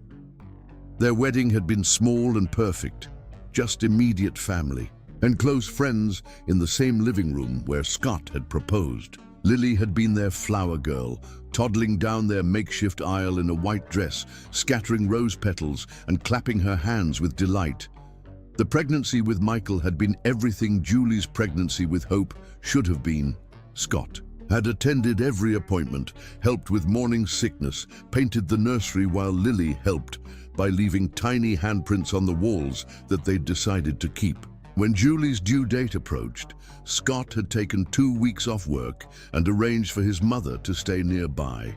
Their wedding had been small and perfect, just immediate family and close friends in the same living room where Scott had proposed. Lily had been their flower girl, toddling down their makeshift aisle in a white dress, scattering rose petals and clapping her hands with delight. The pregnancy with Michael had been everything Julie's pregnancy with Hope should have been. Scott had attended every appointment, helped with morning sickness, painted the nursery while Lily helped by leaving tiny handprints on the walls that they'd decided to keep. When Julie's due date approached, Scott had taken 2 weeks off work and arranged for his mother to stay nearby,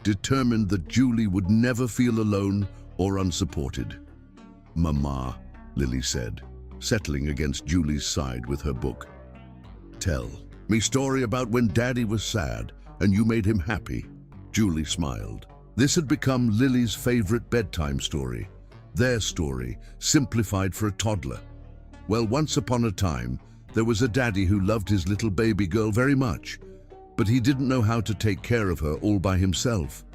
determined that Julie would never feel alone or unsupported. "Mama," Lily said, settling against Julie's side with her book. "Tell me story about when Daddy was sad and you made him happy." Julie smiled. This had become Lily's favorite bedtime story, their story, simplified for a toddler. Well, once upon a time, there was a daddy who loved his little baby girl very much, but he didn't know how to take care of her all by himself,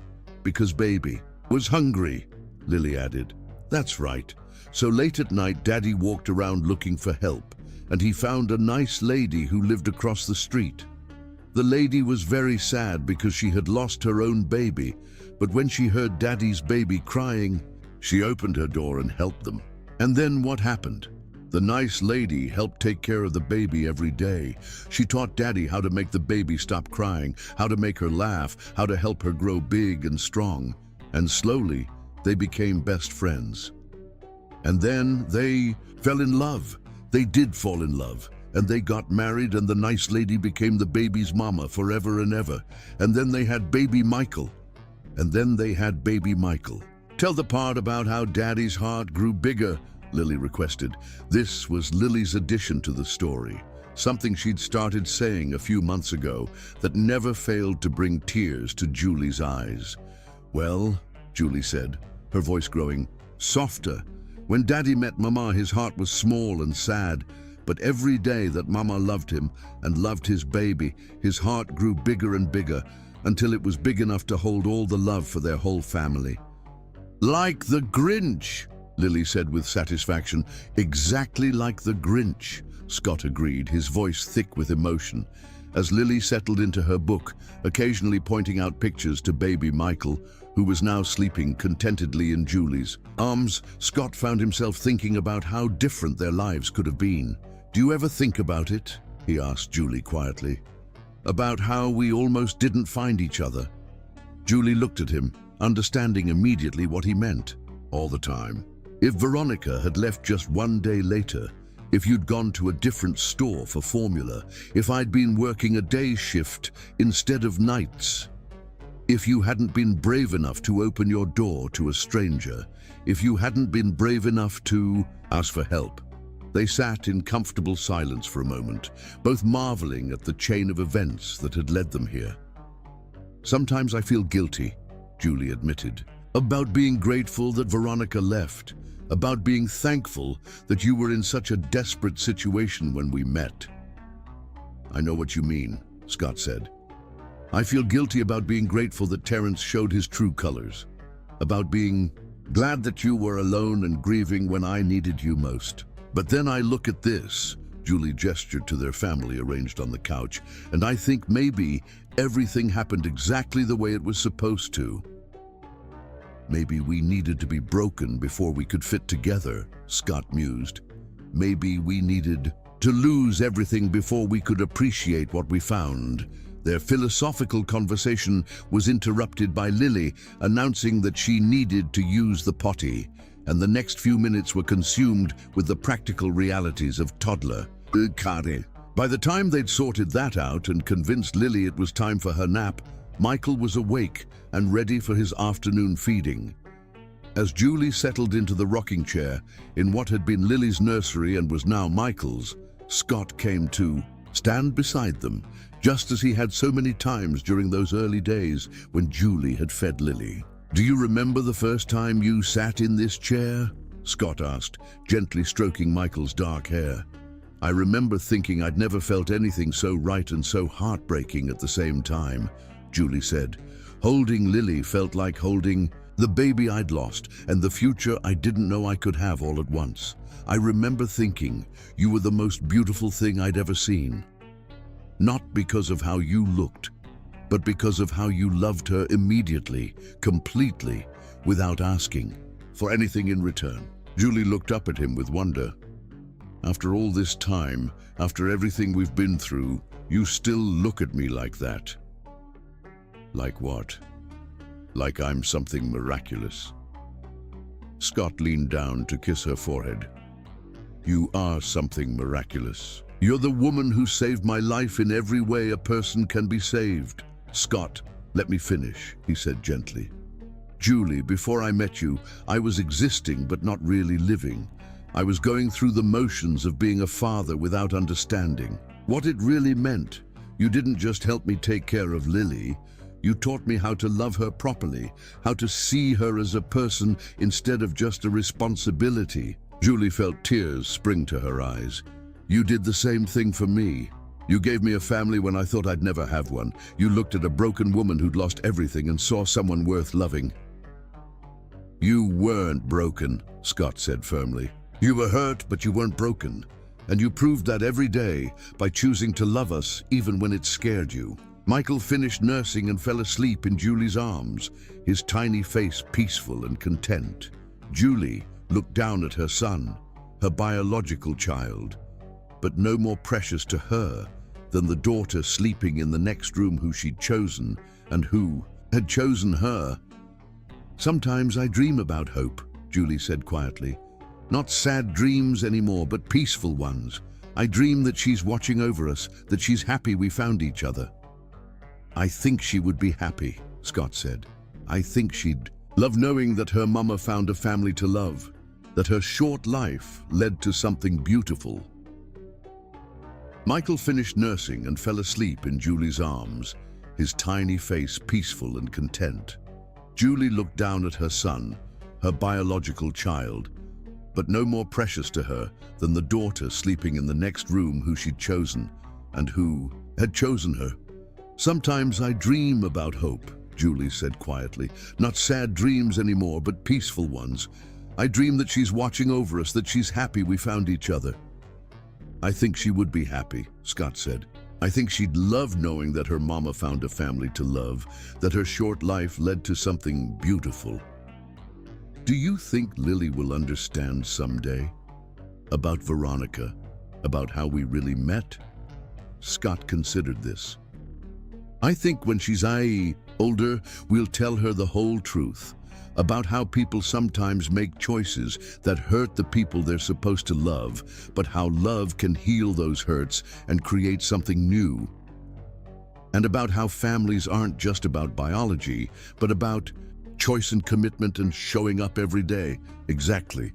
because baby was hungry, Lily added. "That's right. So late at night, Daddy walked around looking for help, and he found a nice lady who lived across the street. The lady was very sad because she had lost her own baby, but when she heard Daddy's baby crying, she opened her door and helped them. And then what happened? The nice lady helped take care of the baby every day. She taught Daddy how to make the baby stop crying, how to make her laugh, how to help her grow big and strong. And slowly, they became best friends. And then they fell in love. They did fall in love. And they got married, and the nice lady became the baby's mama forever and ever. And then they had baby Michael. Tell the part about how Daddy's heart grew bigger, Lily requested. This was Lily's addition to the story, something she'd started saying a few months ago that never failed to bring tears to Julie's eyes. "Well," Julie said, her voice growing softer, "when Daddy met Mama, his heart was small and sad. But every day that Mama loved him and loved his baby, his heart grew bigger and bigger until it was big enough to hold all the love for their whole family." "Like the Grinch," Lily said with satisfaction. "Exactly like the Grinch," Scott agreed, his voice thick with emotion. As Lily settled into her book, occasionally pointing out pictures to baby Michael, who was now sleeping contentedly in Julie's arms, Scott found himself thinking about how different their lives could have been. "Do you ever think about it?" he asked Julie quietly. "About how we almost didn't find each other?" Julie looked at him, understanding immediately what he meant. "All the time. If Veronica had left just one day later, if you'd gone to a different store for formula, if I'd been working a day shift instead of nights, if you hadn't been brave enough to open your door to a stranger, if you hadn't been brave enough to ask for help." They sat in comfortable silence for a moment, both marveling at the chain of events that had led them here. "Sometimes I feel guilty," Julie admitted, "about being grateful that Veronica left, about being thankful that you were in such a desperate situation when we met." "I know what you mean," Scott said. "I feel guilty about being grateful that Terrence showed his true colors, about being glad that you were alone and grieving when I needed you most. But then I look at this," Julie gestured to their family arranged on the couch, "and I think maybe everything happened exactly the way it was supposed to." "Maybe we needed to be broken before we could fit together," Scott mused. "Maybe we needed to lose everything before we could appreciate what we found." Their philosophical conversation was interrupted by Lily announcing that she needed to use the potty, and the next few minutes were consumed with the practical realities of toddler. By the time they'd sorted that out and convinced Lily it was time for her nap, Michael was awake and ready for his afternoon feeding. As Julie settled into the rocking chair in what had been Lily's nursery and was now Michael's, Scott came to stand beside them, just as he had so many times during those early days when Julie had fed Lily. "Do you remember the first time you sat in this chair?" Scott asked, gently stroking Michael's dark hair. I remember thinking I'd never felt anything so right and so heartbreaking at the same time, Julie said. Holding Lily felt like holding the baby I'd lost and the future I didn't know I could have all at once. I remember thinking you were the most beautiful thing I'd ever seen. Not because of how you looked, but because of how you loved her immediately, completely, without asking for anything in return. Julie looked up at him with wonder. After all this time, after everything we've been through, you still look at me like that. Like what? Like I'm something miraculous. Scott leaned down to kiss her forehead. You are something miraculous. You're the woman who saved my life in every way a person can be saved. Scott, let me finish, he said gently. Julie, before I met you, I was existing but not really living. I was going through the motions of being a father without understanding what it really meant. You didn't just help me take care of Lily. You taught me how to love her properly, how to see her as a person instead of just a responsibility. Julie felt tears spring to her eyes. You did the same thing for me. You gave me a family when I thought I'd never have one. You looked at a broken woman who'd lost everything and saw someone worth loving. You weren't broken, Scott said firmly. You were hurt, but you weren't broken. And you proved that every day by choosing to love us even when it scared you. Michael finished nursing and fell asleep in Julie's arms, his tiny face peaceful and content. Julie looked down at her son, her biological child, but no more precious to her than the daughter sleeping in the next room who she'd chosen and who had chosen her. Sometimes I dream about hope, Julie said quietly. Not sad dreams anymore, but peaceful ones. I dream that she's watching over us, that she's happy we found each other. I think she would be happy, Scott said. I think she'd love knowing that her mama found a family to love, that her short life led to something beautiful. Michael finished nursing and fell asleep in Julie's arms, his tiny face peaceful and content. Julie looked down at her son, her biological child, but no more precious to her than the daughter sleeping in the next room who she'd chosen and who had chosen her. Sometimes I dream about hope, Julie said quietly. Not sad dreams anymore, but peaceful ones. I dream that she's watching over us, that she's happy we found each other. I think she would be happy, Scott said. I think she'd love knowing that her mama found a family to love, that her short life led to something beautiful. Do you think Lily will understand someday? About Veronica, about how we really met? Scott considered this. I think when she's older, we'll tell her the whole truth, about how people sometimes make choices that hurt the people they're supposed to love, but how love can heal those hurts and create something new. And about how families aren't just about biology, but about choice and commitment and showing up every day. Exactly.